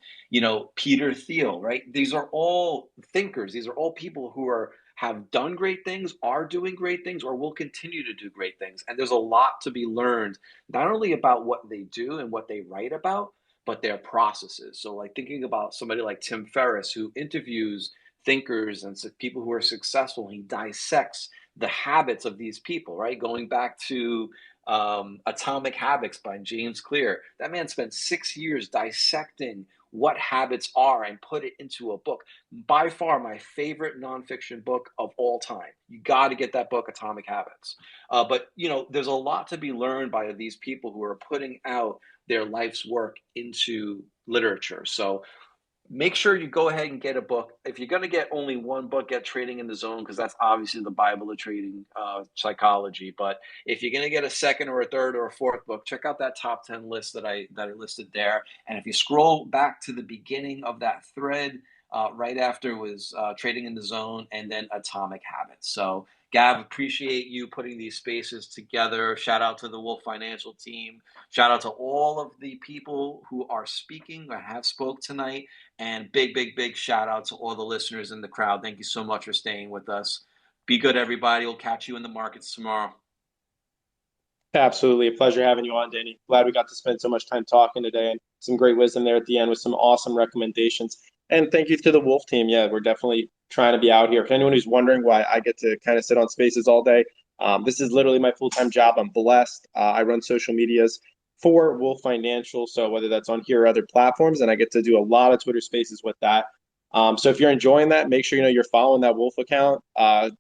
Peter Thiel, right? These are all thinkers. These are all people who have done great things, are doing great things, or will continue to do great things. And there's a lot to be learned, not only about what they do and what they write about, but their processes. So like thinking about somebody like Tim Ferriss, who interviews thinkers and people who are successful, he dissects the habits of these people, right? Going back to Atomic Habits by James Clear. That man spent 6 years dissecting what habits are and put it into a book. By far my favorite nonfiction book of all time. You got to get that book, Atomic Habits. But there's a lot to be learned by these people who are putting out their life's work into literature. So make sure you go ahead and get a book. If you're going to get only one book, get Trading in the Zone, because that's obviously the Bible of trading psychology. But if you're going to get a second or a third or a fourth book, check out that top 10 list that I listed there. And if you scroll back to the beginning of that thread, right after was Trading in the Zone and then Atomic Habits. So Gav, appreciate you putting these spaces together. Shout out to the Wolf Financial team. Shout out to all of the people who are speaking or have spoke tonight. And big, big, big shout out to all the listeners in the crowd. Thank you so much for staying with us. Be good, everybody. We'll catch you in the markets tomorrow. Absolutely. A pleasure having you on, Danny. Glad we got to spend so much time talking today and some great wisdom there at the end with some awesome recommendations. And thank you to the Wolf team. Yeah, we're definitely trying to be out here. For anyone who's wondering why I get to kind of sit on spaces all day, this is literally my full-time job. I'm blessed. I run social medias for Wolf Financial. So whether that's on here or other platforms, and I get to do a lot of Twitter spaces with that. So if you're enjoying that, make sure you're following that Wolf account.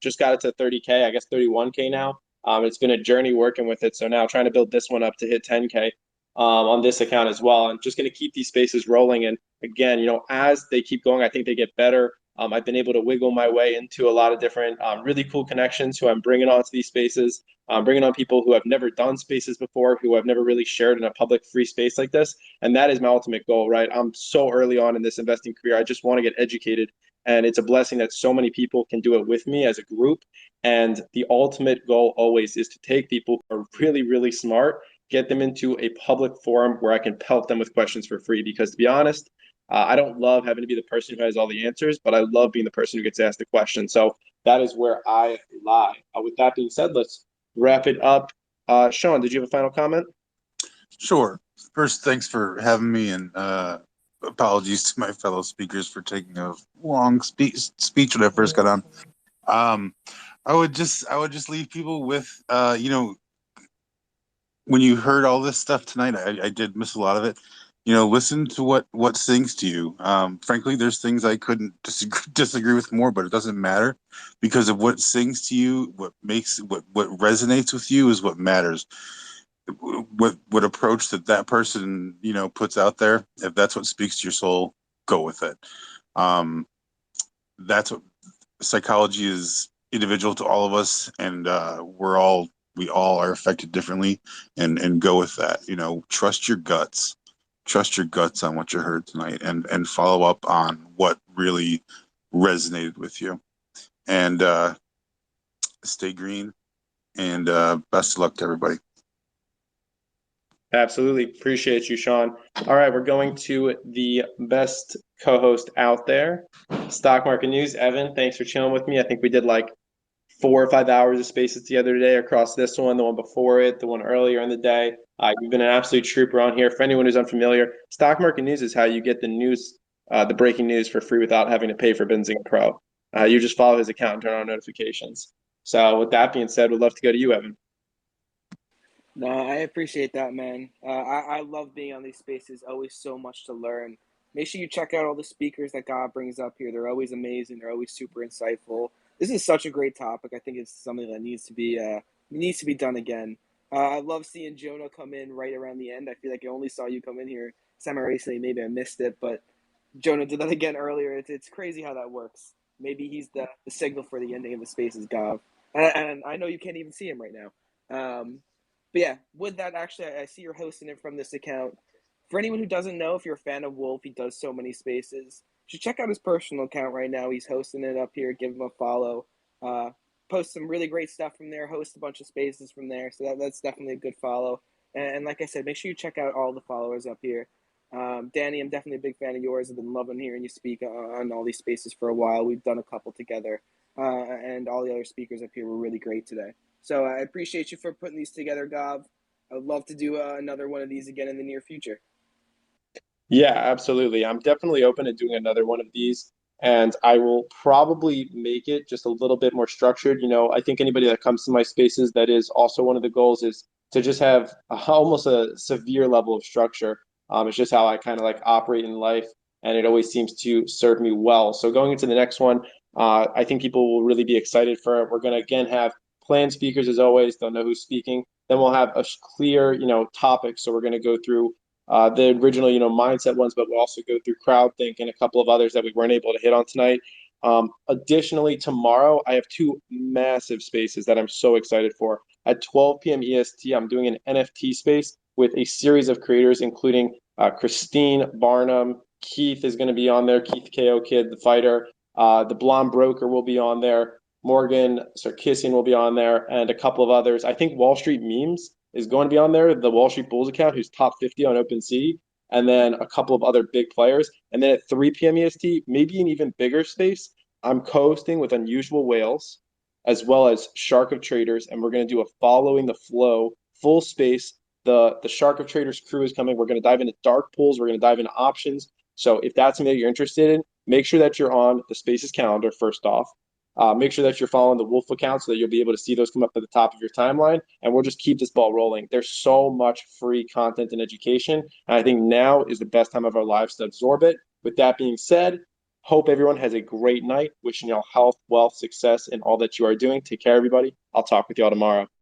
Just got it to 30K, I guess 31K now. It's been a journey working with it. So now trying to build this one up to hit 10K on this account as well. And just going to keep these spaces rolling. And again, as they keep going, I think they get better. I've been able to wiggle my way into a lot of different really cool connections who I'm bringing onto these spaces, bringing on people who have never done spaces before, who I've never really shared in a public free space like this. And that is my ultimate goal, right? I'm so early on in this investing career. I just want to get educated. And it's a blessing that so many people can do it with me as a group. And the ultimate goal always is to take people who are really, really smart, get them into a public forum where I can pelt them with questions for free. Because to be honest, I don't love having to be the person who has all the answers, but I love being the person who gets asked the question. So that is where I lie. With that being said, let's wrap it up. Sean, did you have a final comment? Sure. First, thanks for having me, and apologies to my fellow speakers for taking a long speech when I first got on. I would just leave people with, when you heard all this stuff tonight, I did miss a lot of it. Listen to what sings to you. Frankly, there's things I couldn't disagree with more, but it doesn't matter, because of what sings to you, what resonates with you is what matters. What approach that person puts out there, if that's what speaks to your soul, go with it. That's what psychology is, individual to all of us, and we all are affected differently, and go with that. Trust your guts on what you heard tonight, and follow up on what really resonated with you, and stay green, and best of luck to everybody. Absolutely. Appreciate you, Sean. All right, we're going to the best co-host out there, Stock Market News. Evan, thanks for chilling with me. I think we did like 4 or 5 hours of spaces the other day across this one, the one before it, the one earlier in the day. You've been an absolute trooper on here. For anyone who's unfamiliar, Stock Market News is how you get the news, the breaking news for free without having to pay for Benzinga Pro. You just follow his account and turn on notifications. So with that being said, we'd love to go to you, Evan. No, I appreciate that, man. I love being on these spaces. Always so much to learn. Make sure you check out all the speakers that God brings up here. They're always amazing. They're always super insightful. This is such a great topic. I think it's something that needs to be done again. I love seeing Jonah come in right around the end. I feel like I only saw you come in here semi recently. Maybe I missed it, but Jonah did that again earlier. It's crazy how that works. Maybe he's the signal for the ending of the spaces, Gav. And I know you can't even see him right now. But yeah, with that, actually, I see you're hosting it from this account. For anyone who doesn't know, if you're a fan of Wolf, he does so many spaces. You should check out his personal account right now. He's hosting it up here. Give him a follow. Post some really great stuff from there. Host a bunch of spaces from there. So that's definitely a good follow. And like I said, make sure you check out all the followers up here. Danny, I'm definitely a big fan of yours. I've been loving hearing you speak on all these spaces for a while. We've done a couple together, and all the other speakers up here were really great today. So I appreciate you for putting these together, Gav. I would love to do another one of these again in the near future. Yeah, absolutely. I'm definitely open to doing another one of these, and I will probably make it just a little bit more structured. I think anybody that comes to my spaces, that is also one of the goals is to just have almost a severe level of structure. It's just how I kind of like operate in life, and it always seems to serve me well. So going into the next one, I think people will really be excited for it. We're going to again have planned speakers as always. Don't know who's speaking. Then we'll have a clear, topic. So we're going to go through the original, mindset ones, but we'll also go through crowdthink and a couple of others that we weren't able to hit on tonight. Additionally, tomorrow I have two massive spaces that I'm so excited for. At 12 p.m. EST, I'm doing an NFT space with a series of creators, including Christine Barnum. Keith is going to be on there. Keith KO Kid, the fighter. The Blonde Broker will be on there. Morgan Sarkisian will be on there, and a couple of others. I think Wall Street Memes is going to be on there, the Wall Street Bulls account, who's top 50 on OpenSea, and then a couple of other big players. And then at 3 p.m. EST, maybe an even bigger space, I'm co-hosting with Unusual Whales, as well as Shark of Traders, and we're going to do a following the flow full space. The Shark of Traders crew is coming. We're going to dive into dark pools. We're going to dive into options. So if that's something that you're interested in, make sure that you're on the Spaces calendar first off. Make sure that you're following the Wolf account so that you'll be able to see those come up at the top of your timeline. And we'll just keep this ball rolling. There's so much free content and education. And I think now is the best time of our lives to absorb it. With that being said, hope everyone has a great night. Wishing y'all health, wealth, success, and all that you are doing. Take care, everybody. I'll talk with y'all tomorrow.